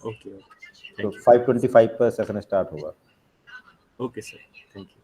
Okay okay, तो thank you. 5:25 पर session start होगा। Okay sir, thank you.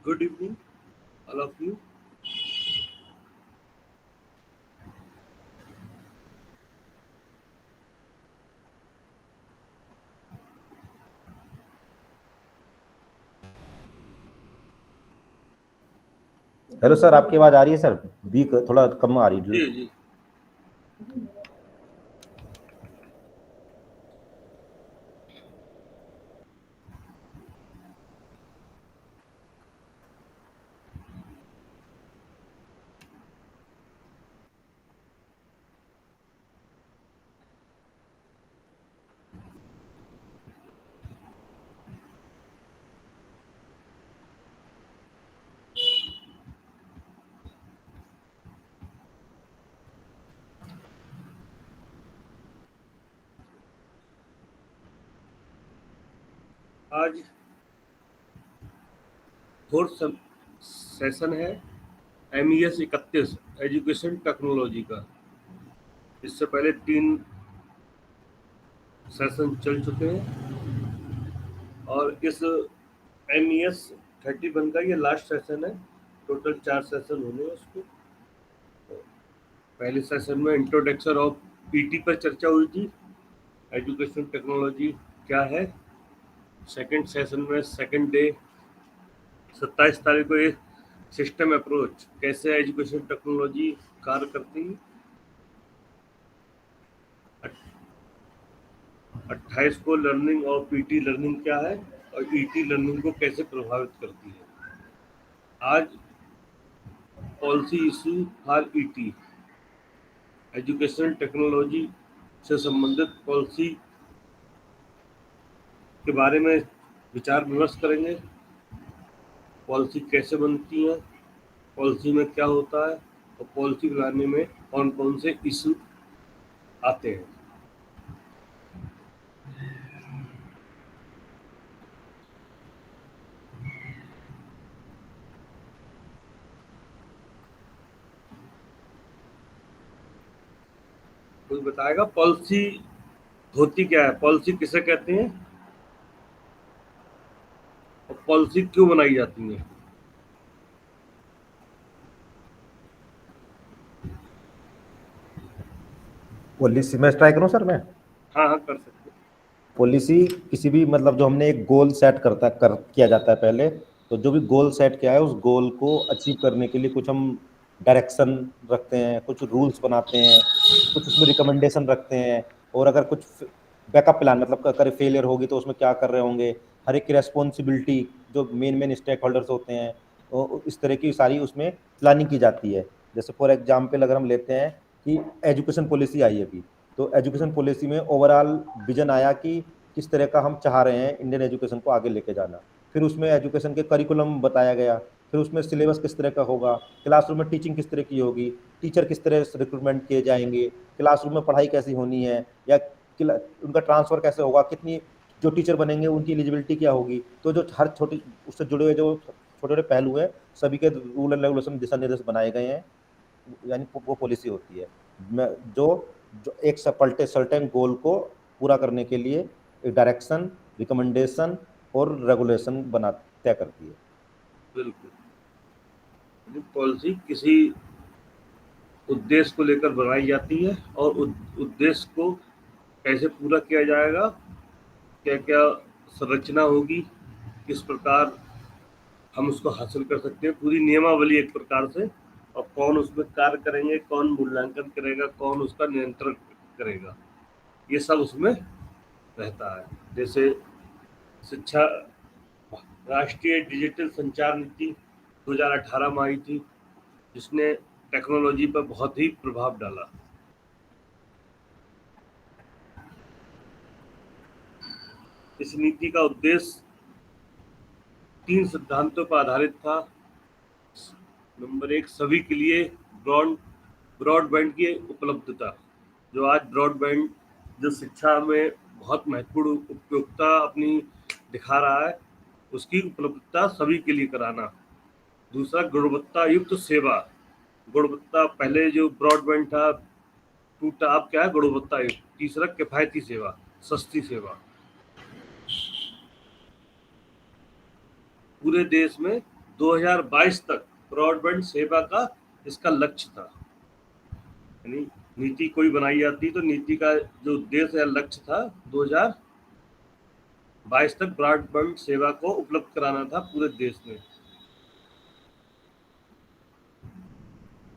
Good evening, all of you. Hello sir, आपकी आवाज आ रही है सर? वीक, थोड़ा कम आ रही है। जी जी। आज फोर्थ सेशन है MES 31 एजुकेशन टेक्नोलॉजी का। इससे पहले 3 सेशन चल चुके हैं और इस MES 31 का ये लास्ट सेशन है। टोटल 4 सेशन होने हैं उसको। पहले सेशन में इंट्रोडक्शन ऑफ PT पर चर्चा हुई थी, एजुकेशन टेक्नोलॉजी क्या है। सेकंड सेशन में सेकंड डे 27 तारीख को ये सिस्टम अप्रोच कैसे एजुकेशन टेक्नोलॉजी कार्य करती है। 28 को लर्निंग और PT लर्निंग क्या है और ET लर्निंग को कैसे प्रभावित करती है। आज policy issue for ET education technology से संबंधित पॉलिसी के बारे में विचार विमर्श करेंगे। पॉलिसी कैसे बनती है, पॉलिसी में क्या होता है और पॉलिसी बनाने में कौन कौन से इशू आते हैं। कोई बताएगा पॉलिसी होती क्या है, पॉलिसी किसे कहते हैं और पॉलिसी क्यों बनाई जाती है। पॉलिसी में ट्राई करूं सर मैं? हाँ हाँ, कर सकते हैं। पॉलिसी किसी भी मतलब जो हमने एक गोल सेट किया जाता है पहले, तो जो भी गोल सेट किया है उस गोल को अचीव करने के लिए कुछ हम डायरेक्शन रखते हैं, कुछ रूल्स बनाते हैं, कुछ उसमें रिकमेंडेशन रखते हैं। और अगर कुछ बैकअप प्लान, मतलब अगर फेलियर होगी तो उसमें क्या कर रहे होंगे, हर एक की रेस्पॉन्सिबिलिटी, जो मेन मेन स्टेक होल्डर्स होते हैं, तो इस तरह की सारी उसमें प्लानिंग की जाती है। जैसे फॉर एग्जाम्पल अगर हम लेते हैं कि एजुकेशन पॉलिसी आई है अभी, तो एजुकेशन पॉलिसी में ओवरऑल विजन आया कि किस तरह का हम चाह रहे हैं इंडियन एजुकेशन को आगे लेके जाना। फिर उसमें एजुकेशन के करिकुलम बताया गया, फिर उसमें सिलेबस किस तरह का होगा, क्लासरूम में टीचिंग किस तरह की होगी, टीचर किस तरह से रिक्रूटमेंट किए जाएंगे, क्लासरूम में पढ़ाई कैसी होनी है, या उनका ट्रांसफर कैसे होगा, कितनी जो टीचर बनेंगे उनकी एलिजिबिलिटी क्या होगी। तो जो हर छोटे उससे जुड़े हुए जो छोटे छोटे पहलू हैं, सभी के रूल एंड रेगुलेशन, दिशा निर्देश बनाए गए हैं, यानी वो पॉलिसी होती है जो जो एक सर्टेन गोल को पूरा करने के लिए एक डायरेक्शन, रिकमेंडेशन और रेगुलेशन बना तय करती है। बिल्कुल, पॉलिसी किसी उद्देश्य को लेकर बनाई जाती है और उद्देश्य को कैसे पूरा किया जाएगा, क्या क्या संरचना होगी, किस प्रकार हम उसको हासिल कर सकते हैं, पूरी नियमावली एक प्रकार से, और कौन उसमें कार्य करेंगे, कौन मूल्यांकन करेगा, कौन उसका नियंत्रण करेगा, ये सब उसमें रहता है। जैसे शिक्षा राष्ट्रीय डिजिटल संचार नीति 2018 में आई थी, जिसने टेक्नोलॉजी पर बहुत ही प्रभाव डाला। इस नीति का उद्देश्य 3 सिद्धांतों पर आधारित था। नंबर 1, सभी के लिए ब्रॉडबैंड की उपलब्धता। जो आज ब्रॉडबैंड जो शिक्षा में बहुत महत्वपूर्ण उपयोगिता अपनी दिखा रहा है, उसकी उपलब्धता सभी के लिए कराना। दूसरा, गुणवत्ता युक्त सेवा। गुणवत्ता, पहले जो ब्रॉडबैंड था टूटा, अब क्या है, गुणवत्ता युक्त। तीसरा, किफायती सेवा, सस्ती सेवा। पूरे देश में 2022 तक ब्रॉडबैंड सेवा का इसका लक्ष्य था। यानी नीति कोई बनाई जाती तो नीति का जो उद्देश्य या लक्ष्य था 2022 तक ब्रॉडबैंड सेवा को उपलब्ध कराना था पूरे देश में,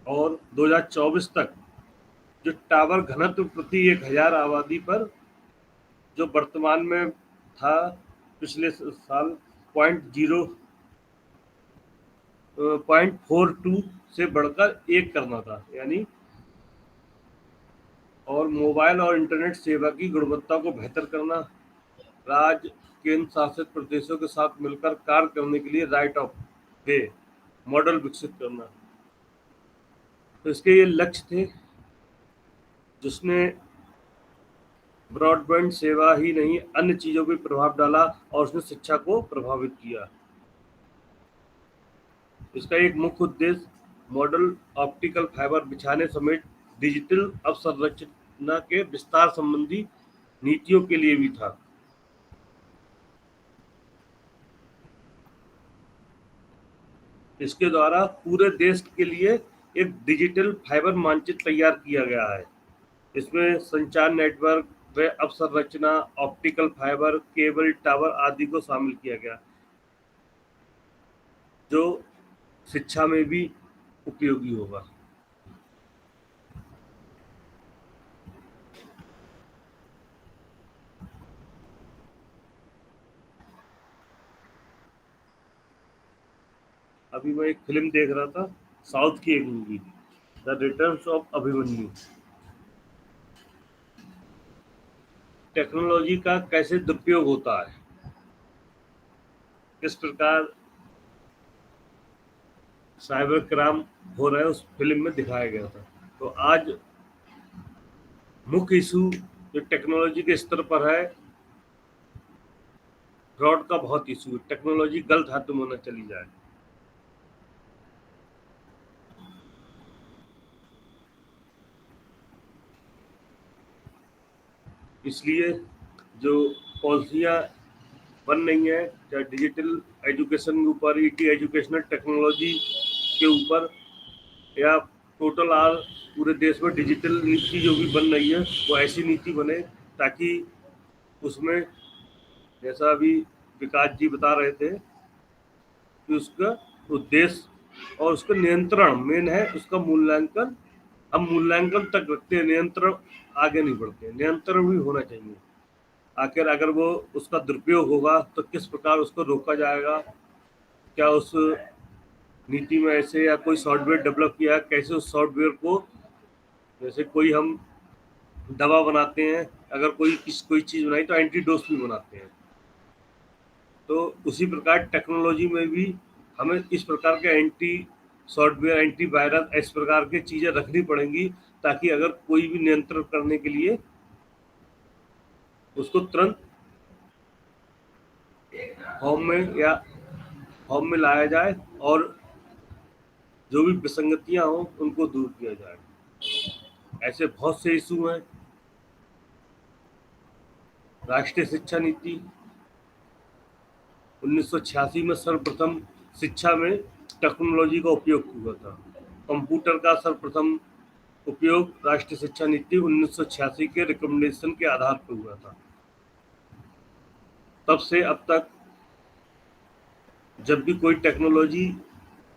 और 2024 तक जो टावर घनत्व प्रति 1000 आबादी पर जो वर्तमान में था पिछले साल 0.42 से बढ़कर 1 करना था, यानी और मोबाइल और इंटरनेट सेवा की गुणवत्ता को बेहतर करना, राज्य केंद्र शासित प्रदेशों के साथ मिलकर कार्य करने के लिए राइट ऑफ वे मॉडल विकसित करना। तो इसके ये लक्ष्य थे, जिसने ब्रॉडबैंड सेवा ही नहीं अन्य चीजों पर प्रभाव डाला और उसने शिक्षा को प्रभावित किया। इसका एक मुख्य उद्देश्य मॉडल ऑप्टिकल फाइबर बिछाने समेत डिजिटल अवसंरचना के विस्तार संबंधी नीतियों के लिए भी था। इसके द्वारा पूरे देश के लिए एक डिजिटल फाइबर मानचित्र तैयार किया गया है। इसमें संचार नेटवर्क व अवसंरचना, ऑप्टिकल फाइबर, केबल, टावर आदि को शामिल किया गया, जो शिक्षा में भी उपयोगी होगा। अभी मैं एक फिल्म देख रहा था, साउथ की एक movie, the returns of Abhimanyu. Technology का कैसे दुरुपयोग होता है, किस प्रकार साइबर क्राइम हो रहा है, उस फिल्म में दिखाया गया था। तो आज मुख्य इशू जो टेक्नोलॉजी के स्तर पर है, फ्रॉड का बहुत इशू है। टेक्नोलॉजी गलत हाथों में न चली जाए। इसलिए जो पॉलिसियाँ बन रही हैं, चाहे डिजिटल एजुकेशन के ऊपर, ईटी एजुकेशनल टेक्नोलॉजी के ऊपर, या टोटल आल पूरे देश में डिजिटल नीति जो भी बन रही है, वो ऐसी नीति बने ताकि उसमें, जैसा अभी विकास जी बता रहे थे, कि उसका उद्देश्य और उसका नियंत्रण मेन है। उसका मूल्यांकन हम मूल्यांकन तक रखते हैं, नियंत्रण आगे नहीं बढ़ते। नियंत्रण भी होना चाहिए। आखिर अगर वो उसका दुरुपयोग होगा तो किस प्रकार उसको रोका जाएगा, क्या उस नीति में ऐसे या कोई सॉफ्टवेयर डेवलप किया, कैसे उस सॉफ्टवेयर को, जैसे कोई हम दवा बनाते हैं, अगर कोई चीज़ बनाई तो एंटीडोस भी बनाते हैं, तो उसी प्रकार टेक्नोलॉजी में भी हमें इस प्रकार के एंटी सॉफ्टवेयर, एंटीवायरस, इस प्रकार की चीज़ें रखनी पड़ेंगी, ताकि अगर कोई भी नियंत्रण करने के लिए उसको तुरंत फॉर्म में लाया जाए और जो भी विसंगतियां हों उनको दूर किया जाए। ऐसे बहुत से इशू हैं। राष्ट्रीय शिक्षा नीति 1986 में सर्वप्रथम शिक्षा में टेक्नोलॉजी का उपयोग हुआ था। कंप्यूटर का सर्वप्रथम उपयोग राष्ट्रीय शिक्षा नीति 1986 के रिकमेंडेशन के आधार पर हुआ था। तब से अब तक जब भी कोई टेक्नोलॉजी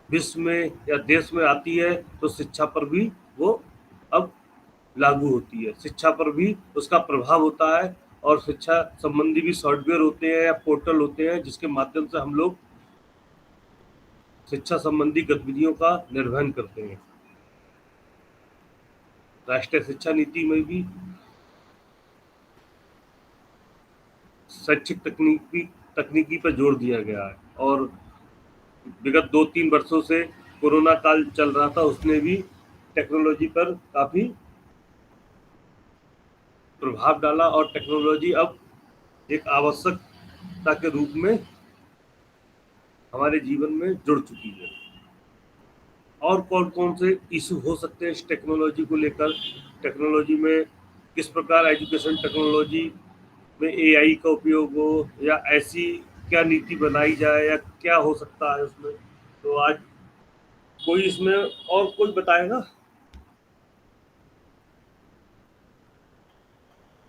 विश्व में या देश में आती है तो शिक्षा पर भी वो अब लागू होती है, शिक्षा पर भी उसका प्रभाव होता है। और शिक्षा संबंधी भी सॉफ्टवेयर होते हैं या पोर्टल होते हैं, जिसके माध्यम से हम लोग शिक्षा संबंधी गतिविधियों का निर्वहन करते हैं। राष्ट्रीय शिक्षा नीति में भी शैक्षिक तकनीकी पर जोर दिया गया है, और विगत 2-3 वर्षों से कोरोना काल चल रहा था, उसने भी टेक्नोलॉजी पर काफी प्रभाव डाला, और टेक्नोलॉजी अब एक आवश्यकता के रूप में हमारे जीवन में जुड़ चुकी है। और कौन कौन से इशू हो सकते हैं इस टेक्नोलॉजी को लेकर, टेक्नोलॉजी में किस प्रकार एजुकेशन टेक्नोलॉजी में एआई का उपयोग हो, या ऐसी क्या नीति बनाई जाए, या क्या हो सकता है उसमें। तो आज कोई इसमें और कोई बताएगा?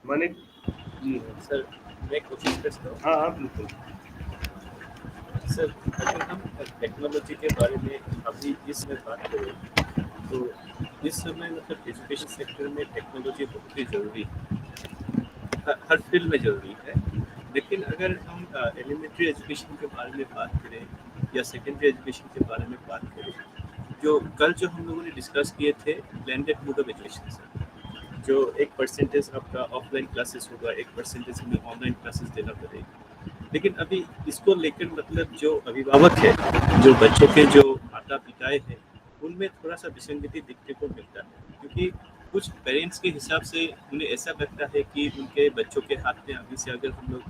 मानिक जी। सर मैं कोशिश करता हूँ। हाँ हाँ बिल्कुल सर, अगर हम टेक्नोलॉजी के बारे में अभी इस समय बात करें तो इस समय मतलब एजुकेशन सेक्टर में टेक्नोलॉजी बहुत ही ज़रूरी है, हर फील्ड में ज़रूरी है। लेकिन अगर हम एलिमेंट्री एजुकेशन के बारे में बात करें या सेकेंडरी एजुकेशन के बारे में बात करें, जो कल जो हम लोगों ने डिस्कस किए थे blended mode of education sir, जो 1% आपका ऑफलाइन क्लासेस होगा, 1% हमें ऑनलाइन क्लासेस देना पड़ेगा। लेकिन अभी इसको लेकर मतलब जो अभिभावक है, जो बच्चों के जो माता पिताएं हैं, उनमें थोड़ा सा विसंगति दिखने को मिलता है, क्योंकि कुछ पेरेंट्स के हिसाब से उन्हें ऐसा लगता है कि उनके बच्चों के हाथ में अभी से अगर हम लोग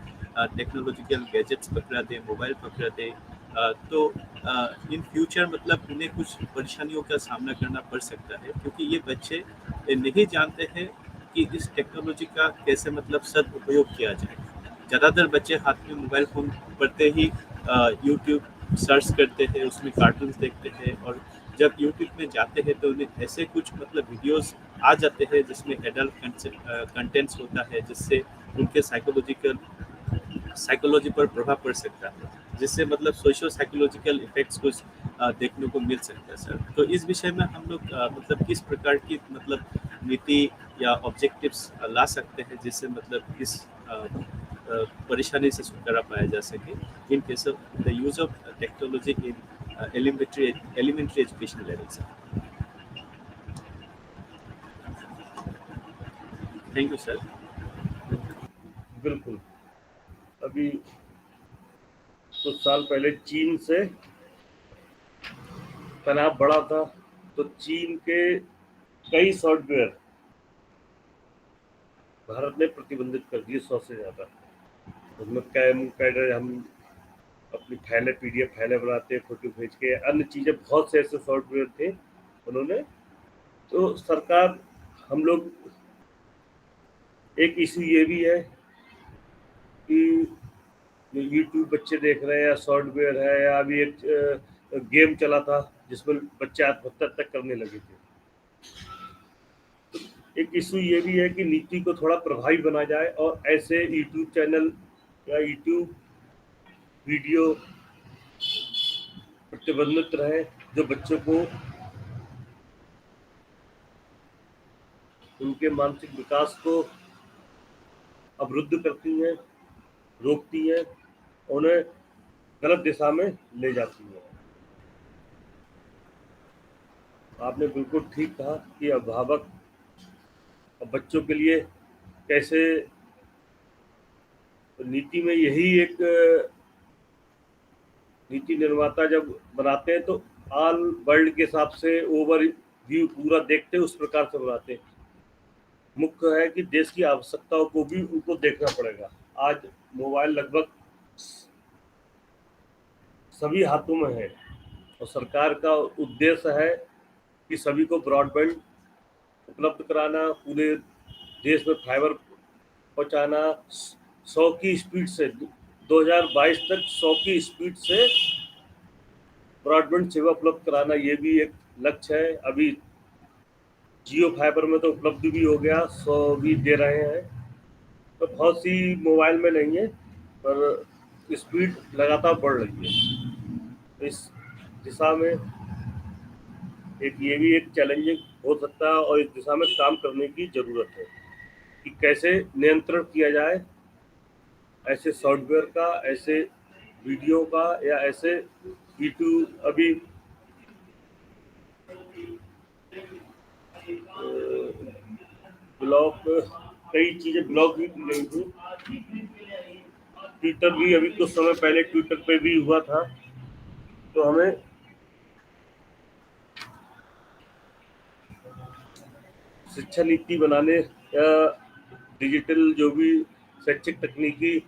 टेक्नोलॉजिकल गैजेट्स पकड़ा दें, मोबाइल पकड़ा दें, तो इन फ्यूचर मतलब उन्हें कुछ परेशानियों का सामना करना पड़ सकता है, क्योंकि ये बच्चे नहीं जानते हैं कि इस टेक्नोलॉजी का कैसे मतलब सदुपयोग किया जाए। ज़्यादातर बच्चे हाथ में मोबाइल फ़ोन पढ़ते ही यूट्यूब सर्च करते हैं, उसमें कार्टून्स देखते हैं, और जब यूट्यूब में जाते हैं तो उन्हें ऐसे कुछ मतलब वीडियोस आ जाते हैं जिसमें एडल्ट कंटेंट्स होता है, जिससे उनके साइकोलॉजी पर प्रभाव पड़ सकता है, जिससे मतलब सोशल साइकोलॉजिकल इफेक्ट्स कुछ देखने को मिल सकता है सर। तो इस विषय में हम लोग मतलब किस प्रकार की मतलब नीति या ऑब्जेक्टिव्स ला सकते हैं जिससे मतलब इस परेशानी से छुटकारा पाया जा सके in case of the use of technology in elementary education level sir. Thank you sir. बिल्कुल। अभी कुछ साल पहले चीन से तनाव बढ़ा था, तो चीन के कई सॉफ्टवेयर भारत ने प्रतिबंधित कर दिए, 100 से ज़्यादा। उसमें कैम कैडर, हम अपनी फाइलें PDF फाइलें बनाते हैं, फोटो भेज के, अन्य चीज़ें, बहुत से ऐसे सॉफ्टवेयर थे उन्होंने। तो सरकार, हम लोग, एक इशू ये भी है कि जो यूट्यूब बच्चे देख रहे हैं या सॉफ्टवेयर है, या अभी एक गेम चला था जिसमें बच्चे आत्महत्या तक करने लगे थे। एक इशू ये भी है कि नीति को थोड़ा प्रभावी बना जाए और ऐसे यूट्यूब चैनल या यूट्यूब वीडियो प्रतिबंधित रहे जो बच्चों को उनके मानसिक विकास को अवरुद्ध करती हैं, रोकती हैं, उन्हें गलत दिशा में ले जाती हैं। आपने बिल्कुल ठीक कहा कि अभिभावक और बच्चों के लिए कैसे, नीति में यही एक नीति निर्माता जब बनाते हैं तो ऑल वर्ल्ड के हिसाब से ओवर व्यू पूरा देखते हैं, उस प्रकार से बनाते हैं। मुख्य है कि देश की आवश्यकताओं को भी उनको देखना पड़ेगा। आज मोबाइल लगभग सभी हाथों में है और सरकार का उद्देश्य है कि सभी को ब्रॉडबैंड उपलब्ध कराना, पूरे देश में फाइबर पहुंचाना 100 की स्पीड से, 2022 तक 100 की स्पीड से ब्रॉडबैंड सेवा उपलब्ध कराना, ये भी एक लक्ष्य है। अभी जियो फाइबर में तो उपलब्ध भी हो गया, 100 भी दे रहे हैं। तो बहुत सी मोबाइल में नहीं है, पर स्पीड लगातार बढ़ रही है। इस दिशा में ये भी एक चैलेंजिंग हो सकता है और इस दिशा में काम करने की ज़रूरत है कि कैसे नियंत्रण किया जाए ऐसे सॉफ्टवेयर का, ऐसे वीडियो का, या ऐसे यूट्यूब। अभी ब्लॉक, कई चीज़ें ब्लॉक भी की गई थी। ट्विटर भी अभी कुछ समय पहले ट्विटर पे भी हुआ था। तो हमें शिक्षा नीति बनाने या डिजिटल जो भी शैक्षिक तकनीकी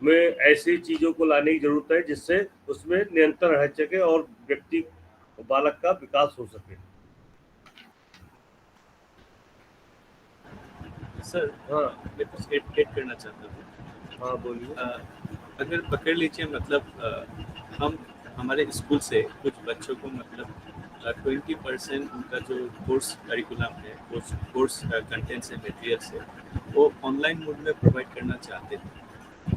में ऐसी चीज़ों को लाने की ज़रूरत है जिससे उसमें नियंत्रण रह सके और व्यक्ति बालक का विकास हो सके। सर हाँ मैं कुछ एड करना चाहता हूँ। हाँ बोलिए। अगर पकड़ लीजिए मतलब हम हमारे स्कूल से कुछ बच्चों को मतलब 20% उनका जो कोर्स करिकुलम है, कोर्स कंटेंट्स है, मटेरियल्स है, वो ऑनलाइन मोड में प्रोवाइड करना चाहते हैं।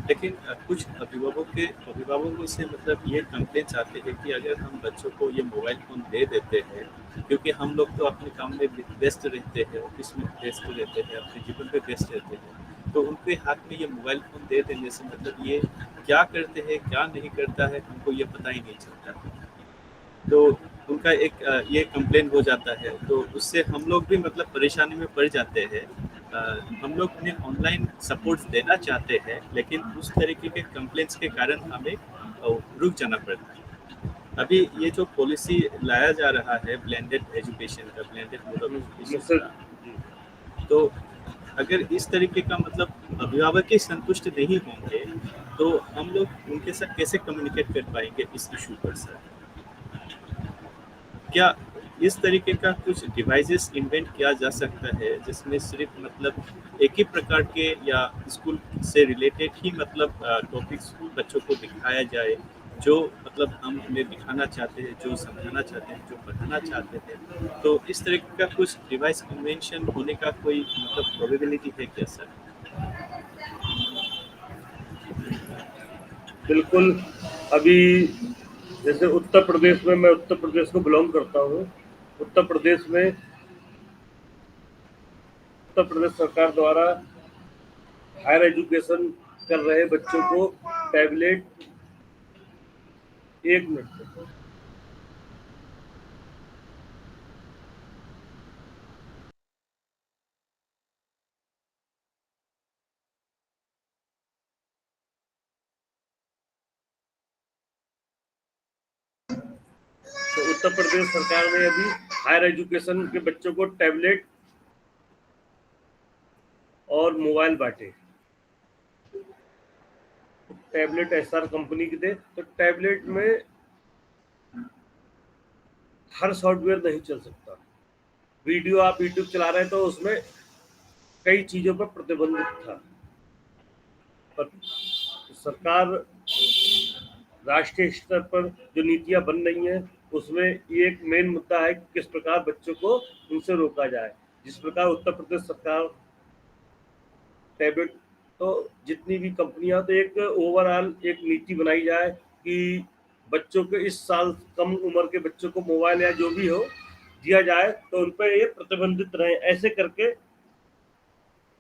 लेकिन कुछ अभिभावकों से मतलब ये कंप्लेंट्स आते हैं कि अगर हम बच्चों को ये मोबाइल फ़ोन दे देते हैं, क्योंकि हम लोग तो अपने काम में व्यस्त रहते हैं, ऑफिस में व्यस्त रहते हैं, अपने जीवन में व्यस्त रहते हैं, तो उनके हाथ में ये मोबाइल फ़ोन दे देने से मतलब ये क्या करते हैं, क्या नहीं करता है, हमको ये पता ही नहीं चलता। तो उनका एक ये कंप्लेन हो जाता है, तो उससे हम लोग भी मतलब परेशानी में पड़ जाते हैं। हम लोग उन्हें ऑनलाइन सपोर्ट देना चाहते हैं, लेकिन उस तरीके के कंप्लेंट्स के कारण हमें रुक जाना पड़ता है। अभी ये जो पॉलिसी लाया जा रहा है ब्लेंडेड एजुकेशन का, ब्लेंडेड मोड ऑफ एजुकेशन का, तो अगर इस तरीके का मतलब अभिभावक ही संतुष्ट नहीं होंगे, तो हम लोग उनके साथ कैसे कम्युनिकेट कर पाएंगे इस इशू पर सर? क्या इस तरीके का कुछ डिवाइसेस इन्वेंट किया जा सकता है जिसमें सिर्फ मतलब एक ही प्रकार के या स्कूल से रिलेटेड ही मतलब टॉपिक्स बच्चों को दिखाया जाए, जो मतलब हम उन्हें दिखाना चाहते हैं, जो समझाना चाहते हैं, जो पढ़ाना चाहते हैं? तो इस तरीके का कुछ डिवाइस इन्वेंशन होने का कोई मतलब प्रोबेबिलिटी है क्या सर? बिल्कुल। अभी जैसे उत्तर प्रदेश में, मैं उत्तर प्रदेश को बिलोंग करता हूँ। उत्तर प्रदेश सरकार द्वारा हायर एजुकेशन कर रहे बच्चों को टैबलेट, 1 मिनट, तो उत्तर प्रदेश सरकार ने अभी हायर एजुकेशन के बच्चों को टैबलेट और मोबाइल बांटे। टैबलेट एसआर कंपनी के थे, तो टैबलेट में हर सॉफ्टवेयर नहीं चल सकता। वीडियो आप यूट्यूब चला रहे हैं तो उसमें कई चीजों पर प्रतिबंधित था। पर सरकार राष्ट्रीय स्तर पर जो नीतियां बन रही हैं, उसमें एक मेन मुद्दा है कि किस प्रकार बच्चों को उनसे रोका जाए। जिस प्रकार उत्तर प्रदेश सरकार टैबलेट, तो जितनी भी कंपनियां, तो एक ओवरऑल एक नीति बनाई जाए कि बच्चों के इस साल कम उम्र के बच्चों को मोबाइल या जो भी हो दिया जाए, तो उन पर ये प्रतिबंधित रहे। ऐसे करके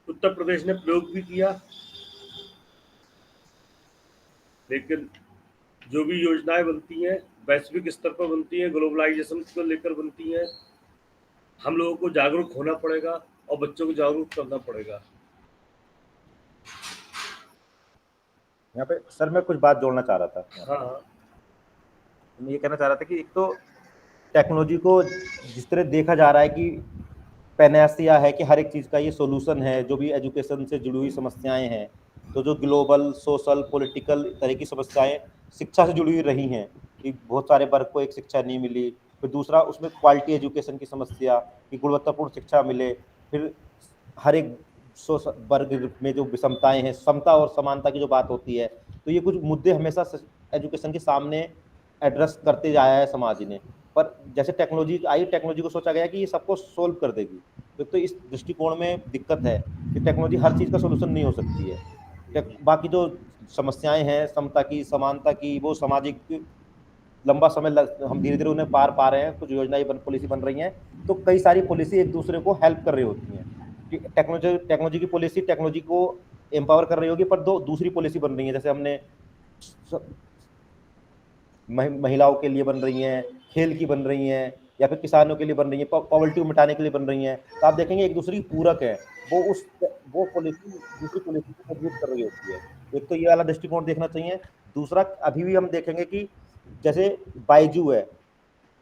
उत्तर प्रदेश ने प्रयोग भी किया। लेकिन जो भी योजनाएं बनती हैं वैश्विक स्तर पर बनती हैं, ग्लोबलाइजेशन को लेकर बनती हैं। हम लोगों को जागरूक होना पड़ेगा और बच्चों को जागरूक करना पड़ेगा। यहाँ पे सर मैं कुछ बात जोड़ना चाह रहा था। हाँ, मैं ये कहना चाह रहा था कि एक तो टेक्नोलॉजी को जिस तरह देखा जा रहा है कि पैनासिया है, कि हर एक चीज़ का ये सॉल्यूशन है, जो भी एजुकेशन से जुड़ी हुई समस्याएं हैं, तो जो ग्लोबल सोशल पॉलिटिकल तरह की समस्याएं शिक्षा से जुड़ी हुई रही हैं कि बहुत सारे वर्ग को एक शिक्षा नहीं मिली, फिर दूसरा उसमें क्वालिटी एजुकेशन की समस्या कि गुणवत्तापूर्ण शिक्षा मिले, फिर हर एक वर्ग में जो विषमताएं हैं, समता और समानता की जो बात होती है, तो ये कुछ मुद्दे हमेशा एजुकेशन के सामने एड्रेस करते जाया है समाज ने। पर जैसे टेक्नोलॉजी आई, टेक्नोलॉजी को सोचा गया कि ये सबको सोल्व कर देगी, तो इस दृष्टिकोण में दिक्कत है कि टेक्नोलॉजी हर चीज़ का सोल्यूशन नहीं हो सकती है। बाकी जो समस्याएं हैं समता की, समानता की, वो सामाजिक लंबा समय हम धीरे धीरे उन्हें पार पा रहे हैं। कुछ योजनाएं पॉलिसी बन रही हैं, तो कई सारी पॉलिसी एक दूसरे को हेल्प कर रही होती हैं। टेक्नोलॉजी की पॉलिसी टेक्नोलॉजी को एम्पावर कर रही होगी, पर दो दूसरी पॉलिसी बन रही है, जैसे हमने महिलाओं के लिए बन रही हैं, खेल की बन रही हैं, या फिर किसानों के लिए बन रही हैं, पॉवर्टी मिटाने के लिए बन रही हैं। तो आप देखेंगे एक दूसरे की पूरक है, वो पॉलिसी दूसरी पॉलिसी को मजबूत कर रही होती है। एक तो ये वाला दृष्टिकोण देखना चाहिए। दूसरा, अभी भी हम देखेंगे कि जैसे बायजू है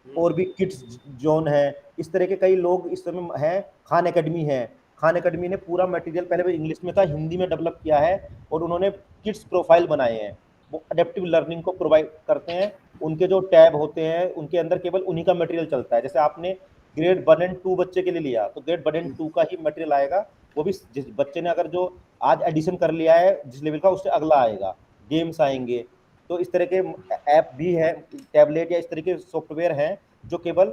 और भी किड्स जोन है, इस तरह के कई लोग इस समय हैं। खान एकेडमी है, खान एकेडमी ने पूरा मटेरियल पहले इंग्लिश में था, हिंदी में डेवलप किया है, और उन्होंने किड्स प्रोफाइल बनाए हैं। वो अडेप्टिव लर्निंग को प्रोवाइड करते हैं। उनके जो टैब होते हैं उनके अंदर केवल उन्हीं का मटेरियल चलता है। जैसे आपने ग्रेड 1 और 2 बच्चे के लिए लिया, तो ग्रेड 1 और 2 का ही मटेरियल आएगा। वो भी जिस बच्चे ने अगर जो आज एडिशन कर लिया है जिस लेवल का, उससे अगला आएगा। गेम्स आएंगे, तो इस तरह के ऐप भी है, टैबलेट या इस तरह के सॉफ्टवेयर हैं जो केवल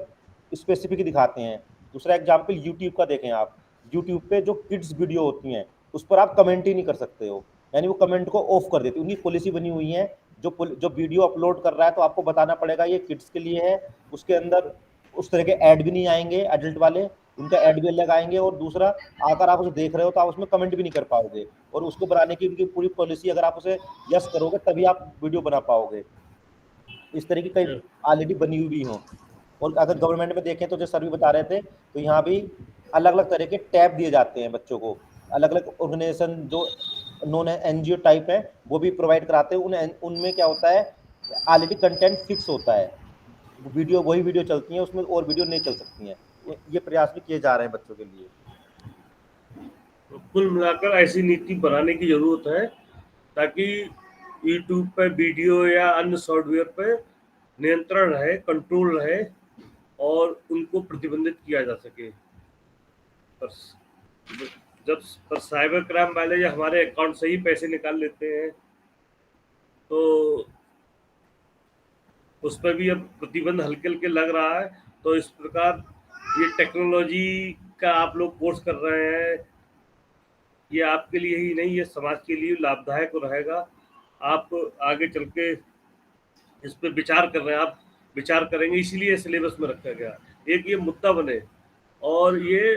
स्पेसिफिक दिखाते हैं। दूसरा एग्जाम्पल यूट्यूब का देखें आप, यूट्यूब पे जो किड्स वीडियो होती हैं उस पर आप कमेंट ही नहीं कर सकते हो, यानी वो कमेंट को ऑफ कर देती, उनकी पॉलिसी बनी हुई है। जो वीडियो अपलोड कर रहा है तो आपको बताना पड़ेगा ये किड्स के लिए है, उसके अंदर उस तरह के ऐड भी नहीं आएंगे एडल्ट वाले, उनका ऐड भी अलग आएंगे। और दूसरा, अगर आप उसे देख रहे हो तो आप उसमें कमेंट भी नहीं कर पाओगे, और उसको बनाने की उनकी पूरी पॉलिसी, अगर आप उसे यस करोगे तभी आप वीडियो बना पाओगे। इस तरह की कई ऑलरेडी बनी हुई भी हों। और अगर गवर्नमेंट में देखें तो जो सर भी बता रहे थे, तो यहाँ भी अलग अलग तरह के टैब दिए जाते हैं बच्चों को, अलग अलग ऑर्गेनाइजेशन जो नॉन एनजीओ टाइप है वो भी प्रोवाइड कराते हैं। उनमें क्या होता है, ऑलरेडी कंटेंट फिक्स होता है, वीडियो वही वीडियो चलती है, उसमें और वीडियो नहीं चल सकती हैं। ये प्रयास भी किए जा रहे हैं बच्चों के लिए। तो कुल मिलाकर ऐसी नीति बनाने की जरूरत है ताकि यूट्यूब पे वीडियो या अन्य सॉफ्टवेयर पे नियंत्रण रहे, कंट्रोल रहे और उनको प्रतिबंधित किया जा सके। पर साइबर क्राइम वाले या हमारे अकाउंट से ही पैसे निकाल लेते हैं तो उस पर भी अब प्रतिबंध हल्के हल्के लग रहा है। तो इस प्रकार ये टेक्नोलॉजी का आप लोग कोर्स कर रहे हैं, ये आपके लिए ही नहीं, ये समाज के लिए लाभदायक रहेगा। आप आगे चल के इस पर विचार कर रहे हैं, आप विचार करेंगे, इसीलिए सिलेबस में रखा गया एक ये मुद्दा बने। और ये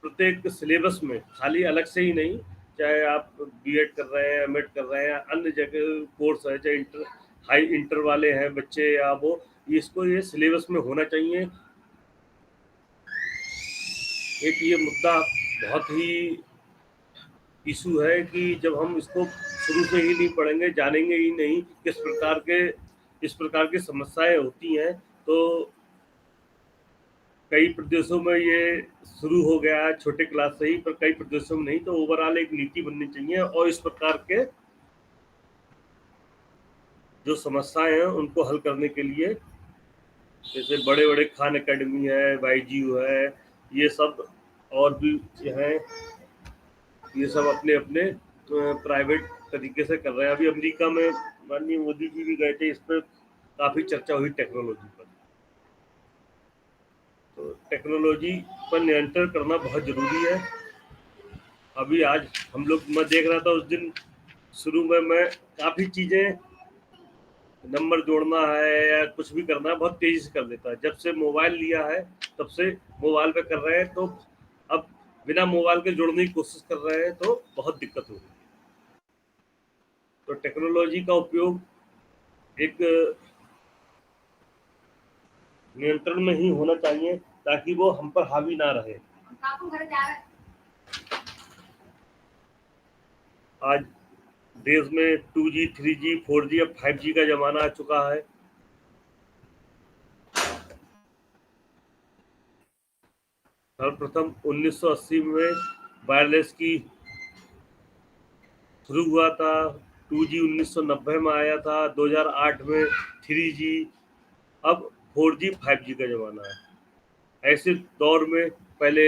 प्रत्येक सिलेबस में खाली अलग से ही नहीं, चाहे आप बीएड कर रहे हैं, एमएड कर रहे हैं, अन्य जगह कोर्स है, चाहे हाई इंटर वाले हैं बच्चे या वो, इसको ये सिलेबस में होना चाहिए। एक ये मुद्दा बहुत ही इशू है कि जब हम इसको शुरू से ही नहीं पढ़ेंगे, जानेंगे ही नहीं किस प्रकार की समस्याएं होती हैं, तो कई प्रदेशों में ये शुरू हो गया है छोटे क्लास से ही, पर कई प्रदेशों में नहीं। तो ओवरऑल एक नीति बननी चाहिए और इस प्रकार के जो समस्याएं हैं उनको हल करने के लिए, जैसे बड़े बड़े खान एकेडमी है, बाईजीयू है, ये सब और भी हैं, ये सब अपने अपने प्राइवेट तरीके से कर रहे हैं। अभी अमेरिका में माननीय मोदी जी भी गए थे, इस पर काफ़ी चर्चा हुई टेक्नोलॉजी पर। तो टेक्नोलॉजी पर नियंत्रण करना बहुत ज़रूरी है। अभी आज हम लोग, मैं देख रहा था उस दिन शुरू में, मैं काफ़ी चीज़ें नंबर जोड़ना है या कुछ भी करना है बहुत तेज़ी से कर देता है। जब से मोबाइल लिया है तब से मोबाइल पे कर रहे हैं, तो अब बिना मोबाइल के जोड़ने की कोशिश कर रहे हैं तो बहुत दिक्कत हो रही है। तो टेक्नोलॉजी का उपयोग एक नियंत्रण में ही होना चाहिए ताकि वो हम पर हावी ना रहे। आज देश में 2G, 3G, 4G, अब 5G का जमाना आ चुका है। सर्वप्रथम 1980 में वायरलेस की शुरू हुआ था, 2G 1990 में आया था, 2008 में 3G, अब 4G, 5G का जमाना है। ऐसे दौर में पहले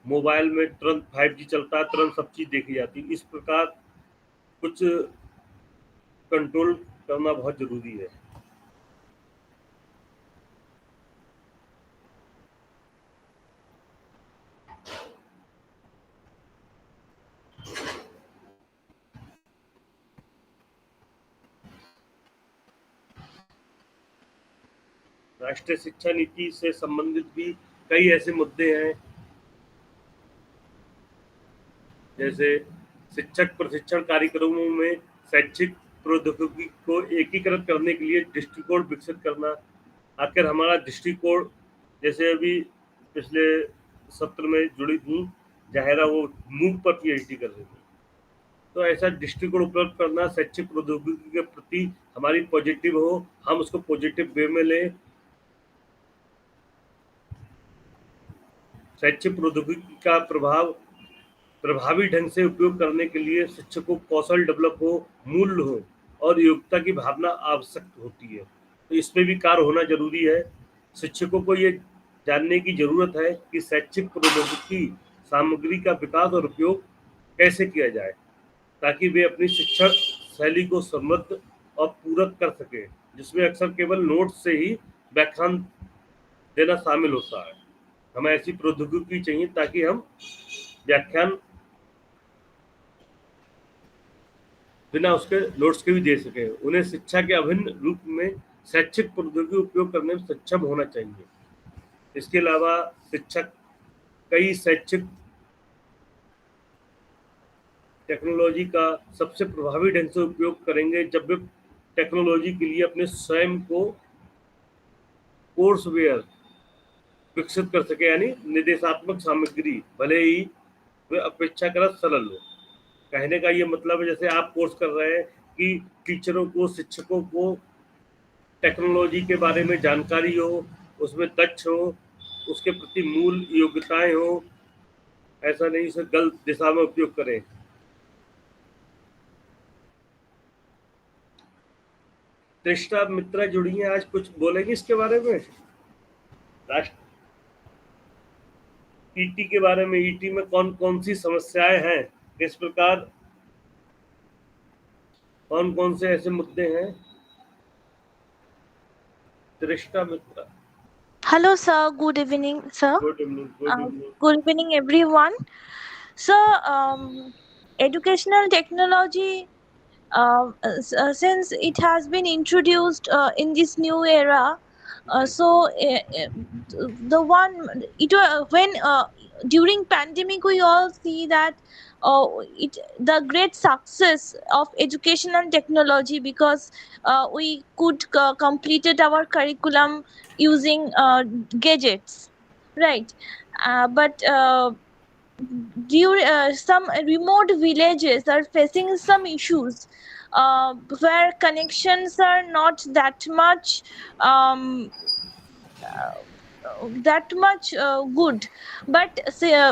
मोबाइल में तुरंत 5G चलता है, तुरंत सब चीज़ देखी जाती। इस प्रकार कुछ कंट्रोल करना बहुत ज़रूरी है। राष्ट्रीय शिक्षा नीति से संबंधित भी कई ऐसे मुद्दे हैं, जैसे शिक्षक प्रशिक्षण कार्यक्रमों में शैक्षिक प्रौद्योगिकी को एकीकृत करने के लिए दृष्टिकोण विकसित करना। आखिर हमारा दृष्टिकोण, जैसे अभी पिछले सत्र में जुड़ी थी जाहिरा, वो मूक पर पीएचडी कर रही थी, तो ऐसा दृष्टिकोण उपलब्ध करना, शैक्षिक प्रौद्योगिकी के प्रति हमारी पॉजिटिव हो, हम उसको पॉजिटिव वे में लें। शैक्षिक प्रौद्योगिकी का प्रभावी ढंग से उपयोग करने के लिए शिक्षकों को कौशल डेवलप हो, मूल्य हो और योग्यता की भावना आवश्यक होती है। तो इसमें भी कार्य होना जरूरी है। शिक्षकों को ये जानने की जरूरत है कि शैक्षिक प्रौद्योगिकी सामग्री का विकास और उपयोग कैसे किया जाए ताकि वे अपनी शिक्षण शैली को समृद्ध और पूरक कर सके, जिसमें अक्सर केवल नोट्स से ही व्याख्यान देना शामिल होता है। हमें ऐसी प्रौद्योगिकी चाहिए ताकि हम व्याख्यान बिना उसके नोट्स के भी दे सके। उन्हें शिक्षा के अभिन्न रूप में शैक्षिक प्रौद्योगिकी उपयोग करने में सक्षम होना चाहिए। इसके अलावा शिक्षक कई शैक्षिक टेक्नोलॉजी का सबसे प्रभावी ढंग से उपयोग करेंगे जब वे टेक्नोलॉजी के लिए अपने स्वयं को कोर्सवेयर विकसित कर सके, यानी निर्देशात्मक सामग्री भले ही वे अपेक्षाकृत सरल हो। कहने का ये मतलब है, जैसे आप कोर्स कर रहे हैं कि टीचरों को, शिक्षकों को टेक्नोलॉजी के बारे में जानकारी हो, उसमें दक्ष हो, उसके प्रति मूल योग्यताएं हो, ऐसा नहीं इसे गलत दिशा में उपयोग करें। त्रिष्टा मित्रा जुड़ी हैं, आज कुछ बोलेंगे इसके बारे में? ईटी के बारे में, ईटी में कौन कौन सी समस्याएं हैं, किस प्रकार, कौन कौन से ऐसे मुद्दे हैं? त्रिष्टा मित्रा। Hello, sir. Good evening, sir. Good evening. Good evening, everyone. So, educational technology, since it has been introduced in this new era, the one when during pandemic we all see that the great success of education and technology, because we could completed our curriculum using gadgets, right? But some remote villages are facing some issues where connections are not that much good, but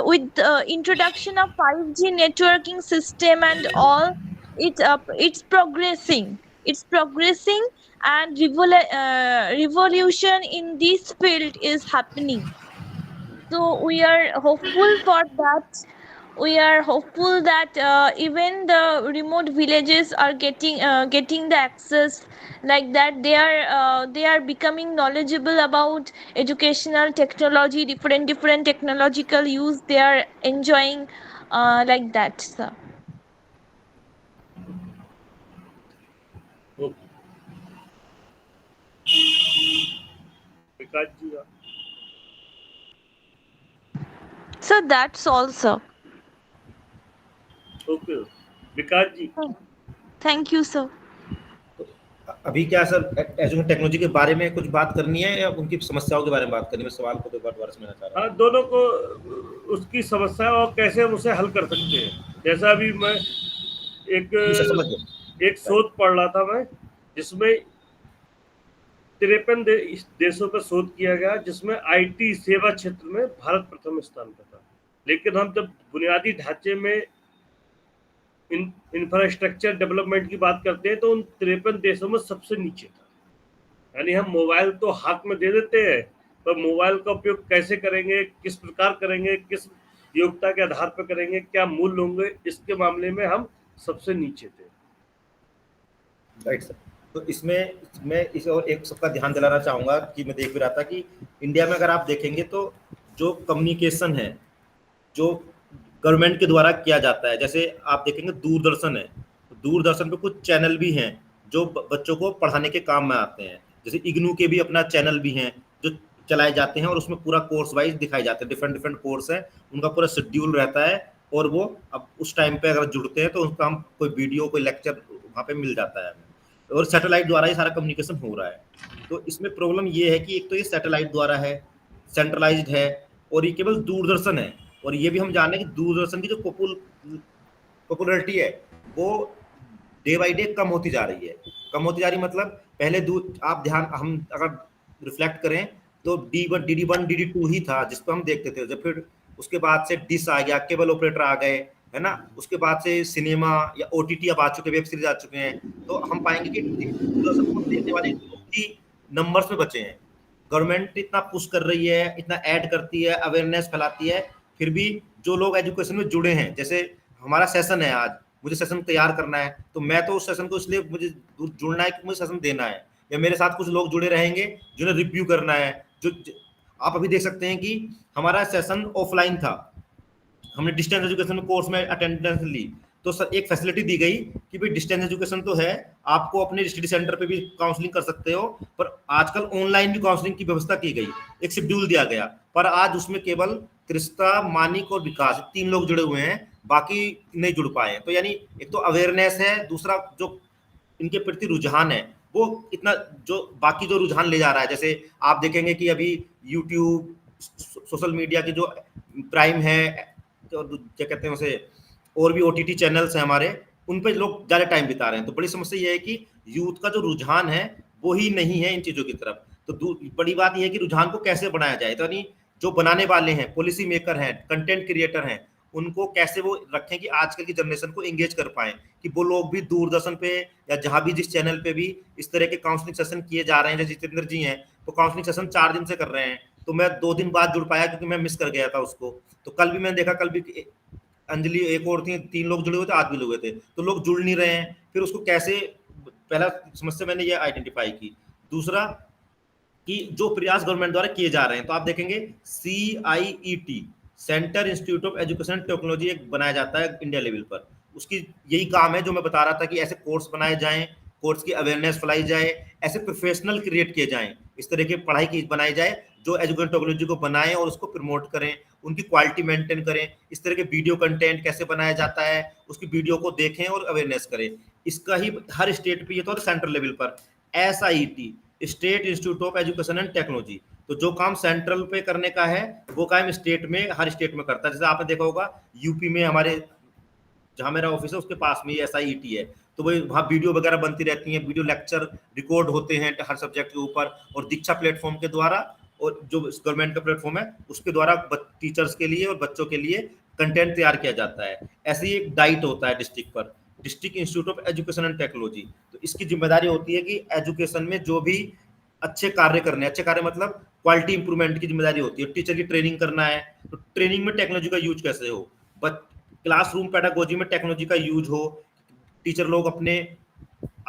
with introduction of 5G networking system and all, it's progressing, and revolution in this field is happening. So we are hopeful for that. We are hopeful that even the remote villages are getting the access like that. They are becoming knowledgeable about educational technology, different technological use they are enjoying, like that, sir. Vikas ji, So that's all, sir. Okay Vikas ji. Thank you, sir. अभी क्या sir education technology के बारे में कुछ बात करनी है या उनकी समस्याओं के बारे में बात करनी है? मैं सवाल को दोबारा समझना चाह रहा हूँ। हाँ, दोनों को उसकी समस्या और कैसे हम उसे हल कर सकते हैं। जैसा अभी मैं एक शोध पढ़ रहा था मैं, जिसमें 53 देशों पर शोध किया गया, जिसमें आईटी सेवा क्षेत्र में भारत प्रथम स्थान पर था। लेकिन हम जब बुनियादी ढांचे में इंफ्रास्ट्रक्चर डेवलपमेंट की बात करते हैं तो उन 53 देशों में सबसे नीचे था। यानी हम मोबाइल तो हाथ में दे देते हैं, पर मोबाइल का उपयोग कैसे करेंगे, किस प्रकार करेंगे, किस योग्यता के आधार पर करेंगे, क्या मूल्य होंगे, इसके मामले में हम सबसे नीचे थे। Right sir. तो इसमें मैं इस और एक सबका ध्यान दिलाना चाहूँगा कि मैं देख भी रहा था कि इंडिया में अगर आप देखेंगे तो जो कम्युनिकेशन है जो गवर्नमेंट के द्वारा किया जाता है, जैसे आप देखेंगे दूरदर्शन है, दूरदर्शन पे कुछ चैनल भी हैं जो बच्चों को पढ़ाने के काम में आते हैं। जैसे इग्नू के भी अपना चैनल भी हैं जो चलाए जाते हैं और उसमें पूरा कोर्स वाइज दिखाए जाते हैं, डिफरेंट कोर्स है, उनका पूरा शेड्यूल रहता है और वो अब उस टाइम पे अगर जुड़ते हैं तो उनका हम कोई वीडियो कोई लेक्चर वहाँ पे मिल जाता है और सैटेलाइट द्वारा ही सारा कम्युनिकेशन हो रहा है। तो इसमें प्रॉब्लम ये है कि एक तो ये सैटेलाइट द्वारा है, सेंट्रलाइज्ड है और ये केवल दूरदर्शन है। और ये भी हम जान रहे हैं कि दूरदर्शन की जो पॉपुलैरिटी है वो डे बाई डे कम होती जा रही है। मतलब पहले आप हम अगर रिफ्लेक्ट करें तो DD1 DD2 ही था जिस पर हम देखते थे। जब फिर उसके बाद से डिश आ गया, केबल ऑपरेटर आ गए, है ना, उसके बाद से सिनेमा या OTT अब आ चुके, वेब सीरीज आ चुके हैं, तो हम पाएंगे कि देखने वाले नंबर्स में बचे हैं। गवर्नमेंट इतना पुश कर रही है, इतना ऐड करती है, अवेयरनेस फैलाती है, फिर भी जो लोग एजुकेशन में जुड़े हैं, जैसे हमारा सेशन है आज, मुझे सेशन तैयार करना है, तो मैं तो उस सेशन को इसलिए मुझे जुड़ना है कि मुझे सेशन देना है, या मेरे साथ कुछ लोग जुड़े रहेंगे जिन्हें रिव्यू करना है। जो आप अभी देख सकते हैं कि हमारा सेशन ऑफलाइन था, हमने डिस्टेंस एजुकेशन कोर्स में अटेंडेंस ली, तो सर एक फैसिलिटी दी गई कि भाई डिस्टेंस एजुकेशन तो है, आपको अपने स्टडी सेंटर पे भी काउंसलिंग कर सकते हो, पर आजकल ऑनलाइन भी काउंसलिंग की व्यवस्था की गई, एक शेड्यूल दिया गया, पर आज उसमें केवल त्रिस्ता, मानिक और विकास 3 लोग जुड़े हुए हैं, बाकी नहीं जुड़ पाए। तो यानी एक तो अवेयरनेस है, दूसरा जो इनके प्रति रुझान है वो इतना, जो बाकी जो रुझान ले जा रहा है, जैसे आप देखेंगे कि अभी यूट्यूब, सोशल मीडिया की जो प्राइम है, तो क्या कहते हैं उसे, और भी ओटीटी चैनल्स हैं हमारे, उन पे लोग ज़्यादा टाइम बिता रहे हैं। तो बड़ी समस्या ये है कि यूथ का जो रुझान है वो ही नहीं है इन चीज़ों की तरफ। तो बड़ी बात यह है कि रुझान को कैसे बनाया जाए, तो यानी जो बनाने वाले हैं, पॉलिसी मेकर हैं, कंटेंट क्रिएटर हैं, उनको कैसे वो रखें कि आजकल की जनरेशन को एंगेज कर पाएं, कि वो लोग भी दूरदर्शन पे या जहां भी जिस चैनल पे भी इस तरह के काउंसलिंग सेशन किए जा रहे हैं, जैसे जितेंद्र जी हैं तो काउंसलिंग सेशन 4 दिन से कर रहे हैं, तो मैं 2 दिन बाद जुड़ पाया क्योंकि मैं मिस कर गया था उसको। तो कल भी मैंने देखा, कल भी अंजलि एक और थी, 3 लोग जुड़े हुए थे, आज भी जुड़े हुए थे, तो लोग जुड़ नहीं रहे हैं। फिर उसको कैसे, पहला समस्या मैंने ये आइडेंटिफाई की। दूसरा कि जो प्रयास गवर्नमेंट द्वारा किए जा रहे हैं, तो आप देखेंगे CIET, centre institute of education technology, एक बनाया जाता है इंडिया लेवल पर, उसकी यही काम है जो मैं बता रहा था कि ऐसे कोर्स बनाए जाएं, कोर्स की अवेयरनेस फैलाई जाए, ऐसे प्रोफेशनल क्रिएट किए जाएं, इस तरह की पढ़ाई की बनाई जाए जो एजुकेशन टेक्नोलॉजी को बनाएं और उसको प्रमोट करें, उनकी क्वालिटी मेंटेन करें, इस तरह के वीडियो कंटेंट कैसे बनाया जाता है उसकी वीडियो को देखें और अवेयरनेस करें। इसका ही हर स्टेट पे ये तो सेंट्रल लेवल पर SIET, state institute of education and technology, तो जो काम सेंट्रल पे करने का है वो काम स्टेट में, हर स्टेट में करता है। जैसे आपने देखा होगा यूपी में, हमारे जहां मेरा ऑफिस है उसके पास में SIET है, तो वही वहाँ वीडियो वगैरह बनती रहती हैं, वीडियो लेक्चर रिकॉर्ड होते हैं हर सब्जेक्ट के ऊपर, और दीक्षा प्लेटफॉर्म के द्वारा और जो गवर्नमेंट का प्लेटफॉर्म है उसके द्वारा टीचर्स के लिए और बच्चों के लिए कंटेंट तैयार किया जाता है। ऐसे ही एक डाइट होता है डिस्ट्रिक्ट पर, district institute of education and technology, तो इसकी जिम्मेदारी होती है कि एजुकेशन में जो भी अच्छे कार्य करने, अच्छे कार्य मतलब क्वालिटी इंप्रूवमेंट की जिम्मेदारी होती है। टीचर की ट्रेनिंग करना है, तो ट्रेनिंग में टेक्नोलॉजी का यूज कैसे हो, क्लासरूम पेडागोजी में टेक्नोलॉजी का यूज हो, टीचर लोग अपने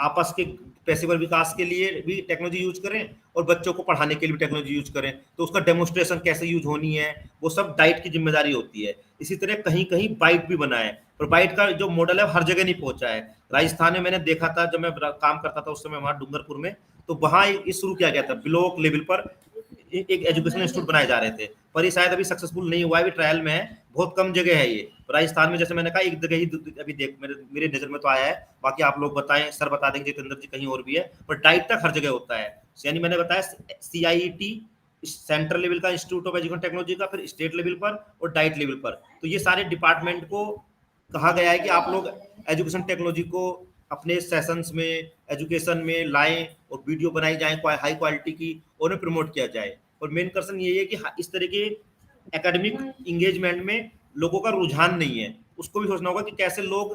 आपस के पेशेवर विकास के लिए भी टेक्नोलॉजी यूज करें और बच्चों को पढ़ाने के लिए भी टेक्नोलॉजी यूज करें, तो उसका डेमोन्स्ट्रेशन कैसे यूज होनी है वो सब डाइट की जिम्मेदारी होती है। इसी तरह कहीं कहीं बाइट भी बना है, पर बाइट का जो मॉडल है हर जगह नहीं पहुंचा है। राजस्थान में मैंने देखा था जब मैं काम करता था उस समय वहां डूंगरपुर में, तो वहां ये शुरू किया गया था, ब्लॉक लेवल पर एक एजुकेशनल इंस्टीट्यूट बनाए जा रहे थे, पर ये शायद अभी सक्सेसफुल नहीं हुआ है, अभी ट्रायल में है, बहुत कम जगह है ये राजस्थान में। जैसे मैंने कहा एक जगह ही अभी देख मेरे नजर में तो आया है, बाकी आप लोग बताएं, सर बता देंगे जितेंद्र जी कहीं और भी है, पर डाइट तक हर जगह होता है। यानी मैंने बताया CIET सेंट्रल लेवल का इंस्टीट्यूट ऑफ एजुकेशन टेक्नोलॉजी का, फिर स्टेट लेवल पर और डाइट लेवल पर, तो ये सारे डिपार्टमेंट को कहा गया है कि आप लोग एजुकेशन टेक्नोलॉजी को अपने सेशंस में, एजुकेशन में लाएं और वीडियो बनाई जाए हाई क्वालिटी की और उन्हें प्रमोट किया जाए। और मेन कंसर्न ये है कि इस तरह के एकेडमिक इंगेजमेंट में लोगों का रुझान नहीं है, उसको भी सोचना होगा कि कैसे लोग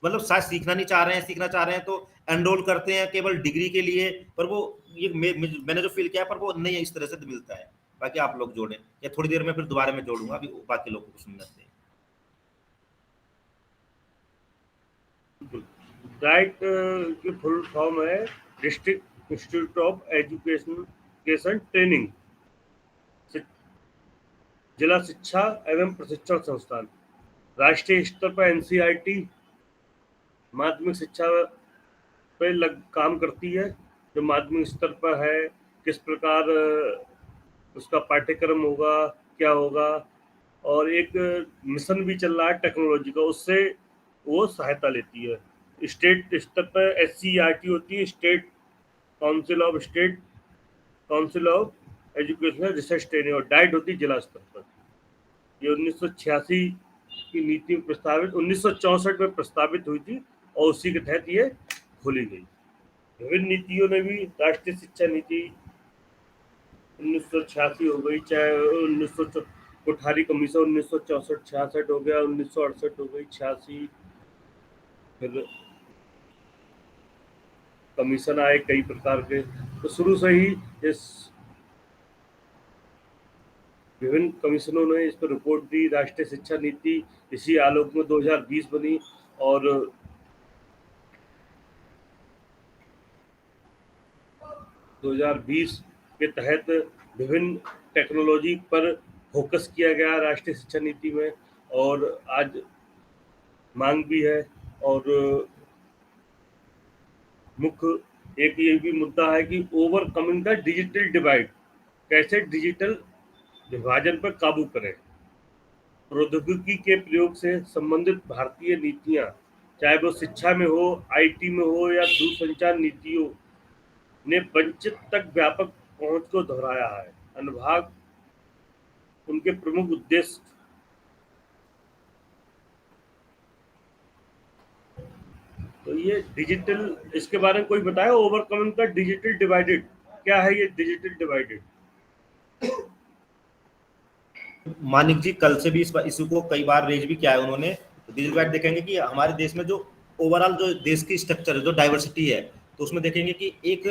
मतलब शायद सीखना नहीं चाह रहे हैं, सीखना चाह रहे हैं तो एनरोल करते हैं केवल डिग्री के लिए, पर वो ये मैंने जो फील किया पर वो नहीं इस तरह से मिलता है। बाकी आप लोग जोड़ें, या थोड़ी देर में फिर दोबारा मैं जोड़ूंगा, अभी बाकी लोगों को सुनना चाहिए। डाइट की फुल फॉर्म है district institute of education training, जिला शिक्षा एवं प्रशिक्षण संस्थान। राष्ट्रीय स्तर पर NCERT माध्यमिक शिक्षा पर काम करती है, जो माध्यमिक स्तर पर है किस प्रकार उसका पाठ्यक्रम होगा, क्या होगा, और एक मिशन भी चल रहा है टेक्नोलॉजी का, उससे वो सहायता लेती है। स्टेट स्तर पर SCERT होती है, state council of educational research training, और डाइट होती है जिला स्तर पर। ये 1986 की नीति में प्रस्तावित, 1964 में प्रस्तावित हुई थी और उसी के तहत ये खोली गई। विभिन्न नीतियों ने भी, राष्ट्रीय शिक्षा नीति 1986 हो गई, चाहे 1900 कोठारी कमीशन 1964-66 हो गया, 1968 हो गई, 86 फिर कमीशन आए कई प्रकार के। तो शुरू से ही इस विभिन्न कमीशनों ने इस पर रिपोर्ट दी। राष्ट्रीय शिक्षा नीति इसी आलोक में 2020 बनी और 2020 के तहत विभिन्न टेक्नोलॉजी पर फोकस किया गया राष्ट्रीय शिक्षा नीति में, और आज मांग भी है। और मुख्य एक ये भी मुद्दा है कि ओवरकमिंग द डिजिटल डिवाइड, कैसे डिजिटल विभाजन पर काबू करें। प्रौद्योगिकी के प्रयोग से संबंधित भारतीय नीतियां, चाहे वो शिक्षा में हो, आईटी में हो या दूरसंचार नीतियों ने वंचित तक व्यापक पहुंच को दोहराया है। अनुभाग उनके प्रमुख उद्देश्य तो ये डिजिटल, इसके बारे में कोई बताया ओवरकमिंग द डिजिटल डिवाइडेड, क्या है ये डिजिटल डिवाइडेड? मानिक जी कल से भी इस इशू को कई बार रेज भी किया है उन्होंने। डिजिटल डिवाइड देखेंगे कि हमारे देश में जो ओवरऑल जो देश की स्ट्रक्चर है, जो डाइवर्सिटी है, तो उसमें देखेंगे कि एक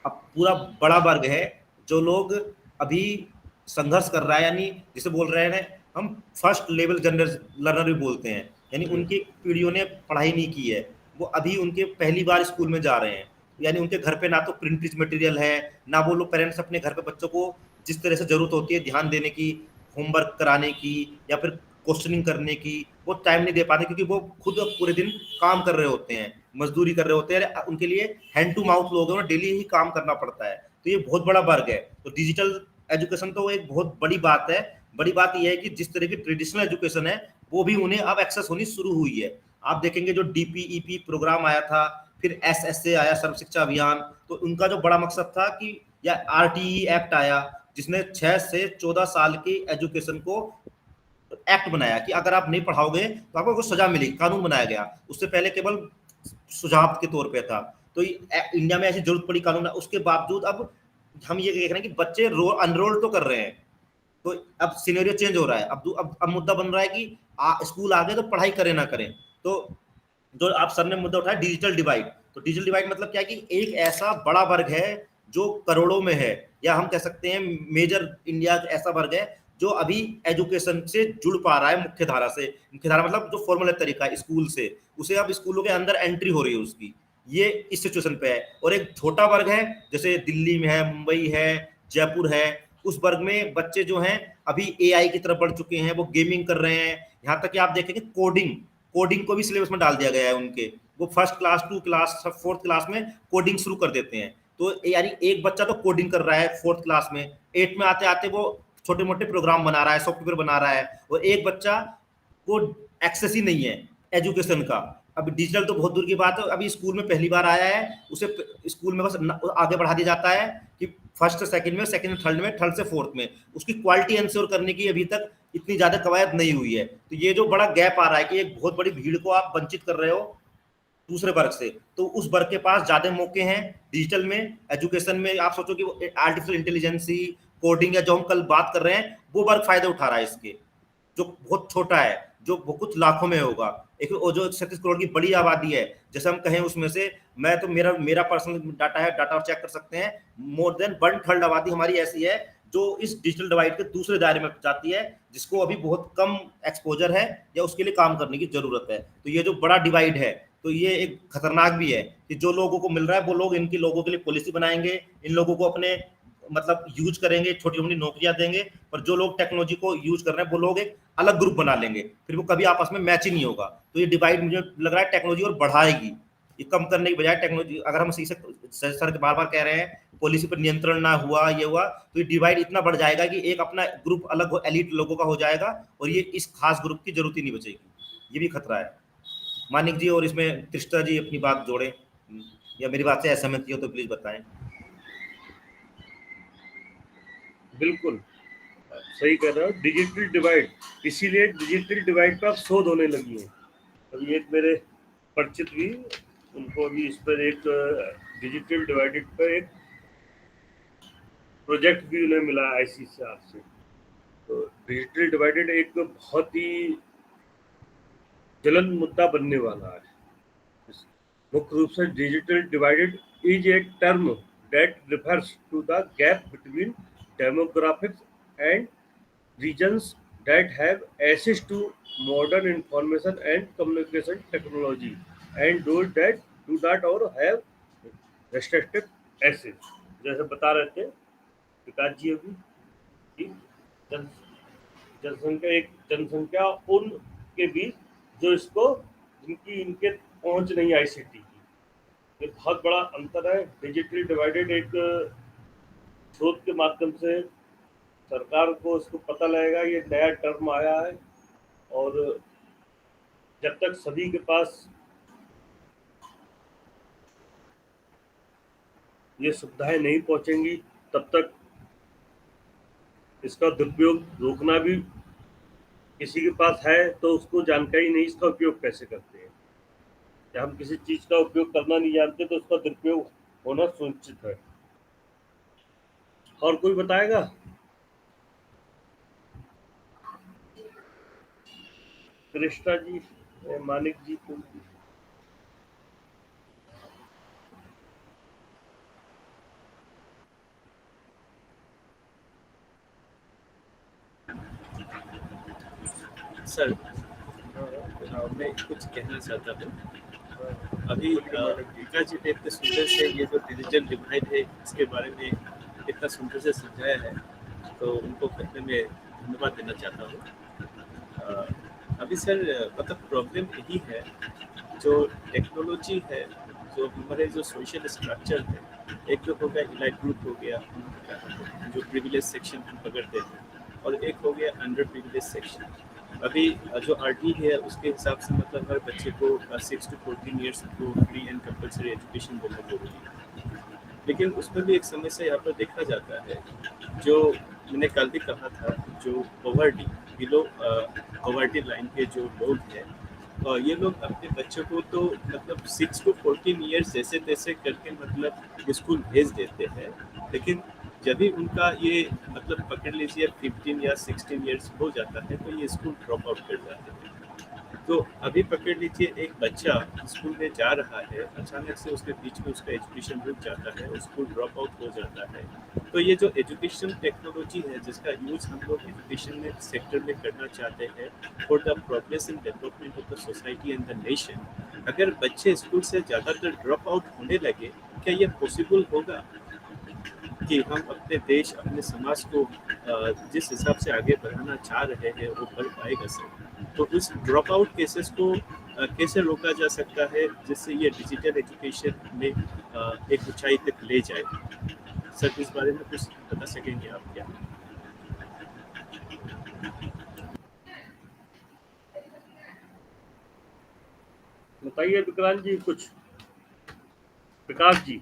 पूरा बड़ा वर्ग है जो लोग अभी संघर्ष कर रहा है, यानी जिसे बोल रहे हैं हम फर्स्ट लेवल लर्नर भी बोलते हैं, यानी उनकी पीढ़ियों ने पढ़ाई नहीं की है, वो अभी उनके पहली बार स्कूल में जा रहे हैं, यानी उनके घर पे ना तो प्रिंटेड मटेरियल है, ना वो लोग पेरेंट्स अपने घर पे बच्चों को जिस तरह से जरूरत होती है ध्यान देने की, होमवर्क कराने की या फिर क्वेश्चनिंग करने की, वो टाइम नहीं दे पाते क्योंकि वो खुद पूरे दिन काम कर रहे होते हैं, मजदूरी कर रहे होते हैं, उनके लिए हैंड टू माउथ लोग हैं, डेली ही काम करना पड़ता है। तो ये बहुत बड़ा वर्ग है। तो डिजिटल एजुकेशन तो एक बहुत बड़ी बात है। बड़ी बात यह है कि जिस तरह की ट्रेडिशनल एजुकेशन है वो भी उन्हें अब एक्सेस होनी शुरू हुई है। आप देखेंगे जो DPEP प्रोग्राम आया था, फिर SSA आया, सर्व शिक्षा अभियान, तो उनका जो बड़ा मकसद था कि या RTE एक्ट आया जिसने 6 से 14 साल की एजुकेशन को एक्ट बनाया कि अगर आप नहीं पढ़ाओगे तो आपको कुछ सजा मिलेगी, कानून बनाया गया। उससे पहले केवल सुझाव के तौर पे था। तो इंडिया में ऐसी जरूरत पड़ी कानून, उसके बावजूद अब हम ये देख रहे हैं कि बच्चे अनरोल तो कर रहे हैं, तो अब सिनेरियो चेंज हो रहा है। अब मुद्दा बन रहा है कि स्कूल आ गए तो पढ़ाई करें ना करें। तो जो आप सर ने मुद्दा उठाया डिजिटल डिवाइड, तो डिजिटल डिवाइड मतलब क्या है कि एक ऐसा बड़ा वर्ग है जो करोड़ों में है, या हम कह सकते हैं मेजर इंडिया ऐसा वर्ग है जो अभी एजुकेशन से जुड़ पा रहा है मुख्य धारा से। मुख्य धारा मतलब जो फॉर्मल तरीका है स्कूल से, उसे अब स्कूलों के अंदर एंट्री हो रही है उसकी, ये इस सिचुएशन पे है। और एक छोटा वर्ग है जैसे दिल्ली में है, मुंबई है, जयपुर है, उस वर्ग में बच्चे जो हैं अभी AI की तरफ बढ़ चुके हैं, वो गेमिंग कर रहे हैं। यहाँ तक कि आप देखेंगे कोडिंग को भी सिलेबस में डाल दिया गया है उनके, वो first class, 2 class, 4th class में कोडिंग शुरू कर देते हैं। तो यानी एक बच्चा तो कोडिंग कर रहा है 4th क्लास में, 8 में आते आते वो छोटे मोटे प्रोग्राम बना रहा है, सॉफ्टवेयर बना रहा है, और एक बच्चा को एक्सेस ही नहीं है एजुकेशन का। अब डिजिटल तो बहुत दूर की बात है, अभी स्कूल में पहली बार आया है, उसे स्कूल में बस आगे बढ़ा दिया जाता है कि फर्स्ट सेकंड में, सेकंड थर्ड में, थर्ड से फोर्थ में, उसकी क्वालिटी इंश्योर करने की अभी तक इतनी ज्यादा कवायद नहीं हुई है। तो ये जो बड़ा गैप आ रहा है कि एक बहुत बड़ी भीड़ को आप वंचित कर रहे हो दूसरे वर्ग से, तो उस वर्ग के पास ज्यादा मौके हैं डिजिटल में, एजुकेशन में। आप सोचो कि आर्टिफिशियल इंटेलिजेंस, कोडिंग या जो हम कल बात कर रहे हैं, वो वर्ग फायदा उठा रहा है इसके, जो बहुत छोटा है, जो कुछ लाखों में होगा। एक जो 36 करोड़ की बड़ी आबादी है, जैसे हम कहें उसमें से, मैं तो मेरा पर्सनल डाटा है, डाटा चेक कर सकते हैं, मोर देन 1/3 आबादी हमारी ऐसी है जो इस डिजिटल डिवाइड के दूसरे दायरे में जाती है, जिसको अभी बहुत कम एक्सपोजर है या उसके लिए काम करने की जरूरत है। तो ये जो बड़ा डिवाइड है, तो ये एक खतरनाक भी है कि जो लोगों को मिल रहा है वो लोग इनके लोगों के लिए पॉलिसी बनाएंगे, इन लोगों को अपने मतलब यूज करेंगे, छोटी मोटी नौकरियां देंगे, पर जो लोग टेक्नोलॉजी को यूज कर रहे हैं वो लोग एक अलग ग्रुप बना लेंगे, फिर वो कभी आपस में मैच ही नहीं होगा। तो ये डिवाइड मुझे लग रहा है टेक्नोलॉजी और बढ़ाएगी, ये कम करने की बजाय टेक्नोलॉजी, अगर हम सर बार बार कह रहे हैं पॉलिसी पर नियंत्रण ना हुआ, ये हुआ, तो ये डिवाइड इतना बढ़ जाएगा कि एक अपना ग्रुप अलग एलिट लोगों का हो जाएगा और ये इस खास ग्रुप की जरूरत ही नहीं बचेगी। ये भी खतरा है। मानिक जी और इसमें कृष्णा जी अपनी बात जोड़ें, या मेरी बात से असहमति हो तो प्लीज बताएं। बिल्कुल सही कह रहे हो, डिजिटल डिवाइड, इसीलिए डिजिटल डिवाइड पर शोध होने लगी है। अभी एक मेरे परिचित भी, उनको अभी इस पर एक डिजिटल डिवाइडेड पर एक प्रोजेक्ट भी उन्हें मिला ICCR से। तो डिजिटल डिवाइडेड एक बहुत ही जलन मुद्दा बनने वाला है। मुख्य रूप से digital divided is a term that refers to the gap between demographics and regions that have access to modern information and communication technology and those that do not or have restricted access। जैसे बता रहे थे विकास जी अभी कि जन जनसंख्या उनके बीच जो इसको जिनकी इनके पहुंच नहीं आईसीटी की, ये बहुत बड़ा अंतर है। डिजिटली डिवाइडेड एक शोध के माध्यम से सरकार को इसको पता लगेगा, ये नया टर्म आया है और जब तक सभी के पास ये सुविधाएं नहीं पहुंचेंगी तब तक इसका दुरुपयोग रोकना भी, किसी के पास है तो उसको जानकारी नहीं इसका उपयोग कैसे करते हैं। जब हम किसी चीज का उपयोग करना नहीं जानते तो उसका दुरुपयोग होना सुनिश्चित है। और कोई बताएगा? कृष्णा जी, मानिक जी को सर मैं कुछ कहना चाहता हूँ। अभी विकास जी ने इतने सुंदर से ये जो डिजिटल डिवाइड है इसके बारे में इतना सुंदर से समझाया है, तो उनको पहले मैं धन्यवाद देना चाहता हूँ। अभी सर मतलब प्रॉब्लम यही है, जो टेक्नोलॉजी है, जो हमारे जो सोशल स्ट्रक्चर है, एक तो हो गया इलाइट ग्रुप हो गया जो प्रिविलेज सेक्शन हम पकड़ते हैं, और एक हो गया अंडर प्रिविलेज सेक्शन। अभी जो आरटी है उसके हिसाब से मतलब हर बच्चे को 6 to 14 ईयर्स को फ्री एंड कंपल्सरी एजुकेशन देना जरूरी है। लेकिन उसमें भी एक समस्या यहाँ पर देखा जाता है, जो मैंने कल भी कहा था, जो पॉवर्टी बिलो पॉवर्टी लाइन के जो लोग हैं, ये लोग अपने बच्चों को तो मतलब 6 to 14 ईयर्स जैसे तैसे करके मतलब स्कूल भेज देते हैं, लेकिन जब भी उनका ये मतलब पकड़ लीजिए 15 या 16 ईयर्स हो जाता है तो ये स्कूल ड्रॉप आउट कर जाते हैं। तो अभी पकड़ लीजिए एक बच्चा स्कूल में जा रहा है, अचानक से उसके बीच में उसका एजुकेशन रुक जाता है और स्कूल ड्रॉप आउट हो जाता है। तो ये जो एजुकेशन टेक्नोलॉजी है जिसका यूज़ हम लोग एजुकेशन में सेक्टर में करना चाहते हैं for the progress in development of the society and the nation, अगर बच्चे स्कूल से ज़्यादातर ड्रॉप आउट होने लगे, क्या ये पॉसिबल होगा कि हम अपने देश अपने समाज को जिस हिसाब से आगे बढ़ाना चाह रहे हैं वो बढ़ पाएगा सर? तो इस ड्रॉप आउट केसेस को कैसे रोका जा सकता है जिससे ये डिजिटल एजुकेशन में एक ऊंचाई तक ले जाए? सर इस बारे में कुछ बता सकेंगे आप क्या? बताइए विक्रांत जी कुछ। विकास जी।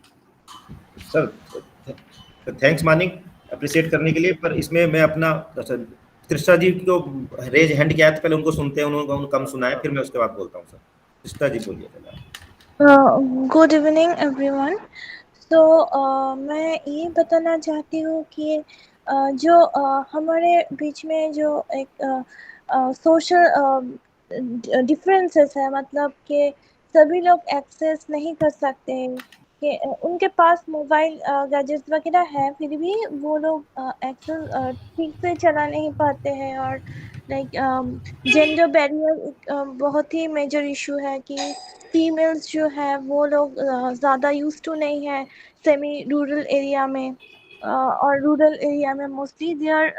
सर थैंक्स मानिक अप्रिशिएट करने के लिए, पर इसमें मैं अपना कृष्णा जी को रेज हैंड किया था, पहले उनको सुनते हैं, उन्होंने कम सुना है, फिर मैं उसके बाद बोलता हूँ। सर कृष्णा जी बोलिए। Good evening everyone. तो मैं ये बताना चाहती हूँ कि जो हमारे बीच में जो एक सोशल डिफरेंसेस है, मतलब कि सभी लोग एक्सेस नहीं कर सकते हैं, कि उनके पास मोबाइल गैजेट्स वगैरह है, फिर भी वो लोग एक्सेस ठीक से चला नहीं पाते हैं। और लाइक जेंडर बैरियर बहुत ही मेजर इशू है कि फीमेल्स जो है वो लोग ज़्यादा यूज टू नहीं है सेमी रूरल एरिया में, और रूरल एरिया में mostly they are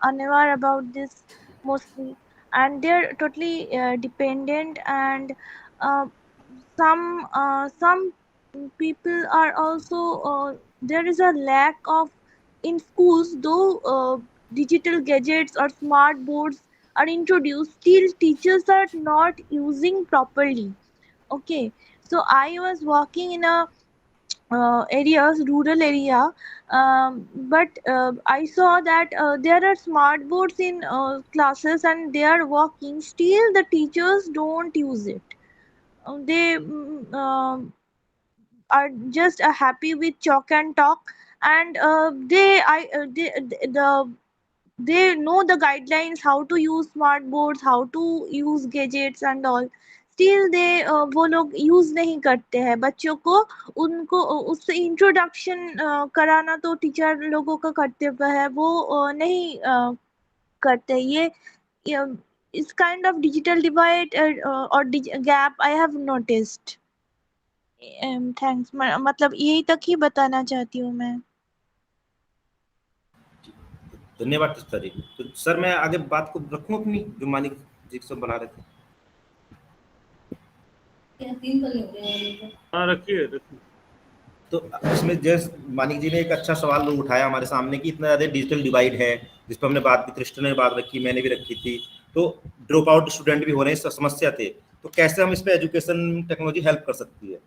unaware about this mostly, and they're totally dependent, and some people are also there is a lack of in schools, though digital gadgets or smart boards are introduced, still teachers are not using properly. Okay, so I was walking in a rural area, but I saw that there are smart boards in classes and they are working, still the teachers don't use it. They are just happy with chalk and talk, and they know the guidelines how to use smart boards, how to use gadgets and all, still they वो लोग use नहीं करते हैं बच्चों को। उनको उससे introduction कराना तो टीचर लोगों का कर्तव्य है, वो नहीं करते। ये is kind of digital divide or gap I have noticed. Thanks. मतलब यही तक ही बताना चाहती हूँ मैं. धन्यवाद तीस्ता जी। तो सर मैं आगे बात को रखूं अपनी जो मानिक जी सब बना रहे थे। हाँ रखिए। तो इसमें जैसे मानिक जी ने एक अच्छा सवाल उठाया हमारे सामने कि इतना ज़्यादा डिजिटल डिवाइड है, जिस पर हमने बात की, कृष्ण ने बात रखी, मैंने भी रखी थी। तो ड्रॉप आउट स्टूडेंट भी हो रहे हैं, समस्या थे, तो कैसे हम इस पर एजुकेशन टेक्नोलॉजी हेल्प कर सकती है।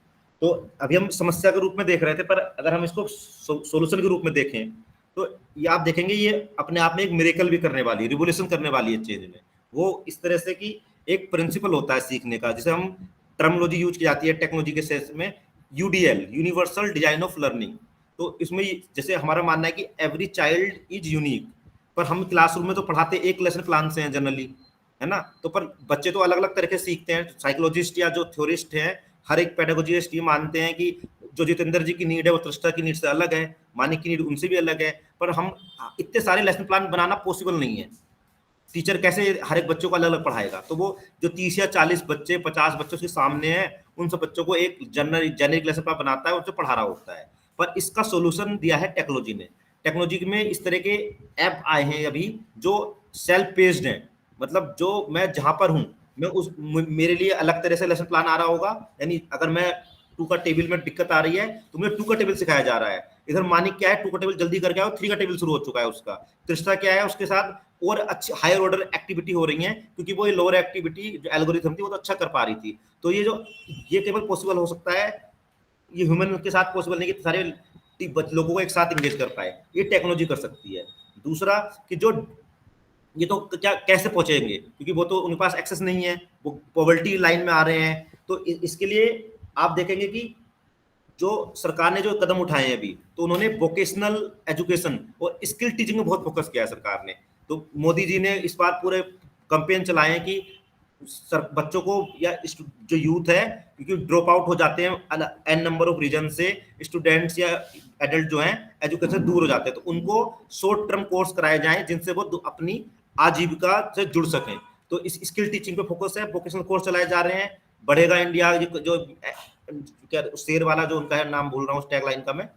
तो अभी हम समस्या के रूप में देख रहे थे, पर अगर हम इसको सोल्यूशन के रूप में देखें तो ये आप देखेंगे ये अपने आप में एक मिरेकल भी करने वाली है, रिवोल्यूशन करने वाली है चेंज में। वो इस तरह से कि एक प्रिंसिपल होता है सीखने का, जिसे हम टर्मिनोलॉजी यूज की जाती है टेक्नोलॉजी के सेंस में, UDL, universal design of learning. तो इसमें जैसे हमारा मानना है कि एवरी चाइल्ड इज यूनिक, पर हम क्लासरूम में तो पढ़ाते एक लेसन प्लान से हैं जनरली, है ना। तो पर बच्चे तो अलग अलग तरीके से सीखते हैं। साइकोलॉजिस्ट या जो थ्योरिस्ट हैं, हर एक पेडागोजिस्ट ये मानते हैं कि जो जितेंद्र जी की नीड है वो त्रिष्टा की नीड से अलग है, मानिक की नीड उनसे भी अलग है। पर हम इतने सारे लेसन प्लान बनाना पॉसिबल नहीं है। टीचर कैसे हर एक बच्चों को अलग अलग पढ़ाएगा। तो वो जो 30 या 40 बच्चे 50 बच्चों के सामने हैं, उन सब बच्चों को एक जेनरिक लेसन प्लान बनाता है, उनसे पढ़ा रहा होता है। पर इसका सोल्यूशन दिया है टेक्नोलॉजी ने। टेक्नोलॉजी में इस तरह के ऐप आए हैं अभी जो सेल्फ पेस्ड हैं, मतलब जो मैं जहां पर हूं मैं उस मेरे लिए अलग तरह से लेसन प्लान आ रहा होगा। यानी अगर मैं 2 का टेबल में दिक्कत आ रही है तो मुझे 2 का टेबल सिखाया जा रहा है। इधर मानिक क्या है, 2 का टेबल जल्दी करके आओ, 3 का टेबल शुरू हो चुका है उसका। त्रिष्टा क्या है, उसके साथ और अच्छी हायर ऑर्डर एक्टिविटी हो रही है, क्योंकि वो लोअर एक्टिविटी जो एल्गोरिथम थी वो तो अच्छा कर पा रही थी। तो ये केवल पॉसिबल हो सकता है, ये ह्यूमन के साथ पॉसिबल नहीं कि सारे लोगों को एक साथ इंगेज कर पाए, ये टेक्नोलॉजी कर सकती है। दूसरा कि जो ये तो क्या कैसे पहुंचेंगे, क्योंकि वो तो उनके पास एक्सेस नहीं है, वो पॉवर्टी लाइन में आ रहे हैं। तो इसके लिए आप देखेंगे कि जो सरकार ने जो कदम उठाए हैं अभी, तो उन्होंने वोकेशनल एजुकेशन और स्किल टीचिंग में बहुत फोकस किया है सरकार ने। तो मोदी जी ने इस बार पूरे कैंपेन चलाए हैं कि बच्चों को या जो यूथ है, क्योंकि ड्रॉप आउट हो जाते हैं एन नंबर ऑफ रीजन से, स्टूडेंट्स या एडल्ट जो हैं एजुकेशन से दूर हो जाते हैं, तो उनको शॉर्ट टर्म कोर्स कराए जाएं जिनसे वो अपनी आजीविका से जुड़ सकें। तो इस स्किल टीचिंग पे फोकस है, वोकेशनल कोर्स चलाए जा रहे हैं। बढ़ेगा इंडिया, जो क्या शेर वाला जो उनका है, नाम भूल रहा हूँ उस टैगलाइन का, मैं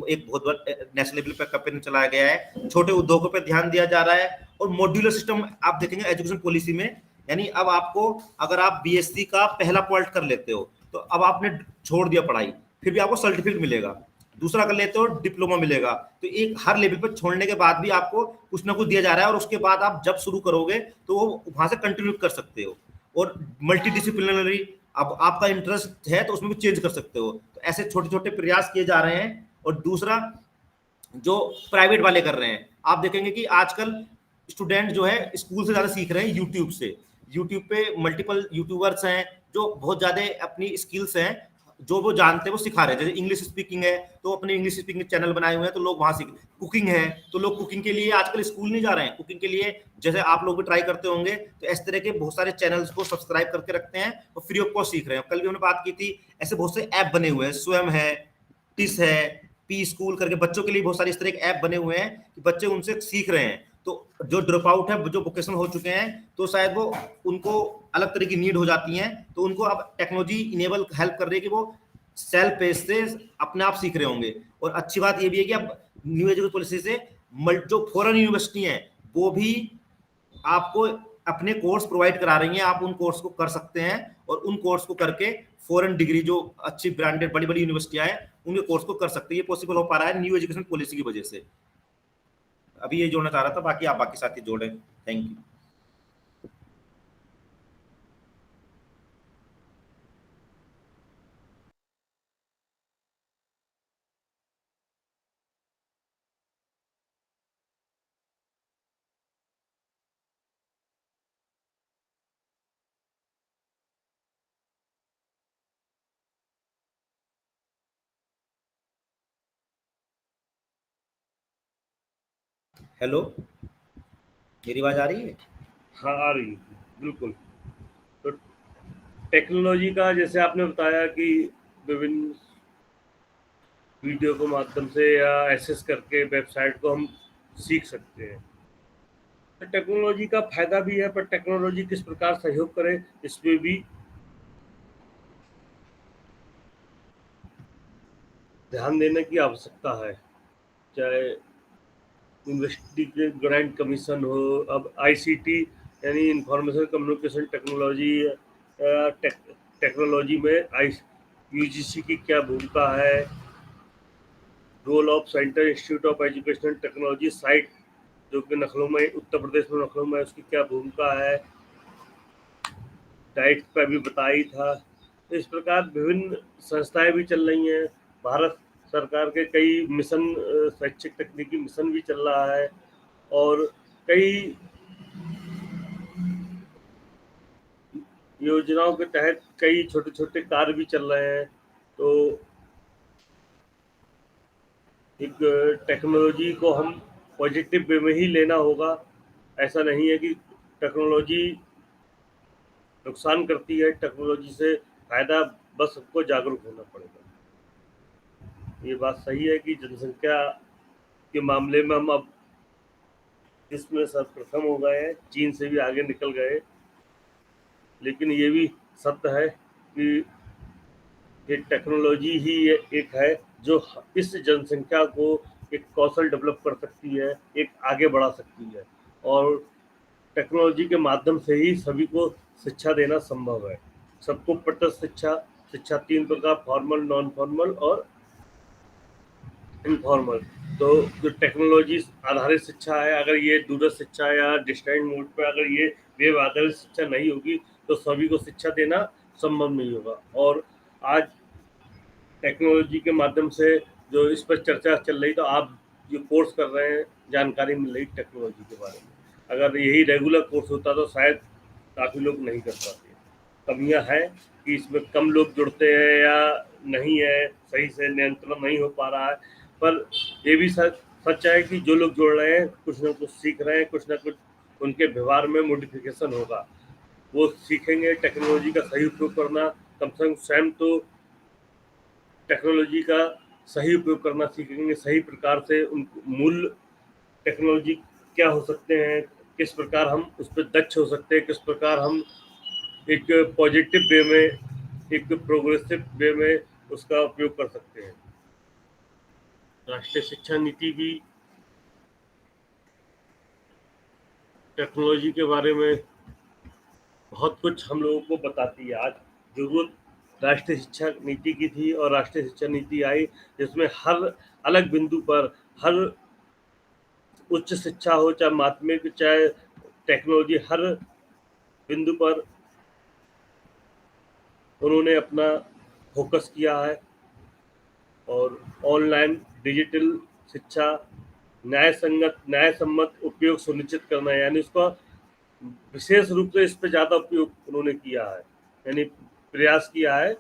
एक बहुत बड़ा नेशनल लेवल पे कैंपेन चलाया गया है। छोटे उद्योगों पे ध्यान दिया जा रहा है। और मॉड्यूलर सिस्टम आप देखेंगे एजुकेशन पॉलिसी में, यानी अब आपको अगर आप बीएससी का पहला पॉइंट कर लेते हो तो अब आपने छोड़ दिया पढ़ाई, फिर भी आपको सर्टिफिकेट मिलेगा। दूसरा कर लेते हो डिप्लोमा मिलेगा। तो एक हर लेवल पर छोड़ने के बाद भी आपको कुछ ना कुछ दिया जा रहा है, और उसके बाद आप जब शुरू करोगे तो वो वहां से कंटिन्यू कर सकते हो। और मल्टी डिसिप्लिनरी, अब आपका इंटरेस्ट है तो उसमें भी चेंज कर सकते हो। तो ऐसे छोटे छोटे प्रयास किए जा रहे हैं। और दूसरा जो प्राइवेट वाले कर रहे हैं, आप देखेंगे कि आजकल स्टूडेंट जो है स्कूल से ज्यादा सीख रहे हैं यूट्यूब से। यूट्यूब पे मल्टीपल यूट्यूबर्स हैं जो बहुत ज्यादा अपनी स्किल्स हैं जो वो जानते हैं वो सिखा रहे हैं। जैसे इंग्लिश स्पीकिंग है तो अपने इंग्लिश स्पीकिंग चैनल बनाए हुए हैं, तो लोग वहां सीख। कुकिंग है तो लोग कुकिंग के लिए आजकल स्कूल नहीं जा रहे हैं, कुकिंग के लिए जैसे आप लोग भी ट्राई करते होंगे, तो इस तरह के बहुत सारे चैनल्स को सब्सक्राइब करके रखते हैं और फ्री ऑफ कॉस्ट सीख रहे हैं। कल भी हमने बात की थी, ऐसे बहुत से ऐप बने हुए हैं, स्वयं है, टिस है, पी स्कूल करके बच्चों के लिए बहुत सारे इस तरह के ऐप बने हुए हैं कि बच्चे उनसे सीख रहे हैं। तो जो ड्रॉप आउट है, जो वोकेशनल हो चुके हैं, तो शायद वो उनको अलग तरह की नीड हो जाती है, तो उनको अब टेक्नोलॉजी इनेबल हेल्प कर रही है कि वो सेल्फ पेस से अपने आप सीख रहे होंगे। और अच्छी बात ये भी है कि अब न्यू एजुकेशन पॉलिसी से जो फॉरेन यूनिवर्सिटी हैं वो भी आपको अपने कोर्स प्रोवाइड करा रही हैं, आप उन कोर्स को कर सकते हैं और उन कोर्स को करके फॉरेन डिग्री जो अच्छी ब्रांडेड बड़ी बड़ी यूनिवर्सिटियां हैं उनके कोर्स को कर सकते हैं। ये पॉसिबल हो पा रहा है न्यू एजुकेशन पॉलिसी की वजह से। अभी ये जोड़ना चाह रहा था, बाकी आप बाकी साथी जोड़ें। Thank you. हेलो, मेरी आवाज आ रही है? हाँ आ रही है, बिल्कुल। तो टेक्नोलॉजी का जैसे आपने बताया कि विभिन्न वीडियो के माध्यम से या एक्सेस करके वेबसाइट को हम सीख सकते हैं। तो टेक्नोलॉजी का फायदा भी है, पर टेक्नोलॉजी किस प्रकार सहयोग करे इसमें भी ध्यान देने की आवश्यकता है। चाहे यूनिवर्सिटी ग्रांट कमीशन हो, अब आईसीटी यानी इंफॉर्मेशन कम्युनिकेशन टेक्नोलॉजी टेक्नोलॉजी में यूजीसी की क्या भूमिका है, role of central institute of educational technology site जो कि लखनऊ में, उत्तर प्रदेश में लखनऊ में, उसकी क्या भूमिका है, डाइट पर भी बताई था। इस प्रकार विभिन्न संस्थाएं भी चल रही हैं। भारत सरकार के कई मिशन, शैक्षिक तकनीकी मिशन भी चल रहा है और कई योजनाओं के तहत कई छोटे छोटे कार्य भी चल रहे हैं। तो एक टेक्नोलॉजी को हम पॉजिटिव वे में ही लेना होगा। ऐसा नहीं है कि टेक्नोलॉजी नुकसान करती है, टेक्नोलॉजी से फायदा, बस सबको जागरूक होना पड़ेगा। ये बात सही है कि जनसंख्या के मामले में हम अब इसमें सर्वप्रथम हो गए हैं, चीन से भी आगे निकल गए, लेकिन ये भी सत्य है कि ये टेक्नोलॉजी ही एक है जो इस जनसंख्या को एक कौशल डेवलप कर सकती है, एक आगे बढ़ा सकती है, और टेक्नोलॉजी के माध्यम से ही सभी को शिक्षा देना संभव है। सबको प्रत्यक्ष शिक्षा, शिक्षा 3 प्रकार, फॉर्मल, नॉन फॉर्मल और इनफॉर्मल। तो जो टेक्नोलॉजी आधारित शिक्षा है, अगर ये दूरस्थ शिक्षा या डिस्टेंस मोड पर अगर ये वेब आधारित शिक्षा नहीं होगी तो सभी को शिक्षा देना संभव नहीं होगा। और आज टेक्नोलॉजी के माध्यम से जो इस पर चर्चा चल रही, तो आप जो कोर्स कर रहे हैं, जानकारी मिल रही टेक्नोलॉजी के बारे में, अगर यही रेगुलर कोर्स होता तो शायद काफ़ी लोग नहीं कर पाते। कमियां हैं कि इसमें कम लोग जुड़ते हैं या नहीं है, सही से नियंत्रण नहीं हो पा रहा है, पर ये भी सच है कि जो लोग जुड़ रहे हैं कुछ ना कुछ सीख रहे हैं, कुछ ना कुछ उनके व्यवहार में मॉडिफिकेशन होगा, वो सीखेंगे टेक्नोलॉजी का सही उपयोग करना। कम से कम स्वयं तो टेक्नोलॉजी का सही उपयोग करना सीखेंगे, सही प्रकार से उन मूल टेक्नोलॉजी क्या हो सकते हैं, किस प्रकार हम उस पर दक्ष हो सकते हैं, किस प्रकार हम एक पॉजिटिव वे में, एक प्रोग्रेसिव वे में उसका उपयोग कर सकते हैं। राष्ट्रीय शिक्षा नीति भी टेक्नोलॉजी के बारे में बहुत कुछ हम लोगों को बताती है। आज जरूरत राष्ट्रीय शिक्षा नीति की थी और राष्ट्रीय शिक्षा नीति आई जिसमें हर अलग बिंदु पर, हर उच्च शिक्षा हो चाहे माध्यमिक चाहे टेक्नोलॉजी, हर बिंदु पर उन्होंने अपना फोकस किया है। और ऑनलाइन डिजिटल शिक्षा न्यायसम्मत उपयोग सुनिश्चित करना है, यानी उसका विशेष रूप से इस पर ज़्यादा उपयोग उन्होंने किया है, यानी प्रयास किया है।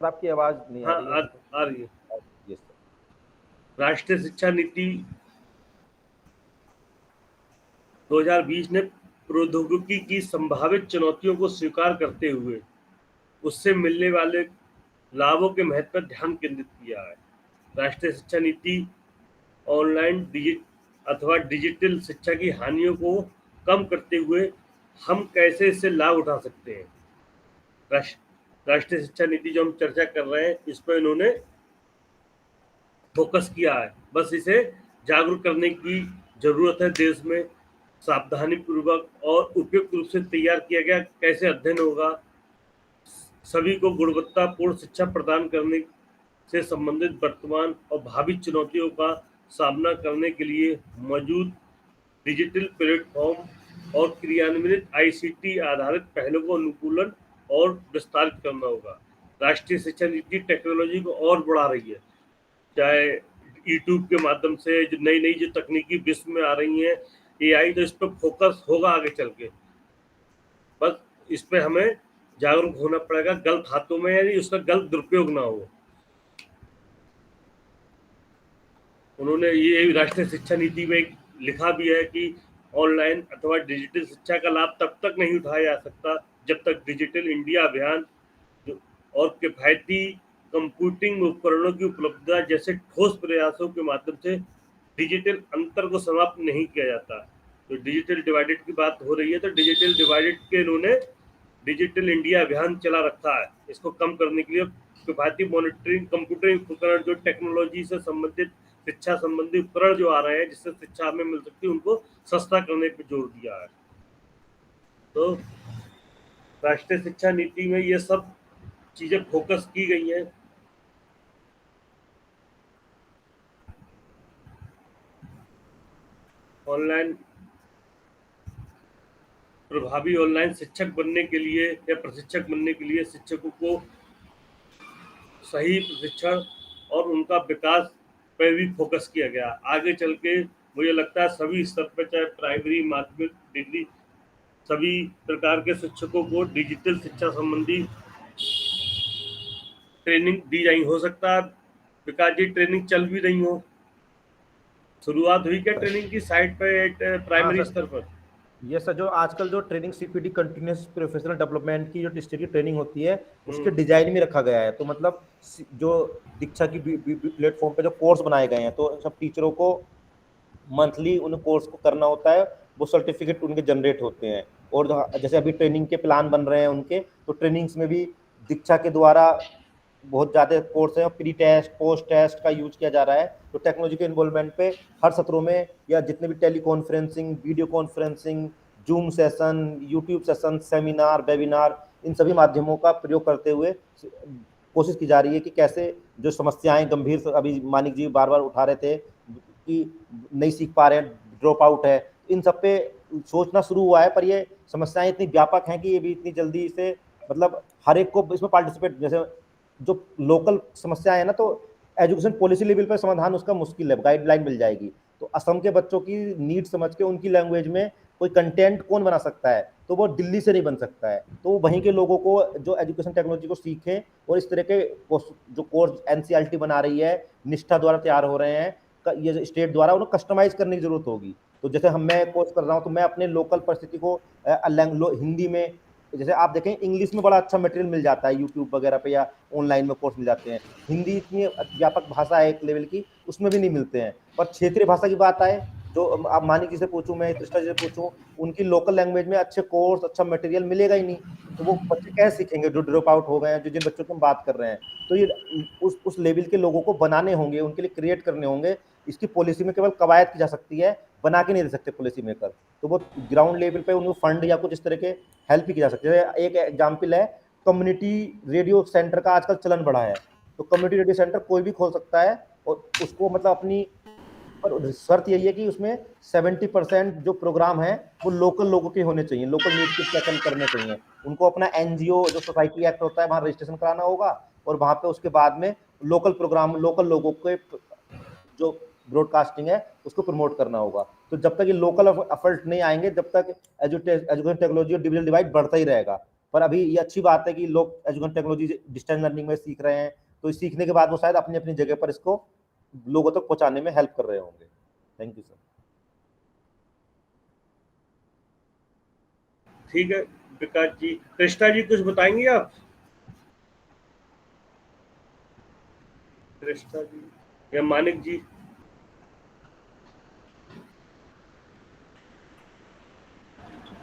आपकी आवाज नहीं आ रही है। आ रही है। Yes sir. राष्ट्रीय शिक्षा नीति 2020 ने प्रौद्योगिकी की संभावित चुनौतियों को स्वीकार करते हुए उससे मिलने वाले लाभों के महत्व पर ध्यान केंद्रित किया है। राष्ट्रीय शिक्षा नीति ऑनलाइन अथवा डिजिटल शिक्षा की हानियों को कम करते हुए हम कैसे इससे लाभ उठा सकते हैं। राष्ट्रीय शिक्षा नीति जो हम चर्चा कर रहे हैं, इस पर इन्होंने फोकस किया है। बस इसे जागरूक करने की जरूरत है। देश में सावधानी पूर्वक और उपयुक्त रूप से तैयार किया गया कैसे अध्ययन होगा, सभी को गुणवत्तापूर्ण शिक्षा प्रदान करने से संबंधित वर्तमान और भावी चुनौतियों का सामना करने के लिए मौजूद डिजिटल प्लेटफॉर्म और क्रियान्वित आईसीटी आधारित पहलों को अनुकूलन और विस्तारित करना होगा। राष्ट्रीय शिक्षा नीति टेक्नोलॉजी को और बढ़ा रही है, चाहे यूट्यूब के माध्यम से जो नई नई जो तकनीकी विश्व में आ रही हैं, एआई, तो इस पर फोकस होगा आगे चल के। बस इस पे हमें जागरूक होना पड़ेगा, गलत हाथों में यानी उसका गलत दुरुपयोग ना हो। उन्होंने ये राष्ट्रीय शिक्षा नीति में लिखा भी है कि ऑनलाइन अथवा डिजिटल शिक्षा का लाभ तब तक नहीं उठाया जा सकता जब तक डिजिटल इंडिया अभियान और किफायती कंप्यूटिंग उपकरणों की उपलब्धता जैसे ठोस प्रयासों के माध्यम से डिजिटल अंतर को समाप्त नहीं किया जाता। तो डिजिटल डिवाइडेड की बात हो रही है, तो डिजिटल डिवाइडेड के इन्होंने डिजिटल इंडिया अभियान चला रखा है। इसको कम करने के लिए किफायती मॉनिटरिंग कंप्यूटर उपकरण जो टेक्नोलॉजी से संबंधित शिक्षा संबंधी उपकरण जो आ रहे हैं जिससे शिक्षा हमें मिल सकती है, उनको सस्ता करने पर जोर दिया है। तो राष्ट्रीय शिक्षा नीति में ये सब चीजें फोकस की गई हैं। ऑनलाइन प्रभावी ऑनलाइन शिक्षक बनने के लिए या प्रशिक्षक बनने के लिए शिक्षकों को सही प्रशिक्षण और उनका विकास पर भी फोकस किया गया। आगे चल के मुझे लगता है सभी स्तर पर, चाहे प्राइमरी, माध्यमिक, डिग्री, सभी प्रकार के शिक्षकों को डिजिटल शिक्षा संबंधी ट्रेनिंग दी जाएगी। हो सकता है विकास जी ट्रेनिंग चल भी रही हो, शुरुआत हुई क्या ट्रेनिंग की साइट पे प्राइमरी स्तर पर? ये सर जो आजकल जो training CPT continuous professional development की जो डिस्ट्रिक्ट की ट्रेनिंग होती है उसके डिजाइन में रखा गया है। तो मतलब जो दीक्षा की प्लेटफॉर्म पे जो कोर्स बनाए गए हैं तो सब टीचरों को मंथली उन कोर्स को करना होता है, वो सर्टिफिकेट उनके जनरेट होते हैं। और जैसे अभी ट्रेनिंग के प्लान बन रहे हैं उनके, तो ट्रेनिंग्स में भी दीक्षा के द्वारा बहुत ज़्यादा कोर्स है और प्री टेस्ट पोस्ट टेस्ट का यूज किया जा रहा है। तो टेक्नोलॉजी के इन्वॉल्वमेंट पे हर सत्रों में या जितने भी tele conferencing, video conferencing, Zoom session, YouTube session, seminar, webinar, इन सभी माध्यमों का प्रयोग करते हुए कोशिश की जा रही है कि कैसे जो समस्याएं गंभीर, अभी मानिक जी बार बार उठा रहे थे कि नहीं सीख पा रहे हैं, ड्रॉप आउट है, इन सब पे सोचना शुरू हुआ है। पर ये समस्याएं इतनी व्यापक हैं कि ये भी इतनी जल्दी से मतलब हर एक को इसमें पार्टिसिपेट, जैसे जो लोकल समस्या है ना, तो एजुकेशन पॉलिसी लेवल पर समाधान उसका मुश्किल है, गाइडलाइन मिल जाएगी। तो असम के बच्चों की नीड समझ के उनकी लैंग्वेज में कोई कंटेंट कौन बना सकता है, तो वो दिल्ली से नहीं बन सकता है। तो वहीं के लोगों को जो एजुकेशन टेक्नोलॉजी को सीखें और इस तरह के जो कोर्स एनसीईआरटी बना रही है, निष्ठा द्वारा तैयार हो रहे हैं, ये स्टेट द्वारा, उन्हें कस्टमाइज करने की जरूरत होगी। तो जैसे मैं कोर्स कर रहा हूँ तो मैं अपने लोकल परिस्थिति को हिंदी में, जैसे आप देखें इंग्लिश में बड़ा अच्छा मटेरियल मिल जाता है यूट्यूब वगैरह पे या ऑनलाइन में कोर्स मिल जाते हैं। हिंदी इतनी व्यापक भाषा है एक लेवल की, उसमें भी नहीं मिलते हैं। पर क्षेत्रीय भाषा की बात आए, जो आप मानिक जी से पूछूं, मैं कृष्णा जी से पूछूं, उनकी लोकल लैंग्वेज में अच्छे कोर्स, अच्छा मटेरियल मिलेगा ही नहीं, तो वो बच्चे कैसे सीखेंगे जो ड्रॉप आउट हो गए हैं, जो जिन बच्चों की हम बात कर रहे हैं। तो ये उस लेवल के लोगों को बनाने होंगे, उनके लिए क्रिएट करने होंगे। इसकी पॉलिसी में केवल कवायद की जा सकती है, बना के नहीं दे सकते पॉलिसी मेकर। तो वो ग्राउंड लेवल पे उनको फंड या कुछ इस तरह के हेल्प ही की जा सकती है। एक एग्जाम्पल है, कम्युनिटी रेडियो सेंटर का आजकल चलन बढ़ा है। तो कम्युनिटी रेडियो सेंटर कोई भी खोल सकता है और उसको मतलब अपनी, पर शर्त यही है कि उसमें 70% जो प्रोग्राम है वो लोकल लोगों के होने चाहिए, लोकल नीड के टैकल करने चाहिए। उनको अपना एनजीओ जो सोसाइटी एक्ट होता है वहाँ रजिस्ट्रेशन कराना होगा और वहाँ पे उसके बाद में लोकल प्रोग्राम, लोकल लोगों के जो ब्रॉडकास्टिंग है उसको प्रमोट करना होगा। तो जब तक ये लोकल एफर्ट नहीं आएंगे, जब तक एजुकेशन टेक्नोलॉजी और डिजिटल डिवाइड बढ़ता ही रहेगा। पर अभी ये अच्छी बात है कि लोग एजुकेशन टेक्नोलॉजी डिस्टेंस लर्निंग में सीख रहे हैं, तो सीखने के बाद वो शायद अपनी अपनी जगह पर इसको लोगों तक पहुंचाने में हेल्प कर रहे होंगे। Thank you sir. ठीक है विकास जी। कृष्णा जी कुछ बताएंगे आप? कृष्णा जी या मानिक जी?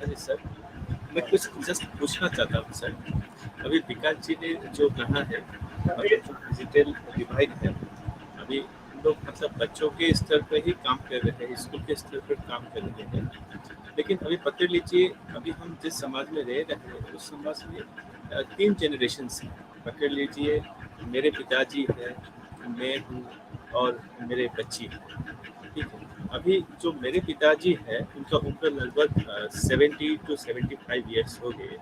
अरे सर, मैं कुछ जस्ट पूछना चाहता हूँ सर। अभी विकास जी ने जो कहा है डिजिटल डिवाइड है, अभी लोग मतलब बच्चों के स्तर पर ही काम कर रहे हैं, स्कूल के स्तर पर काम कर रहे हैं। लेकिन अभी पकड़ लीजिए, अभी हम जिस समाज में रह रहे हैं उस समाज में 3 जनरेशन हैं। पकड़ लीजिए, मेरे पिताजी है, मैं हूँ और मेरे बच्ची है, ठीक है। अभी जो मेरे पिताजी है उनका उम्र लगभग 70 to 75 ईयर्स हो गए।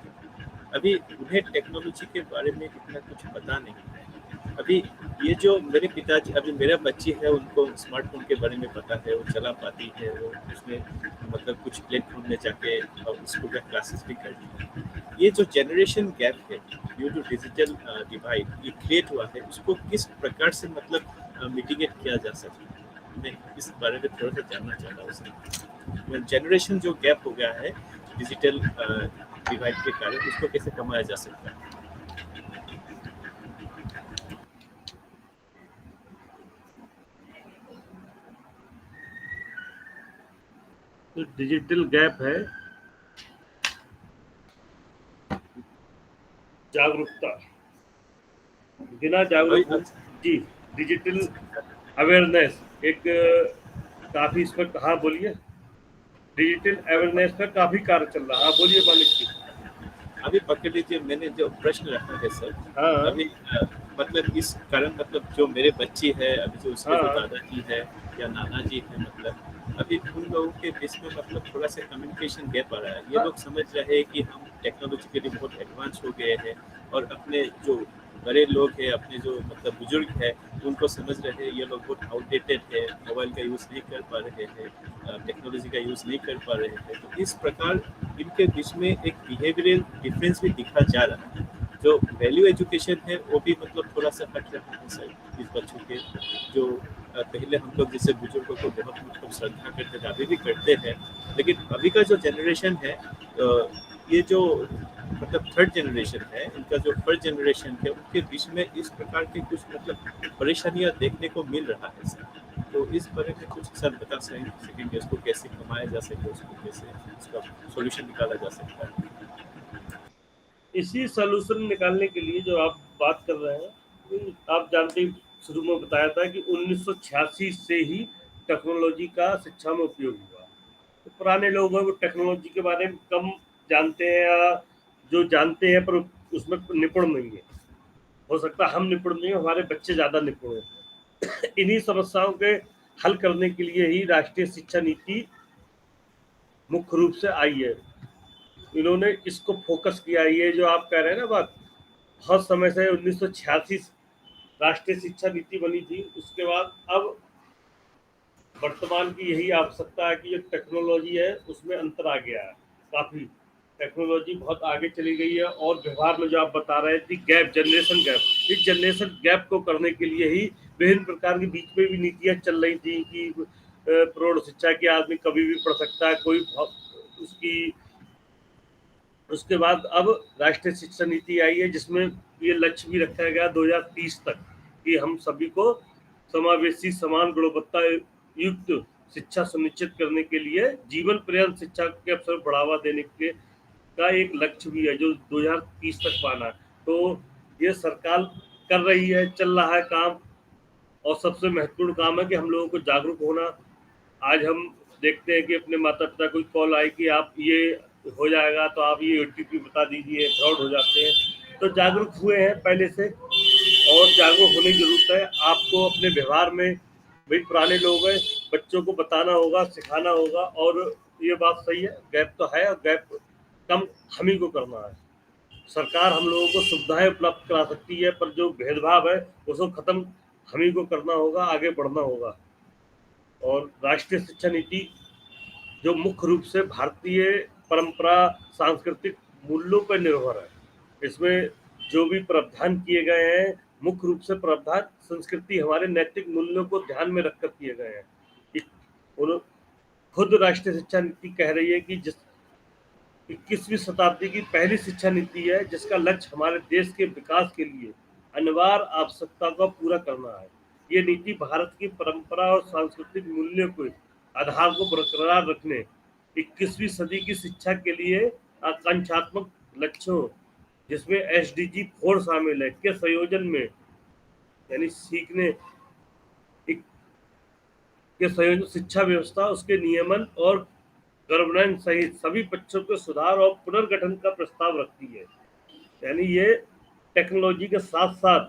अभी उन्हें टेक्नोलॉजी के बारे में इतना कुछ पता नहीं है। अभी ये जो मेरे पिताजी, अभी मेरा बच्ची है, उनको स्मार्टफोन के बारे में पता है, वो चला पाती है, वो उसमें मतलब कुछ प्लेटफॉर्म में जाके और स्कूल का क्लासेस भी करती है। ये जो जनरेशन गैप है ड्यू टू डिजिटल डिवाइड ये क्रिएट हुआ है, उसको किस प्रकार से मतलब मिटिगेट किया जा सकता है? मैं इस बारे में थोड़ा सा जानना चाहता हूँ सर। जनरेशन जो गैप हो गया है डिजिटल डिवाइड के कारण, उसको कैसे कमाया जा सकता है? तो डिजिटल गैप है जागरूकता, बिना जागरूक जी डिजिटल अवेयरनेस एक काफी इस पर, हाँ बोलिए, डिजिटल अवेयरनेस पर काफी कार्य चल रहा है। हाँ बोलिए मालिक जी। अभी पकड़ लीजिए, मैंने जो प्रश्न रखा है सर, हाँ अभी मतलब इस कारण, मतलब जो मेरे बच्चे है अभी, जो उसके जो दादाजी है या नाना जी है, मतलब अभी उन लोगों के बीच में मतलब थोड़ा सा कम्युनिकेशन गैप आ रहा है। ये लोग समझ रहे हैं कि हम टेक्नोलॉजी के लिए बहुत एडवांस हो गए हैं, और अपने जो बड़े लोग हैं, अपने जो मतलब बुजुर्ग है, उनको समझ रहे हैं ये लोग बहुत आउटडेटेड है, मोबाइल का यूज़ नहीं कर पा रहे हैं, टेक्नोलॉजी का यूज़ नहीं कर पा रहे हैं। तो इस प्रकार इनके बीच में एक बिहेवियरल डिफरेंस भी दिखा जा रहा है। जो वैल्यू एजुकेशन है वो भी मतलब थोड़ा सा हट रहा है सर इस बच्चों के। जो पहले हम लोग जैसे बुजुर्गों को बहुत मतलब श्रद्धा करते थे, अभी भी करते हैं, लेकिन अभी का जो जनरेशन है, ये जो मतलब थर्ड जनरेशन है, इनका जो फर्स्ट जनरेशन है, उनके बीच में इस प्रकार की कुछ मतलब परेशानियां देखने को मिल रहा है सर। तो इस बारे में कुछ सर बता सकेंगे, उसको कैसे कमाया जा सके, उसको कैसे उसका सॉल्यूशन निकाला जा सकता है? इसी सॉल्यूशन निकालने के लिए जो आप बात कर रहे हैं, आप जानते ही शुरू में बताया था कि 1986 से ही टेक्नोलॉजी का शिक्षा में उपयोग हुआ। तो पुराने लोग हैं वो टेक्नोलॉजी के बारे में कम जानते हैं, या जो जानते हैं पर उसमें निपुण नहीं है। हो सकता है हम निपुण नहीं, हमारे बच्चे ज़्यादा निपुण हैं। इन्हीं समस्याओं के हल करने के लिए ही राष्ट्रीय शिक्षा नीति मुख्य रूप से आई है। इन्होंने इसको फोकस किया। ये जो आप कह रहे हैं ना बात, बहुत समय से 1986 राष्ट्रीय शिक्षा नीति बनी थी, उसके बाद अब वर्तमान की यही आवश्यकता है कि जो टेक्नोलॉजी है उसमें अंतर आ गया है काफ़ी। टेक्नोलॉजी बहुत आगे चली गई है, और व्यवहार में जो आप बता रहे थे गैप, जनरेशन गैप, इस जनरेशन गैप को करने के लिए ही विभिन्न प्रकार की बीच में भी नीतियाँ चल रही थी कि प्रौढ़ शिक्षा की आदमी कभी भी पढ़ सकता है, कोई उसकी। उसके बाद अब राष्ट्रीय शिक्षा नीति आई है, जिसमें ये लक्ष्य भी रखा गया 2030 तक कि हम सभी को समावेशी समान गुणवत्ता युक्त शिक्षा सुनिश्चित करने के लिए जीवन पर्यंत शिक्षा के अवसर बढ़ावा देने के का एक लक्ष्य भी है, जो 2030 तक पाना है। तो ये सरकार कर रही है, चल रहा है काम। और सबसे महत्वपूर्ण काम है कि हम लोगों को जागरूक होना। आज हम देखते हैं कि अपने माता पिता कोई कॉल आए कि आप ये हो जाएगा तो आप ये OTP बता दीजिए, फ्रॉड हो जाते हैं। तो जागरूक हुए हैं पहले से, और जागरूक होने की जरूरत है। आपको अपने व्यवहार में, भाई पुराने लोग हैं, बच्चों को बताना होगा, सिखाना होगा। और ये बात सही है, गैप तो है, और गैप कम हम ही को करना है। सरकार हम लोगों को सुविधाएं उपलब्ध करा सकती है, पर जो भेदभाव है उसको खत्म हम ही को करना होगा, आगे बढ़ना होगा। और राष्ट्रीय शिक्षा नीति जो मुख्य रूप से भारतीय परंपरा, सांस्कृतिक मूल्यों पर निर्भर है। इसमें जो भी प्रावधान किए गए हैं, मुख्य रूप से प्रावधान संस्कृति, हमारे नैतिक मूल्यों को ध्यान में रखकर किए गए हैं। खुद राष्ट्रीय शिक्षा नीति कह रही है कि जिस 21वीं शताब्दी की पहली शिक्षा नीति है, जिसका लक्ष्य हमारे देश के विकास के लिए अनिवार्य आवश्यकता को पूरा करना है। ये नीति भारत की परंपरा और सांस्कृतिक मूल्यों को आधार को बरकरार रखने, 21वीं सदी की शिक्षा के लिए आकांक्षात्मक लक्ष्यों, जिसमें SDG 4 शामिल है, के संयोजन में, यानी सीखने के संयोजन, शिक्षा व्यवस्था, उसके नियमन और गवर्नेंस सहित सभी पक्षों के सुधार और पुनर्गठन का प्रस्ताव रखती है। यानी ये टेक्नोलॉजी के साथ साथ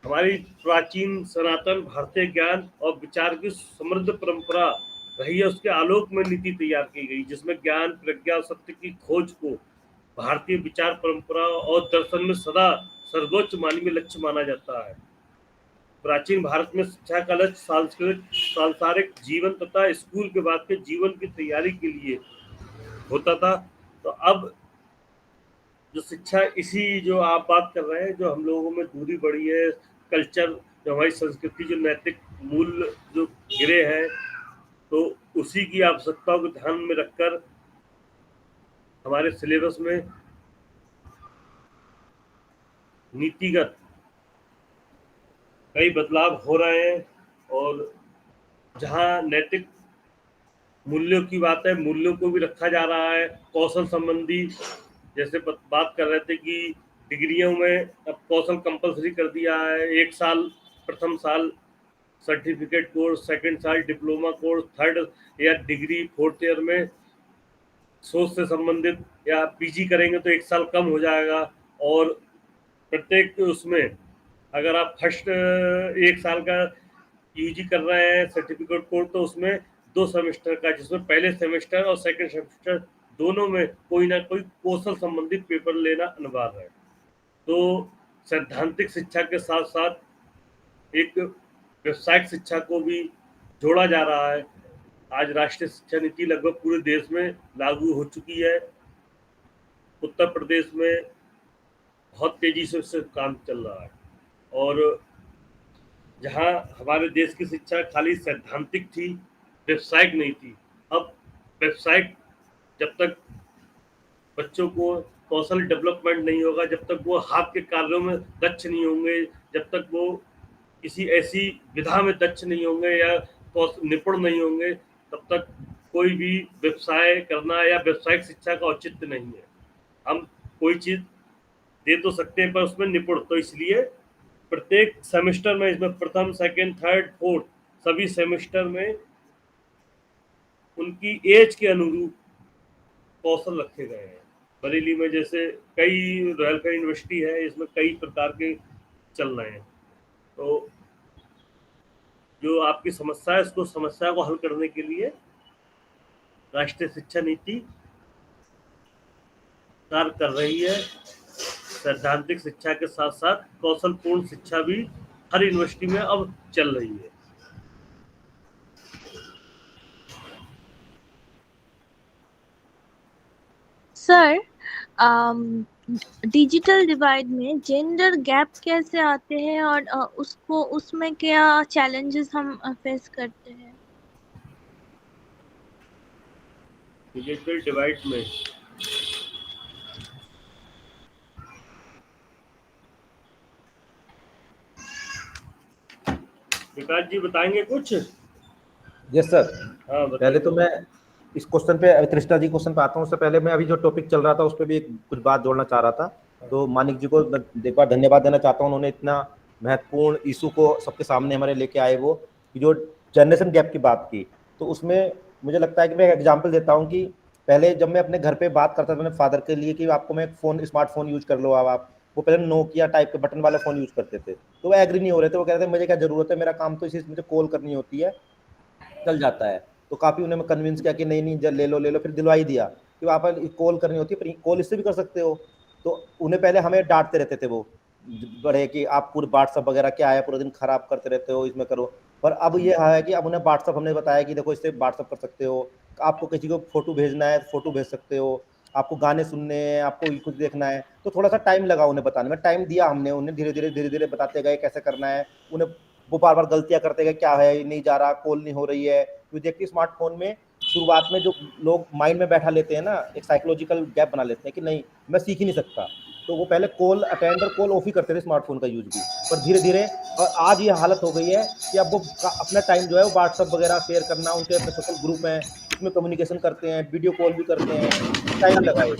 हमारी प्राचीन सनातन भारतीय ज्ञान और विचार की समृद्ध परंपरा रही है, उसके आलोक में नीति तैयार की गई, जिसमें ज्ञान, प्रज्ञा और सत्य की खोज को भारतीय विचार परंपरा और दर्शन में सदा सर्वोच्च मानवीय लक्ष्य माना जाता है। प्राचीन भारत में शिक्षा का लक्ष्य सांसारिक जीवन तथा स्कूल के बाद के जीवन की तैयारी के लिए होता था। तो अब जो शिक्षा, इसी जो आप बात कर रहे हैं, जो हम लोगों में दूरी बढ़ी है, कल्चर जो हमारी संस्कृति, जो नैतिक मूल्य जो गिरे हैं, तो उसी की आवश्यकताओं को ध्यान में रखकर हमारे सिलेबस में नीतिगत कई बदलाव हो रहे हैं। और जहां नैतिक मूल्यों की बात है, मूल्यों को भी रखा जा रहा है। कौशल संबंधी जैसे बात कर रहे थे कि डिग्रियों में अब कौशल कंपलसरी कर दिया है। 1 साल प्रथम साल सर्टिफिकेट कोर्स, सेकंड साल diploma course, third year degree, fourth year में सोच से संबंधित या पीजी करेंगे तो 1 साल कम हो जाएगा। और प्रत्येक उसमें अगर आप फर्स्ट 1 साल का यूजी कर रहे हैं सर्टिफिकेट कोर्स, तो उसमें 2 सेमेस्टर का, जिसमें पहले सेमेस्टर और सेकंड सेमेस्टर दोनों में कोई ना कोई कौशल संबंधित पेपर लेना अनिवार्य है। तो सैद्धांतिक शिक्षा के साथ साथ एक व्यावसायिक शिक्षा को भी जोड़ा जा रहा है। आज राष्ट्रीय शिक्षा नीति लगभग पूरे देश में लागू हो चुकी है। उत्तर प्रदेश में बहुत तेजी से उससे काम चल रहा है। और जहां हमारे देश की शिक्षा खाली सैद्धांतिक थी, व्यावसायिक नहीं थी, अब व्यावसायिक जब तक बच्चों को कौशल डेवलपमेंट नहीं होगा, जब तक वो हाथ के कार्यों में दक्ष नहीं होंगे, जब तक वो किसी ऐसी विधा में दक्ष नहीं होंगे या निपुण नहीं होंगे, तब तक कोई भी व्यवसाय करना या व्यावसायिक शिक्षा का औचित्य नहीं है। हम कोई चीज दे तो सकते हैं पर उसमें निपुण, तो इसलिए प्रत्येक सेमेस्टर में, इसमें प्रथम, सेकंड, थर्ड, फोर्थ सभी सेमेस्टर में उनकी एज के अनुरूप कौशल रखे गए हैं। बरेली में जैसे कई रॉयल यूनिवर्सिटी है, इसमें कई प्रकार के चल रहे हैं। तो जो आपकी समस्या है, उसको समस्या को हल करने के लिए राष्ट्रीय शिक्षा नीति कार्य कर रही है। सैद्धांतिक शिक्षा के साथ साथ कौशलपूर्ण शिक्षा भी हर यूनिवर्सिटी में अब चल रही है। सर, डिजिटल डिवाइड में जेंडर गैप कैसे आते हैं और उसमें क्या चैलेंजेस हम फेस करते हैं? डिजिटल डिवाइड में विकास जी बताएंगे कुछ? Yes sir. हाँ, पहले तो मैं इस क्वेश्चन पे, कृष्णा जी क्वेश्चन पे आता हूँ। उससे पहले मैं अभी जो टॉपिक चल रहा था उस पर भी कुछ बात जोड़ना चाह रहा था। तो मानिक जी को एक बार धन्यवाद देना चाहता हूँ, उन्होंने इतना महत्वपूर्ण इशू को सबके सामने हमारे लेके आए। वो जो जनरेशन गैप की बात की, तो उसमें मुझे लगता है कि मैं एग्जाम्पल देता हूँ कि पहले जब मैं अपने घर पे बात करता था अपने फादर के लिए कि आपको मैं फोन, स्मार्टफोन यूज कर लो, आप वो पहले नोकिया टाइप के बटन वाले फोन यूज करते थे, तो वो एग्री नहीं हो रहे थे। वो कह रहे थे मुझे क्या जरूरत है, मेरा काम तो इसी, मुझे कॉल करनी होती है, चल जाता है। तो काफी उन्हें कन्विंस किया कि नहीं नहीं ले लो, फिर दिलवाई दिया कि आप कॉल करनी होती है, पर कॉल इससे भी कर सकते हो। तो उन्हें पहले हमें डांटते रहते थे वो बड़े कि आप पूरे व्हाट्सअप वगैरह क्या है, पूरे दिन खराब करते रहते हो, इसमें करो। पर अब ये है कि अब उन्हें व्हाट्सअप हमने बताया कि देखो इससे व्हाट्सअप कर सकते हो, आपको किसी को फोटो भेजना है फोटो भेज सकते हो, आपको गाने सुनने हैं, आपको कुछ देखना है। तो थोड़ा सा टाइम लगा उन्हें बताने में, टाइम दिया हमने उन्हें, धीरे धीरे बताते गए कैसे करना है उन्हें। वो बार बार गलतियां करते गए, क्या है नहीं जा रहा, कॉल नहीं हो रही है। क्योंकि देखिए स्मार्टफोन में शुरुआत में जो लोग माइंड में बैठा लेते हैं ना, एक साइकोलॉजिकल गैप बना लेते हैं कि नहीं मैं सीख ही नहीं सकता, तो वो पहले कॉल अटेंड और कॉल ऑफ ही करते थे स्मार्टफोन का यूज भी। पर धीरे धीरे और आज ये हालत हो गई है कि अब वो अपना टाइम जो है वो व्हाट्सअप वगैरह शेयर करना, उनके अपने सोशल ग्रुप हैं उसमें कम्युनिकेशन करते हैं, वीडियो कॉल भी करते हैं, टाइम लगाए।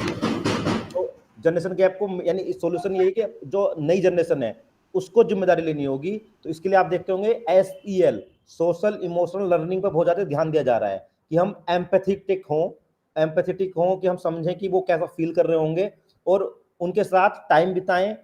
तो जनरेशन गैप को यानी सोल्यूशन यही कि जो नई जनरेशन है उसको जिम्मेदारी लेनी होगी। तो इसके लिए आप देखते होंगे SEL, सोशल इमोशनल लर्निंग पर बहुत ज्यादा ध्यान दिया जा रहा है कि हम एम्पैथेटिक हों कि हम समझें कि वो कैसा फील कर रहे होंगे और उनके साथ टाइम बिताएं,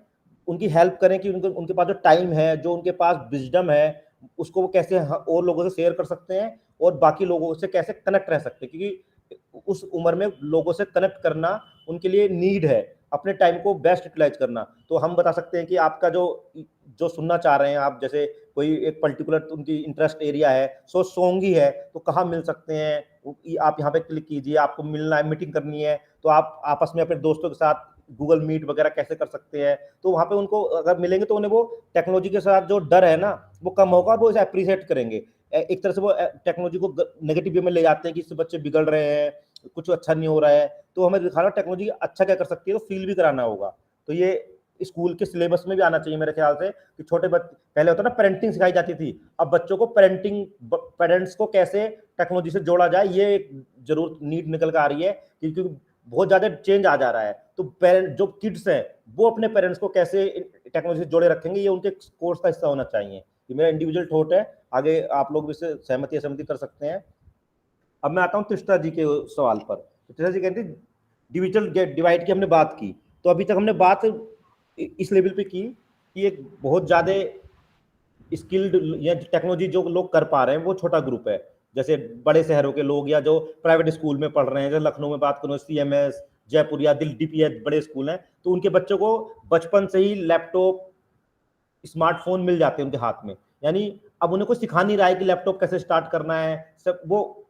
उनकी हेल्प करें कि उनके पास जो टाइम है, जो उनके पास विजडम है, उसको वो कैसे और लोगों से शेयर कर सकते हैं और बाकी लोगों से कैसे कनेक्ट रह सकते हैं। क्योंकि उस उम्र में लोगों से कनेक्ट करना उनके लिए नीड है, अपने टाइम को बेस्ट यूटिलाइज करना। तो हम बता सकते हैं कि आपका जो सुनना चाह रहे हैं आप, जैसे कोई एक पर्टिकुलर उनकी इंटरेस्ट एरिया है, सॉन्ग ही है, तो कहाँ मिल सकते हैं, आप यहाँ पे क्लिक कीजिए। आपको मिलना है, मीटिंग करनी है, तो आप आपस में अपने दोस्तों के साथ गूगल मीट वगैरह कैसे कर सकते हैं, तो वहाँ पे उनको अगर मिलेंगे तो उन्हें वो टेक्नोलॉजी के साथ जो डर है ना वो कम होगा, वो इसे अप्रिशिएट करेंगे। एक तरह से वो टेक्नोलॉजी को नेगेटिव वे में ले जाते हैं कि इससे बच्चे बिगड़ रहे हैं, कुछ अच्छा नहीं हो रहा है, तो हमें दिखाना टेक्नोलॉजी अच्छा क्या कर सकती है, तो फील भी कराना होगा। तो ये स्कूल के सिलेबस में भी आना चाहिए मेरे ख्याल से, कि छोटे बच्चे पहले होता ना पेरेंटिंग सिखाई जाती थी, अब बच्चों को पेरेंट्स को कैसे टेक्नोलॉजी से जोड़ा जाए, ये एक जरूर नीड निकल कर आ रही है, क्योंकि बहुत ज्यादा चेंज आ जा रहा है। तो पेरेंट जो किड्स हैं वो अपने पेरेंट्स को कैसे टेक्नोलॉजी से जोड़े रखेंगे, ये उनके कोर्स का हिस्सा होना चाहिए। ये मेरा इंडिविजुअल थॉट है, आगे आप लोग भी इससे सहमति कर सकते हैं। अब मैं आता हूँ त्रिष्टा जी के सवाल पर। तो त्रिष्टा जी कहते हैं डिजिटल डिवाइड की हमने बात की, तो अभी तक हमने बात इस लेवल पे की कि एक बहुत ज्यादा स्किल्ड या टेक्नोलॉजी जो लोग कर पा रहे हैं वो छोटा ग्रुप है, जैसे बड़े शहरों के लोग या जो प्राइवेट स्कूल में पढ़ रहे हैं, जैसे लखनऊ में बात करूँ CMS, जयपुर या दिल्ली DPH बड़े स्कूल हैं, तो उनके बच्चों को बचपन से ही लैपटॉप स्मार्टफोन मिल जाते हैं उनके हाथ में। यानी अब उन्हें कोई सिखा नहीं रहा है कि लैपटॉप कैसे स्टार्ट करना है, सब वो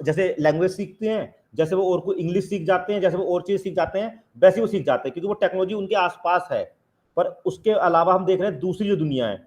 जैसे लैंग्वेज सीखते हैं, जैसे वो और कोई इंग्लिश सीख जाते हैं, जैसे वो और चीज सीख जाते हैं, वैसे वो सीख जाते हैं, क्योंकि वो टेक्नोलॉजी उनके आसपास है। पर उसके अलावा हम देख रहे हैं दूसरी जो दुनिया है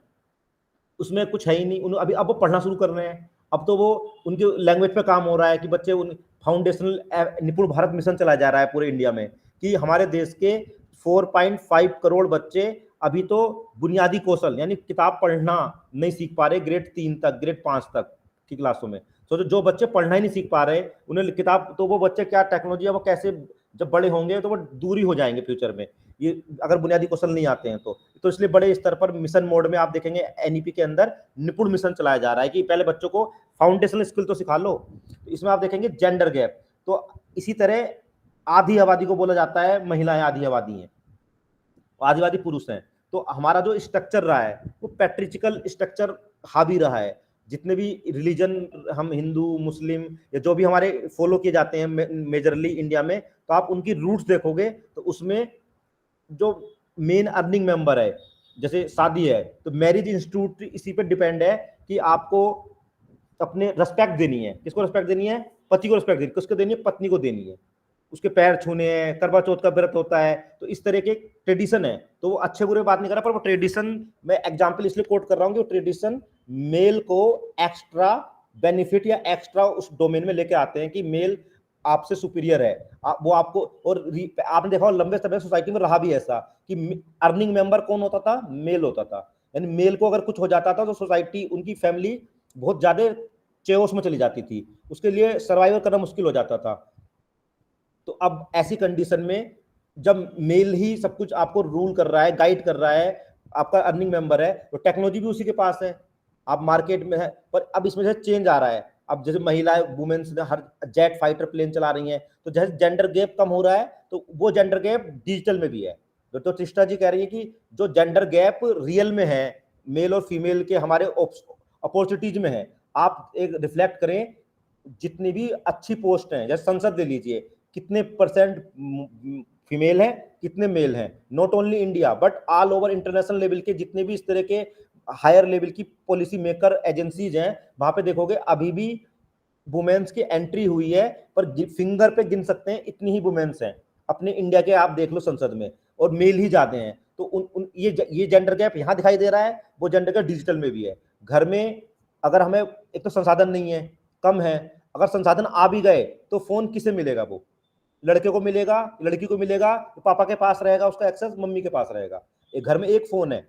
उसमें कुछ है ही नहीं। अभी अब वो पढ़ना शुरू कर रहे हैं, अब तो वो उनके लैंग्वेज पे काम हो रहा है कि बच्चे उन फाउंडेशनल निपुण भारत मिशन चलाया जा रहा है पूरे इंडिया में, कि हमारे देश के 4.5 करोड़ बच्चे अभी तो बुनियादी कौशल यानी किताब पढ़ना नहीं सीख पा रहे, ग्रेड 3 तक, ग्रेड 5 तक की क्लासों में। तो जो बच्चे पढ़ना ही नहीं सीख पा रहे उन्हें किताब, तो वो बच्चे क्या टेक्नोलॉजी है वो कैसे जब बड़े होंगे तो वो दूरी हो जाएंगे फ्यूचर में, ये अगर बुनियादी कौशल नहीं आते हैं तो इसलिए बड़े स्तर पर मिशन मोड में आप देखेंगे NEP के अंदर निपुण मिशन चलाया जा रहा है कि पहले बच्चों को फाउंडेशनल स्किल तो सिखा लो। इसमें आप देखेंगे जेंडर गैप, तो इसी तरह आधी आबादी को बोला जाता है महिलाएं आधी आबादी हैं, आदिवासी पुरुष हैं। तो हमारा जो स्ट्रक्चर रहा है वो पैट्रिचिकल स्ट्रक्चर हावी रहा है। जितने भी रिलीजन हम हिंदू मुस्लिम या जो भी हमारे फॉलो किए जाते हैं मेजरली इंडिया में, तो आप उनकी रूट्स देखोगे तो उसमें जो मेन अर्निंग मेंबर है, जैसे शादी है तो मैरिज इंस्टीट्यूट इसी पे डिपेंड है कि आपको अपने रिस्पेक्ट देनी है। किसको रिस्पेक्ट देनी है? पति को रिस्पेक्ट देनी, किसको देनी है? पत्नी को देनी है। उसके पैर छूने हैं, करवा चौथ का व्रत होता है, तो इस तरह के ट्रेडिशन है। तो वो अच्छे बुरे बात नहीं कर रहा, पर वो ट्रेडिशन मैं एग्जांपल इसलिए कोट कर रहा हूँ कि वो ट्रेडिशन मेल को एक्स्ट्रा बेनिफिट या एक्स्ट्रा उस डोमेन में लेके आते हैं कि मेल आपसे सुपीरियर है। वो आपको, और आपने देखा लंबे समय सोसाइटी में रहा भी ऐसा कि अर्निंग मेंबर कौन होता था? मेल होता था। यानी मेल को अगर कुछ हो जाता था तो सोसाइटी, उनकी फैमिली बहुत ज्यादा चेओस में चली जाती थी, उसके लिए सर्वाइवर करना मुश्किल हो जाता था। तो अब ऐसी कंडीशन में जब मेल ही सब कुछ आपको रूल कर रहा है, गाइड कर रहा है, आपका अर्निंग मेंबर है, तो टेक्नोलॉजी भी उसी के पास है, आप मार्केट में है। पर अब इसमें से चेंज आ रहा है, अब जैसे महिलाएं वुमेन्स हर जेट फाइटर प्लेन चला रही हैं, तो जैसे जेंडर गैप कम हो रहा है तो वो जेंडर गैप डिजिटल में भी है। तो त्रिष्टा जी कह रही है कि जो जेंडर गैप रियल में है मेल और फीमेल के हमारे अपॉर्चुनिटीज में है, आप एक रिफ्लेक्ट करें जितनी भी अच्छी पोस्ट हैं, जैसे संसद ले लीजिए, कितने परसेंट फीमेल हैं, कितने मेल हैं, not only India but all over international level के जितने भी इस तरह के हायर लेवल की पॉलिसी मेकर एजेंसीज हैं, वहां पे देखोगे अभी भी वुमेन्स की एंट्री हुई है, पर फिंगर पे गिन सकते हैं इतनी ही वुमेन्स हैं। अपने इंडिया के आप देख लो संसद में, और मेल ही ज्यादा हैं। तो ये जेंडर गैप यहाँ दिखाई दे रहा है, वो जेंडर गैप डिजिटल में भी है। घर में अगर हमें एक तो संसाधन नहीं है, कम है, अगर संसाधन आ भी गए तो फोन किसे मिलेगा? वो लड़के को मिलेगा, लड़की को मिलेगा, तो पापा के पास रहेगा उसका एक्सेस, मम्मी के पास रहेगा। एक घर में एक फोन है,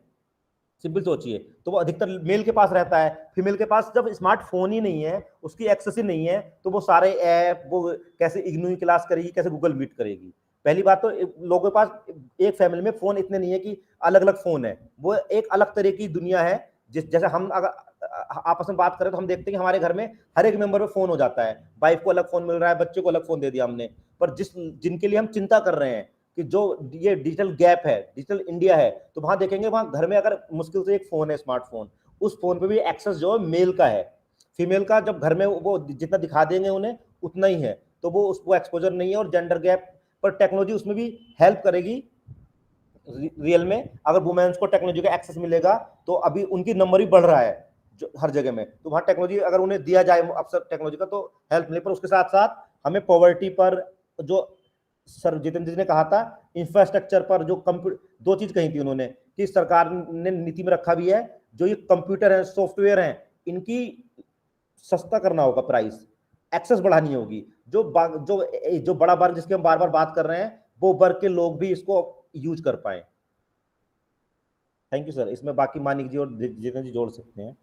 सिंपल सोचिए, तो वो अधिकतर मेल के पास रहता है। फीमेल के पास जब स्मार्टफोन ही नहीं है, उसकी एक्सेस ही नहीं है, तो वो सारे ऐप, वो कैसे इग्नू क्लास करेगी, कैसे गूगल मीट करेगी? पहली बात तो लोगों के पास एक फैमिली में फोन इतने नहीं है कि अलग अलग फोन है, वो एक अलग तरह की दुनिया है। जैसे हम अगर आपस में बात करें तो हम देखते हैं कि हमारे घर में हर एक मेंबर में फोन हो जाता है, वाइफ को अलग फोन मिल रहा है, बच्चे को अलग फोन दे दिया हमने। पर जिनके लिए हम चिंता कर रहे हैं कि जो ये डिजिटल गैप है, डिजिटल इंडिया है, तो वहां देखेंगे वहां घर में अगर मुश्किल से एक फोन है, स्मार्टफोन, उस फोन पे भी एक्सेस जो है मेल का है। फीमेल का जब घर में वो जितना दिखा देंगे उन्हें उतना ही है, तो वो उसको एक्सपोजर नहीं है। और जेंडर गैप पर टेक्नोलॉजी उसमें भी हेल्प करेगी रियल में। अगर वुमेन्स को टेक्नोलॉजी का एक्सेस मिलेगा तो अभी उनकी नंबर ही बढ़ रहा है जो हर जगह में, तो वहां टेक्नोलॉजी अगर उन्हें दिया जाए अवसर टेक्नोलॉजी का तो हेल्प मिले। पर उसके साथ साथ हमें पॉवर्टी पर, जो सर जितेंद्र जी ने कहा था इंफ्रास्ट्रक्चर पर जो दो चीज कही थी उन्होंने कि सरकार ने नीति में रखा भी है, जो ये कंप्यूटर है, सॉफ्टवेयर है, इनकी सस्ता करना होगा, प्राइस एक्सेस बढ़ानी होगी। जो बड़ा वर्ग जिसके हम बार बार बात कर रहे हैं, वो वर्ग के लोग भी इसको यूज कर पाए। Thank you sir. इसमें बाकी मानिक जी और जितेंद्र जी जोड़ सकते हैं।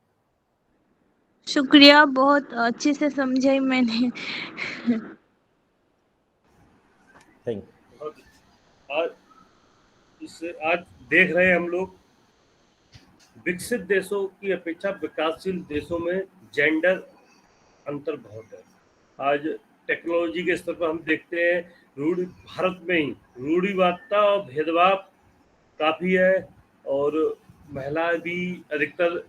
शुक्रिया, बहुत अच्छे से समझाई मैंने। Thank you. आज देख रहे हैं हम लोग विकसित देशों की अपेक्षा विकासशील देशों में जेंडर अंतर बहुत है। आज टेक्नोलॉजी के स्तर पर हम देखते हैं भारत में ही रूढ़िवादिता और भेदभाव काफ़ी है, और महिलाएं भी अधिकतर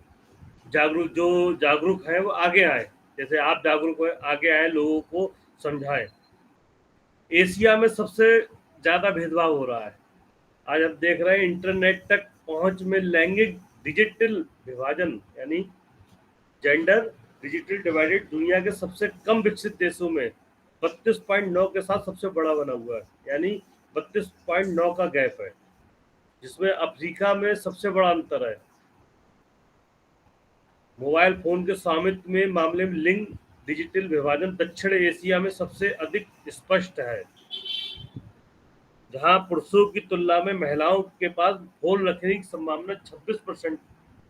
जागरूक हैं वो आगे आए, जैसे आप जागरूक हैं, आगे आए, लोगों को समझाएं। एशिया में सबसे ज़्यादा भेदभाव हो रहा है। आज हम देख रहे हैं इंटरनेट तक पहुंच में लैंगिक डिजिटल विभाजन यानी जेंडर डिजिटल डिवाइडेड दुनिया के सबसे कम विकसित देशों में 32.9 के साथ सबसे बड़ा बना हुआ है, यानी 32.9 का गैप है, जिसमें अफ्रीका में सबसे बड़ा अंतर है। मोबाइल फोन के स्वामित्व में मामले में लिंग डिजिटल विभाजन दक्षिण एशिया में सबसे अधिक स्पष्ट है, जहां पुरुषों की तुलना में महिलाओं के पास फोन रखने की संभावना 26%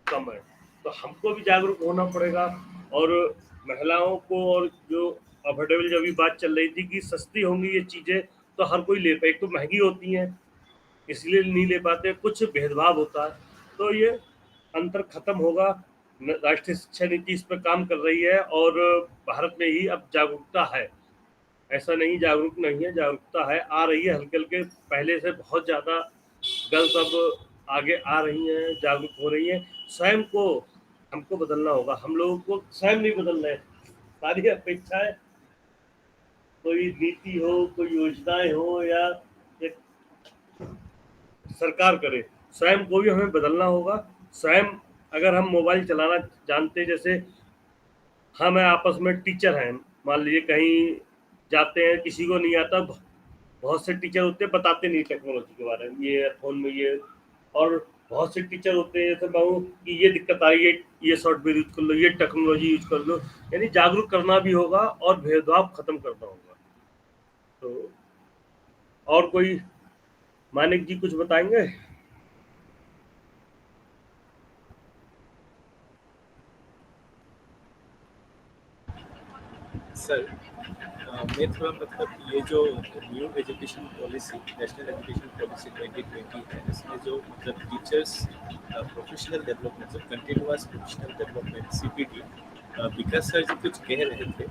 कम है। तो हमको भी जागरूक होना पड़ेगा, और महिलाओं को, और जो अफोर्डेबल जो भी बात चल रही थी कि सस्ती होंगी ये चीज़ें तो हर कोई ले पाए, एक तो महंगी होती हैं इसलिए नहीं ले पाते, कुछ भेदभाव होता है, तो ये अंतर खत्म होगा। राष्ट्रीय शिक्षा नीति इस पर काम कर रही है, और भारत में ही अब जागरूकता है, ऐसा नहीं जागरूक नहीं है, जागरूकता है, आ रही है हल्के हल्के, पहले से बहुत ज़्यादा गर्ल्स अब आगे आ रही हैं, जागरूक हो रही हैं। स्वयं को हमको बदलना होगा, हम लोगों को स्वयं नहीं बदलना है। सारी अपेक्षाएं, कोई नीति हो, कोई योजनाएं हो, या एक सरकार करे, स्वयं को भी हमें बदलना होगा। स्वयं अगर हम मोबाइल चलाना जानते, जैसे हम आपस में टीचर हैं, मान लीजिए कहीं जाते हैं, किसी को नहीं आता, बहुत से टीचर होते हैं बताते नहीं टेक्नोलॉजी के बारे में, ये फोन में ये, और बहुत से टीचर होते हैं जैसे कहूँ कि ये दिक्कत आई है, ये सॉफ्टवेयर यूज कर लो, ये टेक्नोलॉजी यूज कर लो, यानी जागरूक करना भी होगा और भेदभाव खत्म करना होगा। तो और कोई मानिक जी कुछ बताएंगे? सर मैं थोड़ा मतलब ये जो new education policy, national education policy 2020 है, इसमें जो मतलब टीचर्स प्रोफेशनल डेवलपमेंट, जो कंटिन्यूअस प्रोफेशनल डेवलपमेंट CPD, विकास सर जी कुछ कह रहे थे।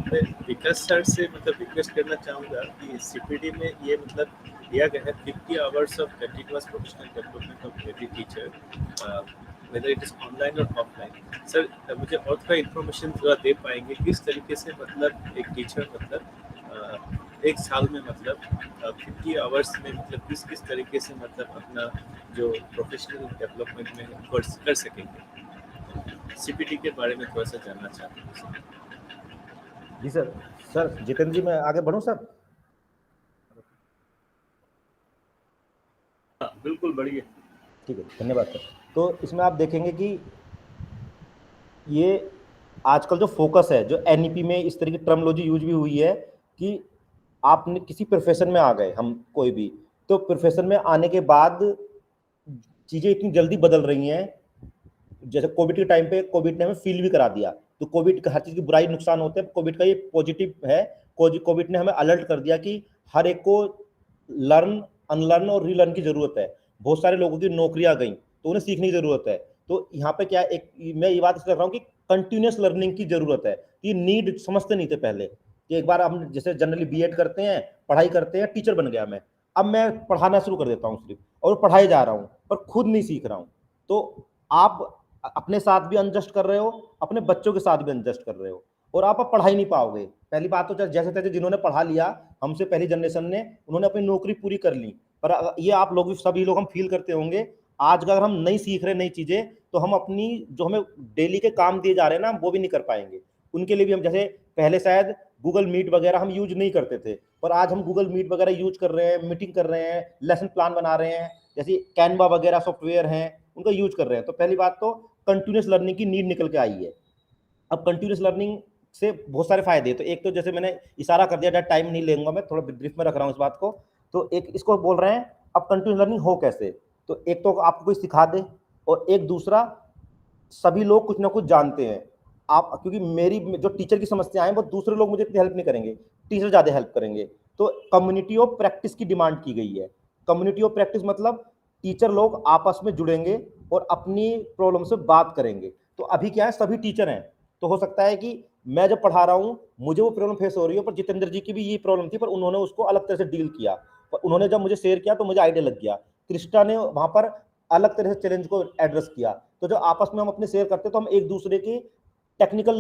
मैं विकास सर से मतलब रिक्वेस्ट करना चाहूँगा कि CPD में ये मतलब दिया गया है 50 hours of continuous professional development of every teacher, whether it is online or offline. Sir मुझे और थोड़ा इन्फॉर्मेशन थोड़ा दे पाएंगे किस तरीके से मतलब एक टीचर मतलब एक साल में मतलब 50 आवर्स में मतलब किस तरीके से मतलब अपना जो प्रोफेशनल डेवलपमेंट में कर सकेंगे? CPD के बारे में थोड़ा सा जानना चाहते हैं। जी सर। सर जितेंद्र जी, मैं आगे बढ़ूं सर? बिल्कुल बढ़िया, ठीक है, धन्यवाद सर। तो इसमें आप देखेंगे कि ये आजकल जो फोकस है, जो NEP में इस तरह की टर्मिनोलॉजी यूज भी हुई है कि आपने किसी प्रोफेशन में आ गए, हम कोई भी, तो प्रोफेशन में आने के बाद चीजें इतनी जल्दी बदल रही हैं। जैसे कोविड के टाइम पे कोविड ने हमें फील भी करा दिया, तो कोविड का हर चीज की बुराई नुकसान होते हैं, कोविड का ये पॉजिटिव है। कोविड ने हमें अलर्ट कर दिया कि हर एक को लर्न, अनलर्न और रीलर्न की जरूरत है। बहुत सारे लोगों की नौकरियां गई तो उन्हें सीखने की जरूरत है। तो यहाँ पे क्या एक मैं ये बात कर रहा हूँ कि कंटिन्यूअस लर्निंग की जरूरत है। ये नीड समझते नहीं थे पहले कि एक बार हम जैसे जनरली B.Ed करते हैं, पढ़ाई करते हैं, टीचर बन गया मैं, अब मैं पढ़ाना शुरू कर देता हूँ सिर्फ, और पढ़ाई जा रहा हूँ पर खुद नहीं सीख रहा हूँ। तो आप अपने साथ भी अनजस्ट कर रहे हो, अपने बच्चों के साथ भी अनजस्ट कर रहे हो, और आप अब पढ़ाई नहीं पाओगे। पहली बात तो जैसे तैसे जिन्होंने पढ़ा लिया हमसे पहली जनरेशन ने, उन्होंने अपनी नौकरी पूरी कर ली, पर ये आप लोग सभी लोग हम फील करते होंगे आज अगर हम नहीं सीख रहे नई चीजें, तो हम अपनी जो हमें डेली के काम दिए जा रहे हैं ना, वो भी नहीं कर पाएंगे। उनके लिए भी हम जैसे पहले शायद गूगल मीट वगैरह हम यूज नहीं करते थे, पर आज हम गूगल मीट वगैरह यूज कर रहे हैं, मीटिंग कर रहे हैं, लेसन प्लान बना रहे हैं, जैसे कैनवा वगैरह सॉफ्टवेयर हैं उनका यूज कर रहे हैं। तो पहली बात तो कंटिन्यूस लर्निंग की नीड निकल के आई है। अब कंटिन्यूस लर्निंग से बहुत सारे फायदे हैं। तो एक तो जैसे मैंने इशारा कर दिया, टाइम नहीं लेंगे, मैं थोड़ा ब्रीफ में रख रहा हूँ इस बात को। तो एक इसको बोल रहे हैं अब कंटिन्यूस लर्निंग हो कैसे, तो एक तो आपको कोई सिखा दे, और एक दूसरा सभी लोग कुछ ना कुछ जानते हैं आप, क्योंकि मेरी जो टीचर की समस्या है वो दूसरे लोग मुझे इतनी हेल्प नहीं करेंगे, टीचर ज़्यादा हेल्प करेंगे। तो कम्युनिटी ऑफ प्रैक्टिस की डिमांड की गई है। कम्युनिटी ऑफ प्रैक्टिस मतलब टीचर लोग आपस में जुड़ेंगे और अपनी प्रॉब्लम से बात करेंगे। तो अभी क्या है, सभी टीचर हैं, तो हो सकता है कि मैं जब पढ़ा रहा हूँ मुझे वो प्रॉब्लम फेस हो रही है, पर जितेंद्र जी की भी ये प्रॉब्लम थी, पर उन्होंने उसको अलग तरह से डील किया, पर उन्होंने जब मुझे शेयर किया तो मुझे आइडिया लग गया। कृष्णा ने वहाँ पर अलग तरह से चैलेंज को एड्रेस किया। तो जो आपस में हम अपने शेयर करते हैं तो हम एक दूसरे की टेक्निकल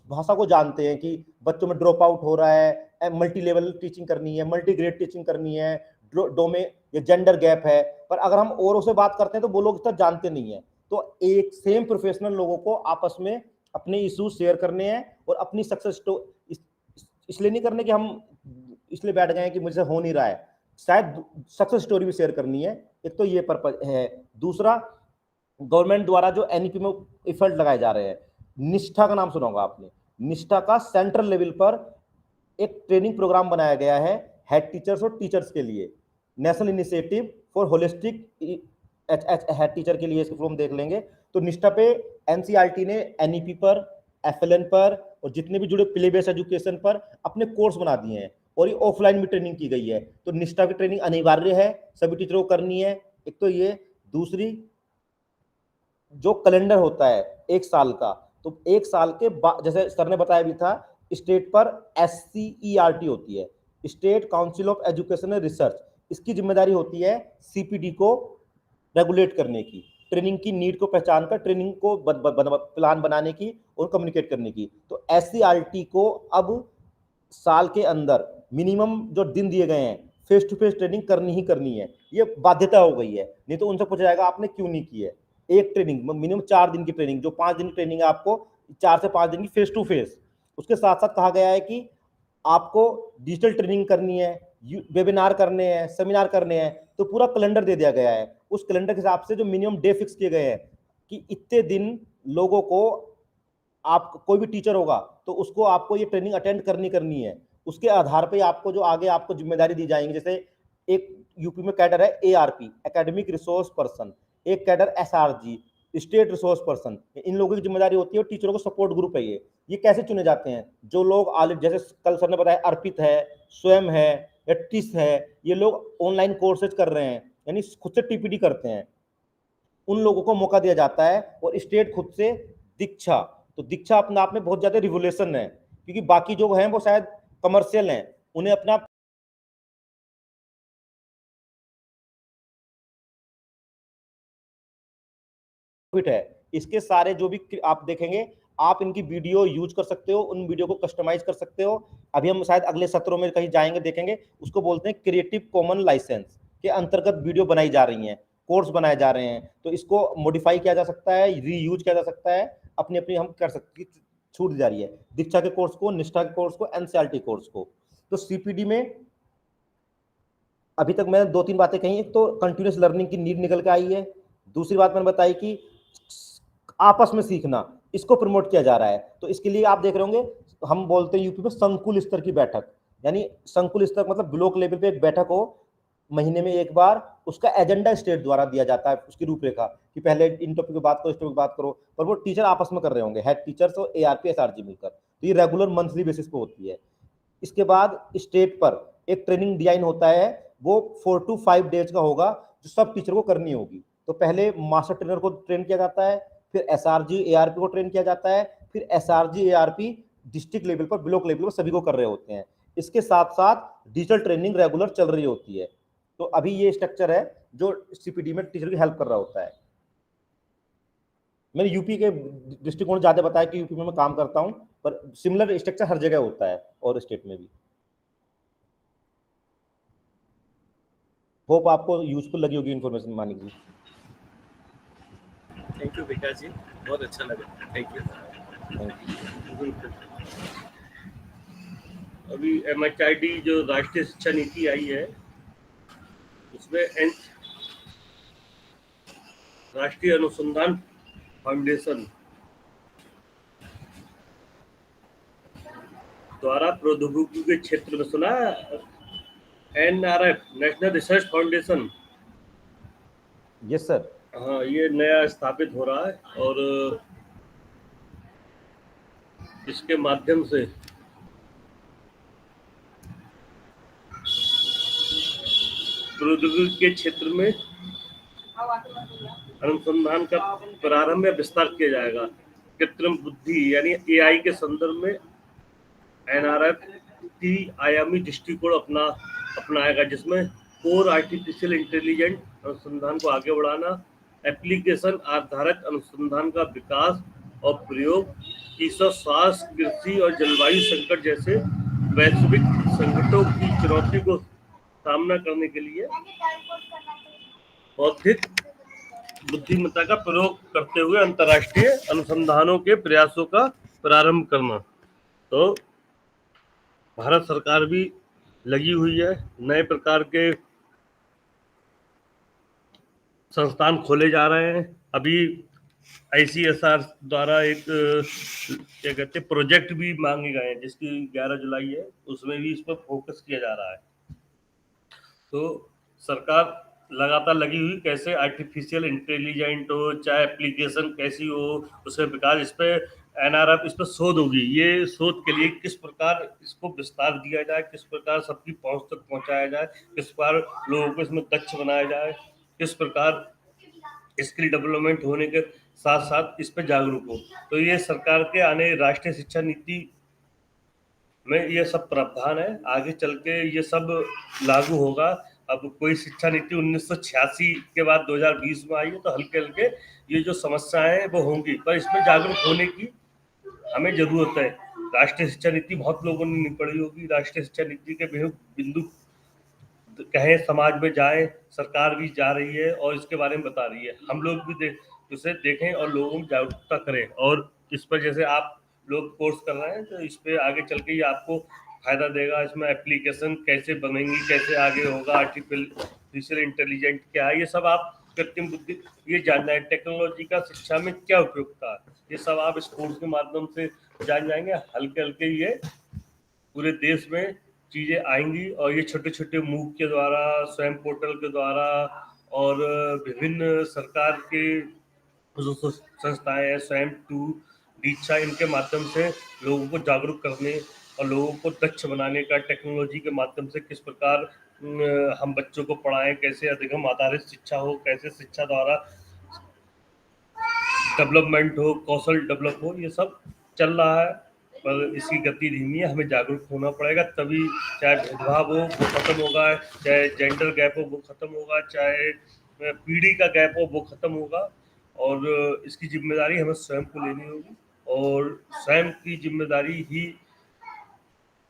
भाषा को जानते हैं कि बच्चों में ड्रॉप आउट हो रहा है, मल्टी लेवल टीचिंग करनी है, मल्टी ग्रेड टीचिंग करनी है, डोमेन ये जेंडर गैप है। पर अगर हम औरों से बात करते हैं तो वो लोग इतना जानते नहीं है। तो एक सेम प्रोफेशनल लोगों को आपस में अपने इशू शेयर करने हैं और अपनी सक्सेस इसलिए नहीं करने कि हम इसलिए बैठ गए कि मुझसे हो नहीं रहा है, शायद सक्सेस स्टोरी भी शेयर करनी है। एक तो ये पर्पज है। दूसरा, गवर्नमेंट द्वारा जो एनईपी में एफर्ट लगाए जा रहे हैं, निष्ठा का नाम सुना होगा आपने। निष्ठा का सेंट्रल लेवल पर एक ट्रेनिंग प्रोग्राम बनाया गया है हेड टीचर्स और टीचर्स के लिए, national initiative for holistic head teacher के लिए। इसको फॉर्म देख लेंगे। तो निष्ठा पे एनसीईआरटी ने एनईपी पर, एफएलएन पर और जितने भी जुड़े प्ले बेस्ड एजुकेशन पर अपने कोर्स बना दिए हैं, और ये ऑफलाइन भी ट्रेनिंग की गई है। तो निष्ठा की ट्रेनिंग अनिवार्य है, सभी टीचरों को करनी है। एक तो ये, दूसरी जो कैलेंडर होता है एक साल का, तो एक साल के बाद जैसे सर ने बताया भी था, स्टेट पर SCERT होती है, state council of education and research. इसकी जिम्मेदारी होती है CPD को रेगुलेट करने की, ट्रेनिंग की नीड को पहचान कर ट्रेनिंग को प्लान बनाने की और कम्युनिकेट करने की। तो SCERT को अब साल के अंदर मिनिमम जो दिन दिए गए हैं फेस टू फेस ट्रेनिंग करनी ही करनी है, ये बाध्यता हो गई है। नहीं तो उनसे पूछा जाएगा आपने क्यों नहीं की है। एक ट्रेनिंग मिनिमम 4 दिन की ट्रेनिंग, जो 5 दिन की ट्रेनिंग है आपको 4 से 5 दिन की फेस टू फेस। उसके साथ साथ कहा गया है कि आपको डिजिटल ट्रेनिंग करनी है, वेबिनार करने हैं, सेमिनार करने हैं, तो पूरा कैलेंडर दे दिया गया है। उस कैलेंडर के हिसाब से जो मिनिमम डे फिक्स किए गए हैं कि इतने दिन लोगों को, आप कोई भी टीचर होगा तो उसको आपको ये ट्रेनिंग अटेंड करनी है। उसके आधार पे आपको जो आगे आपको जिम्मेदारी दी जाएंगी, जैसे एक यूपी में कैडर है ARP, एकेडमिक रिसोर्स पर्सन, एक cadre SRG, state resource person. इन लोगों की जिम्मेदारी होती है, टीचरों को सपोर्ट ग्रुप है ये कैसे चुने जाते हैं, जो लोग ऑलरेडी, जैसे कल सर ने बताया अर्पित है, स्वयं है या टिस है, ये लोग ऑनलाइन कोर्सेज कर रहे हैं, यानी खुद से TPD करते हैं, उन लोगों को मौका दिया जाता है। और स्टेट खुद से दीक्षा, तो दीक्षा अपने आप में बहुत ज्यादा रिवोल्यूशन है, क्योंकि बाकी जो हैं वो शायद कमर्शियल हैं, उन्हें अपना प्रॉफिट है। इसके सारे जो भी आप देखेंगे, आप इनकी वीडियो यूज कर सकते हो, उन वीडियो को कस्टमाइज कर सकते हो। अभी हम शायद अगले सत्रों में कहीं जाएंगे, देखेंगे, उसको बोलते हैं क्रिएटिव कॉमन लाइसेंस के अंतर्गत वीडियो बनाई जा रही हैं, कोर्स बनाए जा रहे हैं। तो इसको मॉडिफाई किया जा सकता है, रीयूज किया जा सकता है, अपनी अपनी हम कर सकते, छूट दी जा रही है दीक्षा के कोर्स को, निष्ठा के कोर्स को, NCERT कोर्स को। तो CPD में अभी तक मैंने 2-3 बातें कही। एक तो कंटिन्यूस लर्निंग की नीड निकल के आई है, दूसरी बात मैंने बताई कि आपस में सीखना, इसको प्रमोट किया जा रहा है। तो इसके लिए आप देख रहे होंगे, हम बोलते हैं यूपी में संकुल स्तर की बैठक, यानी संकुल स्तर मतलब ब्लॉक लेवल पे एक बैठक हो महीने में एक बार, उसका एजेंडा स्टेट द्वारा दिया जाता है, उसकी रूपरेखा कि पहले इन टॉपिक की बात करो, इस टॉपिक की बात करो, पर वो टीचर आपस में कर रहे होंगे, हेड टीचर्स और ARP SRG मिलकर। तो ये रेगुलर मंथली बेसिस पे होती है। इसके बाद स्टेट पर एक ट्रेनिंग डिजाइन होता है, वो 4 to 5 डेज का होगा, जो सब टीचर को करनी होगी। तो पहले मास्टर ट्रेनर को ट्रेन किया जाता है, फिर SRG ARP को ट्रेन किया जाता है, फिर SRG ARP डिस्ट्रिक्ट लेवल पर, ब्लॉक लेवल पर सभी को कर रहे होते हैं। इसके साथ साथ डिजिटल ट्रेनिंग रेगुलर चल रही होती है। तो अभी ये स्ट्रक्चर है जो CPD में टीचर की हेल्प कर रहा होता है। मैंने यूपी के दृष्टिकोण ज्यादा बताया कि यूपी में मैं काम करता हूं, पर सिमिलर स्ट्रक्चर हर जगह होता है और स्टेट में भी। होप आपको यूजफुल लगी होगी information Manik ji. Thank you Vikas ji, बहुत अच्छा लगा। Thank you. Thank you. अभी MHRD जो राष्ट्रीय शिक्षा नीति आई है उसमें राष्ट्रीय अनुसंधान फाउंडेशन द्वारा प्रौद्योगिकी के क्षेत्र में, सुना NRF, national research foundation, yes sir. हाँ, ये नया स्थापित हो रहा है और इसके माध्यम से प्रौद्योगिकी के क्षेत्र में अनुसंधान का प्रारंभ या विस्तार किया जाएगा। कृत्रिम बुद्धि यानी AI के संदर्भ में NRF आयामी दृष्टिकोण अपनाएगा, जिसमें कोर आर्टिफिशियल इंटेलिजेंट अनुसंधान को आगे बढ़ाना, एप्लीकेशन आधारित अनुसंधान का विकास और प्रयोग, तीसरा स्वास्थ्य, कृषि और जलवायु संकट जैसे वैश्विक संकटों की चुनौती को सामना करने के लिए बौद्धिक बुद्धिमत्ता का प्रयोग करते हुए अंतर्राष्ट्रीय अनुसंधानों के प्रयासों का प्रारंभ करना। तो भारत सरकार भी लगी हुई है, नए प्रकार के संस्थान खोले जा रहे हैं। अभी ICSR द्वारा एक क्या कहते हैं प्रोजेक्ट भी मांगे गए हैं, जिसकी 11 जुलाई है, उसमें भी इस पर फोकस किया जा रहा है। तो सरकार लगातार लगी हुई, कैसे आर्टिफिशियल इंटेलिजेंट हो, चाहे एप्लीकेशन कैसी हो, उसका विकास, इस पर NRF इस पर शोध होगी। ये शोध के लिए किस प्रकार इसको विस्तार दिया जाए, किस प्रकार सबकी पहुंच तक पहुंचाया जाए, किस प्रकार लोगों को इसमें दक्ष बनाया जाए, किस प्रकार स्किल डेवलपमेंट होने के साथ साथ इस पर जागरूक हो। तो ये सरकार के आने राष्ट्रीय शिक्षा नीति में ये सब प्रावधान है। आगे चल के ये सब लागू होगा। अब कोई शिक्षा नीति 1986 के बाद 2020 में आई है, तो हल्के हल्के ये जो समस्याएं हैं वो होंगी, पर इसमें जागरूक होने की हमें जरूरत है। राष्ट्रीय शिक्षा नीति बहुत लोगों ने नहीं पढ़ी होगी। राष्ट्रीय शिक्षा नीति के बिंदु कहें समाज में जाए, सरकार भी जा रही है और इसके बारे में बता रही है। हम लोग भी उसे देखें और लोगों में जागरूकता करें, और इस पर जैसे आप लोग कोर्स कर रहे हैं, तो इस पे आगे चल के ये आपको फायदा देगा। इसमें एप्लीकेशन कैसे बनेंगी, कैसे आगे होगा, आर्टिफिशियल इंटेलिजेंट क्या है, ये सब आप कृत्रिम बुद्धि ये जानना है। टेक्नोलॉजी का शिक्षा में क्या उपयोगिता है, ये सब आप इस कोर्स के माध्यम से जान जाएंगे। हल्के हल्के ये पूरे देश में चीज़ें आएंगी, और ये छोटे छोटे मूव के द्वारा, स्वयं पोर्टल के द्वारा, और विभिन्न सरकार के जो संस्थाएं हैं, स्वयं टू दीक्षा, इनके माध्यम से लोगों को जागरूक करने और लोगों को दक्ष बनाने का, टेक्नोलॉजी के माध्यम से किस प्रकार हम बच्चों को पढ़ाएं, कैसे अधिगम आधारित शिक्षा हो, कैसे शिक्षा द्वारा डेवलपमेंट हो, कौशल डेवलप हो, ये सब चल रहा है। पर इसकी गति धीमी है, हमें जागरूक होना पड़ेगा, तभी चाहे भेदभाव हो वो खत्म होगा, चाहे जेंडर गैप हो वो खत्म होगा, चाहे पीढ़ी का गैप हो वो खत्म होगा। और इसकी जिम्मेदारी हमें स्वयं को लेनी होगी, और स्वयं की जिम्मेदारी ही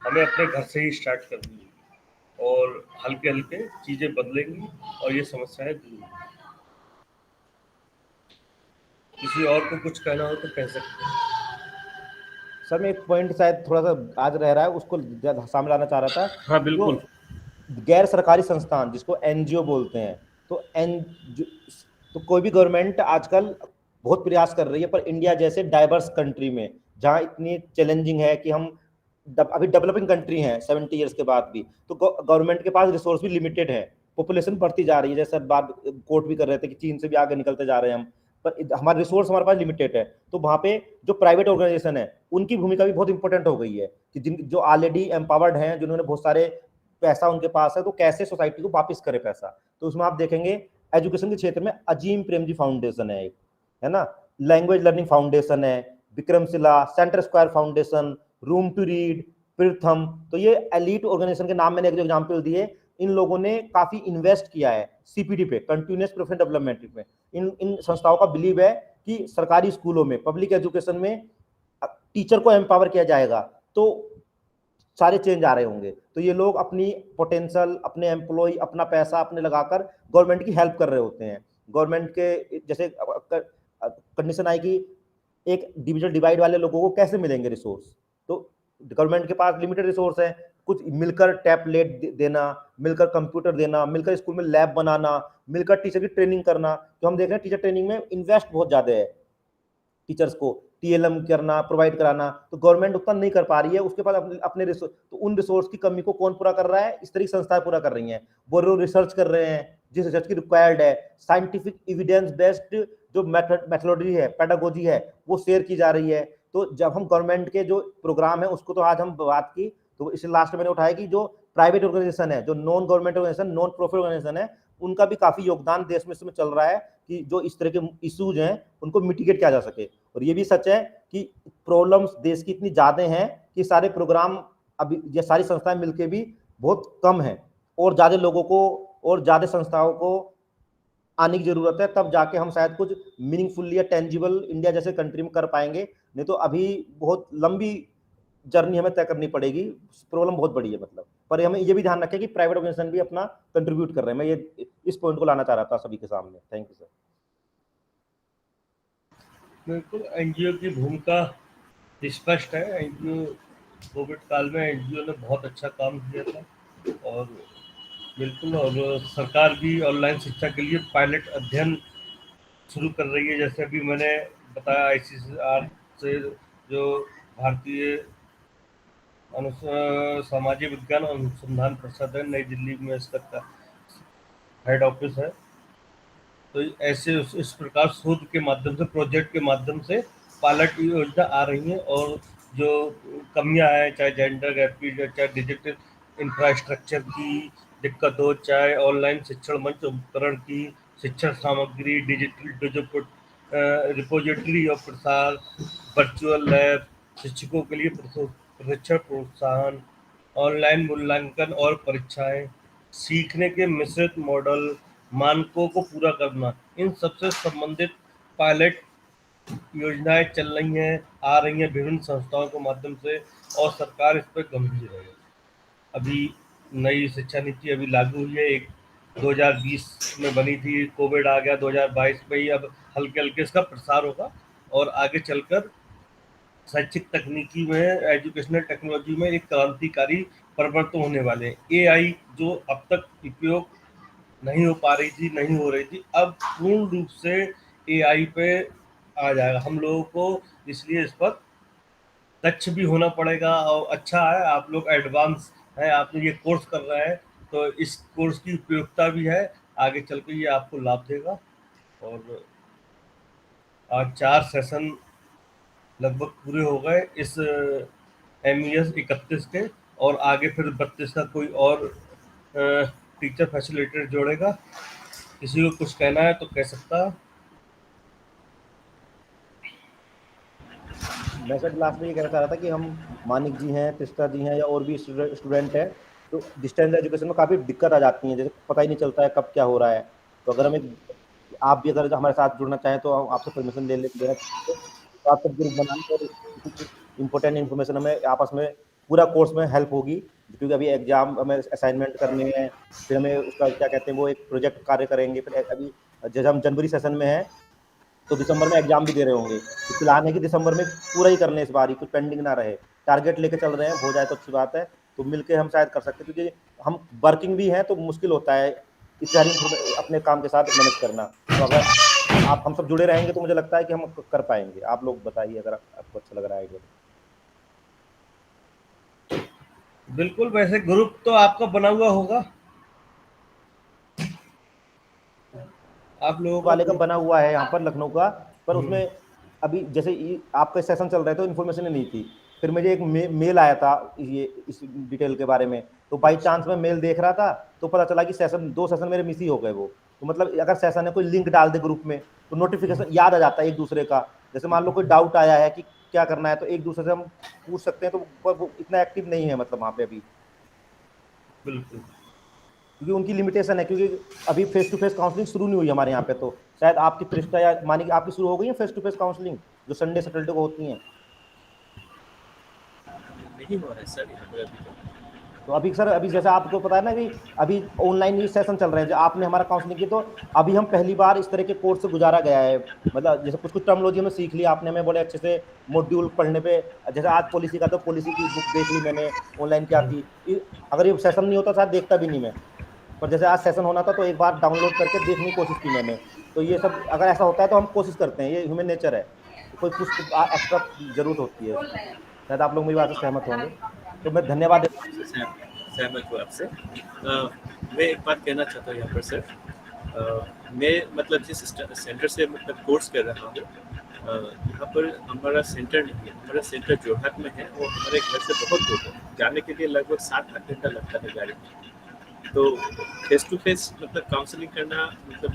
हमें अपने घर से ही स्टार्ट करनी होगी, और हल्के हल्के चीज़ें बदलेंगी और ये समस्याएं दूर होंगी। किसी और को कुछ कहना हो तो कह सकते हैं। सर मैं एक पॉइंट शायद थोड़ा सा आज रह रहा है, उसको सामने लाना चाह रहा था। हाँ बिल्कुल। गैर सरकारी संस्थान जिसको NGO बोलते हैं, तो कोई भी गवर्नमेंट आजकल बहुत प्रयास कर रही है, पर इंडिया जैसे डाइवर्स कंट्री में, जहां इतनी चैलेंजिंग है कि हम अभी डेवलपिंग कंट्री हैं 70 ईयर्स के बाद भी, तो गवर्नमेंट के पास रिसोर्स भी लिमिटेड है, पॉपुलेशन बढ़ती जा रही है, जैसे बात कोर्ट भी कर रहे थे कि चीन से भी आगे निकलते जा रहे हैं हम, पर हमारे रिसोर्स हमारे पास लिमिटेड है। तो वहाँ पे जो प्राइवेट ऑर्गेनाइजेशन है उनकी भूमिका भी बहुत इंपॉर्टेंट हो गई है, कि जो ऑलरेडी एम्पावर्ड हैं, जिन्होंने बहुत सारे पैसा उनके पास है, तो कैसे सोसाइटी को वापस करे पैसा। तो उसमें आप देखेंगे एजुकेशन के क्षेत्र में अजीम प्रेमजी फाउंडेशन है एक, है ना, लैंग्वेज लर्निंग फाउंडेशन है, Vikramshila, centre square foundation, room to read, Pratham. तो ये एलीट ऑर्गेनाइजेशन के नाम मैंने एक एग्जाम्पल दिए। इन लोगों ने काफी इन्वेस्ट किया है CPD पे, कंटिन्यूअस प्रोफेशनल डेवलपमेंट में। इन संस्थाओं का बिलीव है कि सरकारी स्कूलों में, पब्लिक एजुकेशन में टीचर को एम्पावर किया जाएगा तो सारे चेंज आ रहे होंगे। तो ये लोग अपनी पोटेंशियल, अपने एम्प्लॉय, अपना पैसा अपने लगाकर गवर्नमेंट की हेल्प कर रहे होते हैं। गवर्नमेंट के जैसे कंडीशन आई कि एक डिविजन डिवाइड वाले लोगों को कैसे मिलेंगे रिसोर्स, तो गवर्नमेंट के पास लिमिटेड रिसोर्स है, कुछ मिलकर टैबलेट देना, मिलकर कंप्यूटर देना, मिलकर स्कूल में लैब बनाना, मिलकर टीचर की ट्रेनिंग करना। तो हम देख रहे हैं टीचर ट्रेनिंग में इन्वेस्ट बहुत ज्यादा है, टीचर्स को टीएलएम करना, प्रोवाइड कराना, तो गवर्नमेंट उतना नहीं कर पा रही है। उसके पास अपने रिसोर्स, तो उन रिसोर्स की कमी को कौन पूरा कर रहा है? इस तरह की संस्थाएं पूरा कर रही हैं। वो रिसर्च कर रहे हैं, जिस रिसर्च की रिक्वायर्ड है, साइंटिफिक एविडेंस बेस्ड जो मेथोडोलॉजी है, पेडागोजी है, वो शेयर की जा रही है। तो जब हम गवर्नमेंट के जो प्रोग्राम है उसको तो आज हम बात की, तो इसे लास्ट मैंने उठाया कि जो प्राइवेट ऑर्गेनाइजेशन है, जो non government organisation, non profit organisation है, उनका भी काफी योगदान देश में इसमें चल रहा है कि जो इस तरह के इश्यूज हैं उनको मिटिगेट किया जा सके। और ये भी सच है कि प्रॉब्लम्स देश की इतनी ज्यादा हैं कि सारे प्रोग्राम अभी ये सारी संस्थाएं मिलके भी बहुत कम है, और ज्यादा लोगों को और ज्यादा संस्थाओं को आने की जरूरत है, तब जाके हम शायद कुछ मीनिंगफुल या टेंजिबल इंडिया जैसे कंट्री में कर पाएंगे। नहीं तो अभी बहुत लंबी जर्नी हमें तय करनी पड़ेगी, प्रॉब्लम बहुत बड़ी है मतलब। पर हमें ये भी ध्यान रखें कि प्राइवेट ऑर्गेनाइजेशन भी अपना कंट्रीब्यूट कर रहे हैं। मैं ये इस पॉइंट को लाना चाह रहा था सभी के सामने। Thank you sir. बिल्कुल, एनजीओ की भूमिका स्पष्ट है। एनजीओ कोविड काल में एनजीओ ने बहुत अच्छा काम किया था, और बिल्कुल, और सरकार भी ऑनलाइन शिक्षा के लिए पायलट अध्ययन शुरू कर रही है। जैसे अभी मैंने बताया, आईसीसीआर से जो भारतीय सामाजिक विज्ञान अनुसंधान परिषद है, नई दिल्ली में इसका हेड ऑफिस है। तो ऐसे इस प्रकार शोध के माध्यम से, प्रोजेक्ट के माध्यम से पायलट योजना आ रही है। और जो कमियां हैं, चाहे जेंडर गैप की, चाहे डिजिटल इंफ्रास्ट्रक्चर की दिक्कत हो, चाहे ऑनलाइन शिक्षण मंच उपकरण की, शिक्षण सामग्री, डिजिटल रिपोजिटरी और प्रसार, वर्चुअल लैब, शिक्षकों के लिए प्रशिक्षण प्रोत्साहन, ऑनलाइन मूल्यांकन और परीक्षाएं, सीखने के मिश्रित मॉडल, मानकों को पूरा करना, इन सबसे संबंधित पायलट योजनाएं चल रही हैं, आ रही हैं विभिन्न संस्थाओं के माध्यम से, और सरकार इस पर गंभीर है। अभी नई शिक्षा नीति अभी लागू हुई है, एक 2020 में बनी थी, कोविड आ गया 2022 में ही। अब हल्के हल्के इसका प्रसार होगा, और आगे चलकर शैक्षिक तकनीकी में, एजुकेशनल टेक्नोलॉजी में एक क्रांतिकारी परिवर्तन होने वाले हैं। एआई जो अब तक उपयोग नहीं हो पा रही थी, नहीं हो रही थी, अब पूर्ण रूप से एआई पे आ जाएगा। हम लोगों को इसलिए इस पर दक्ष भी होना पड़ेगा। और अच्छा है आप लोग एडवांस है, आपने ये कोर्स कर रहे हैं, तो इस कोर्स की उपयोगिता भी है, आगे चल के ये आपको लाभ देगा। और आज 4 सेशन लगभग पूरे हो गए इस MES 31 के, और आगे फिर 32 का कोई और टीचर फैसिलिटेटर जोड़ेगा। किसी को कुछ कहना है तो कह सकता है। मैं सर लास्ट में ये कहना चाह रहा था कि हम मानिक जी हैं, तिस्ता जी हैं, या और भी स्टूडेंट हैं, तो डिस्टेंस एजुकेशन में काफ़ी दिक्कत आ जाती है, जैसे पता ही नहीं चलता है कब क्या हो रहा है। तो अगर हमें, आप भी अगर हमारे साथ जुड़ना चाहें तो हम आपसे परमिशन लेना चाहते हैं, तो आप सब ग्रुप बनाएं, और इम्पोर्टेंट इन्फॉर्मेशन हमें आपस में पूरा कोर्स में हेल्प होगी। क्योंकि अभी एग्जाम हमें असाइनमेंट करने हैं, फिर हमें उसका क्या कहते हैं, वो एक प्रोजेक्ट कार्य करेंगे। फिर अभी जैसे हम जनवरी सेशन में हैं, तो दिसंबर में एग्जाम भी दे रहे होंगे, तो प्लान है कि दिसंबर में पूरा ही करने, इस बार ही कुछ पेंडिंग ना रहे। टारगेट लेके चल रहे हैं, हो जाए तो अच्छी बात है। तो मिलके हम शायद कर सकते हैं, क्योंकि हम वर्किंग भी हैं तो मुश्किल होता है इस अपने काम के साथ मैनेज करना। तो अगर आप हम सब जुड़े रहेंगे तो मुझे लगता है कि हम कर पाएंगे। आप लोग बताइए अगर आपको अच्छा लग रहा है आइडिया। बिल्कुल, वैसे ग्रुप तो आपका बना हुआ होगा, आप लोगों वाले का का बना हुआ है यहाँ पर लखनऊ का, पर उसमें अभी जैसे आपका सेशन चल रहा है तो इन्फॉर्मेशन नहीं थी। फिर मुझे एक मेल आया था ये इस डिटेल के बारे में, तो बाई चांस मैं मेल देख रहा था तो पता चला कि दो सेशन मेरे मिस ही हो गए वो। तो मतलब अगर सेशन है, कोई लिंक डाल दे ग्रुप में तो नोटिफिकेशन याद आ जाता है एक दूसरे का। जैसे मान लो कोई डाउट आया है कि क्या करना है, तो एक दूसरे से हम पूछ सकते हैं। तो वो इतना एक्टिव नहीं है मतलब वहाँ पे अभी, बिल्कुल। क्योंकि उनकी लिमिटेशन है। क्योंकि अभी फेस टू फेस काउंसलिंग शुरू नहीं हुई हमारे यहाँ पे, तो शायद आपकी त्रिष्टा या मानी कि आपकी शुरू हो गई है फेस टू फेस काउंसलिंग जो संडे सैटरडे को होती हैं। नहीं हो रहा है सर यहाँ पर अभी तक। तो अभी सर, अभी जैसे आपको पता है ना कि अभी ऑनलाइन ही सेशन चल रहे हैं, जो आपने हमारा काउंसलिंग की, तो अभी हम पहली बार इस तरह के कोर्स से गुजारा गया है। मतलब जैसे कुछ कुछ टर्मोलॉजी में सीख लिया आपने, हमें बड़े अच्छे से मॉड्यूल पढ़ने पे, जैसे आज पॉलिसी का, तो पॉलिसी की बुक देख ली मैंने ऑनलाइन क्या थी। अगर ये सेशन नहीं होता शायद देखता भी नहीं मैं, पर जैसे आज सेशन होना था तो एक बार डाउनलोड करके देखने की कोशिश की मैंने। तो ये सब अगर ऐसा होता है तो हम कोशिश करते हैं, ये ह्यूमन नेचर है, कोई कुछ एक्स्ट्रा जरूरत होती है इसकी। शायद आप लोग मेरी बात से सहमत होंगे, तो मैं धन्यवाद। सहमत हूँ आपसे। मैं एक बात कहना चाहता हूँ यहाँ पर सर। मैं मतलब जिस सेंटर से मतलब कोर्स कर रहा हूँ, यहाँ पर हमारा सेंटर नहीं है, हमारा सेंटर जोरहाट में है, वो हमारे घर से बहुत दूर है, जाने के लिए लगभग 7-8 घंटा लगता है गाड़ी में। तो फेस टू फेस मतलब काउंसलिंग करना मतलब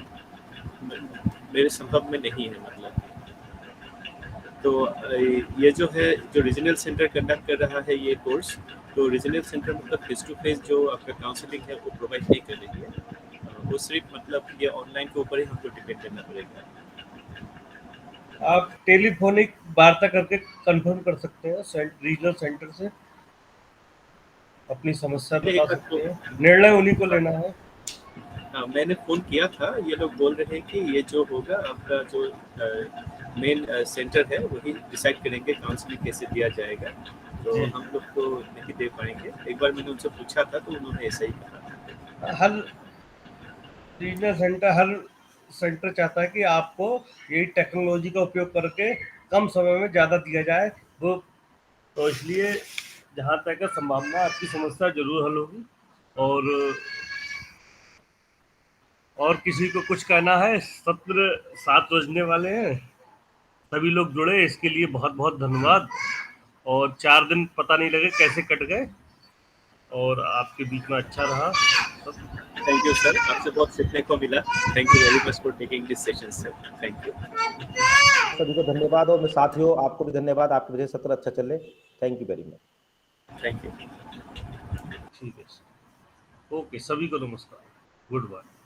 मेरे संभव में नहीं है मतलब। तो ये जो है, जो रीजनल सेंटर कंडक्ट कर रहा है ये कोर्स, तो रीजनल सेंटर मतलब फेस टू फेस जो आपका काउंसलिंग है वो प्रोवाइड नहीं कर रही है, वो सिर्फ मतलब ये ऑनलाइन के ऊपर ही हमको डिपेंड करना पड़ेगा। आप टेलीफोनिक वार्ता करके कंफर्म कर सकते हैं रीजनल सेंटर से, अपनी समस्या बता सकते हैं, निर्णय उन्हीं को लेना है। मैंने फ़ोन किया था, ये लोग बोल रहे हैं कि ये जो होगा आपका जो मेन सेंटर है वही डिसाइड करेंगे काउंसलिंग कैसे दिया जाएगा, तो हम लोग तो नहीं दे पाएंगे। एक बार मैंने उनसे पूछा था तो उन्होंने ऐसा ही कहा। हर रीजनल सेंटर, हर सेंटर चाहता है कि आपको यही टेक्नोलॉजी का उपयोग करके कम समय में ज़्यादा दिया जाए वो, तो इसलिए जहाँ तक है संभावना आपकी समस्या जरूर हल होगी। और किसी को कुछ कहना है? सत्र 7 बजने वाले हैं, सभी लोग जुड़े, इसके लिए बहुत बहुत धन्यवाद। और 4 दिन पता नहीं लगे कैसे कट गए, और आपके बीच में अच्छा रहा। थैंक यू सर, आपसे बहुत सीखने को मिला। Thank you very much for taking this session sir, thank you. सभी को धन्यवाद, और साथियों आपको भी धन्यवाद, आपकी वजह से सत्र अच्छा चले। Thank you very much. Thank you. ठीक है, ओके, सभी को नमस्कार, गुड बाय।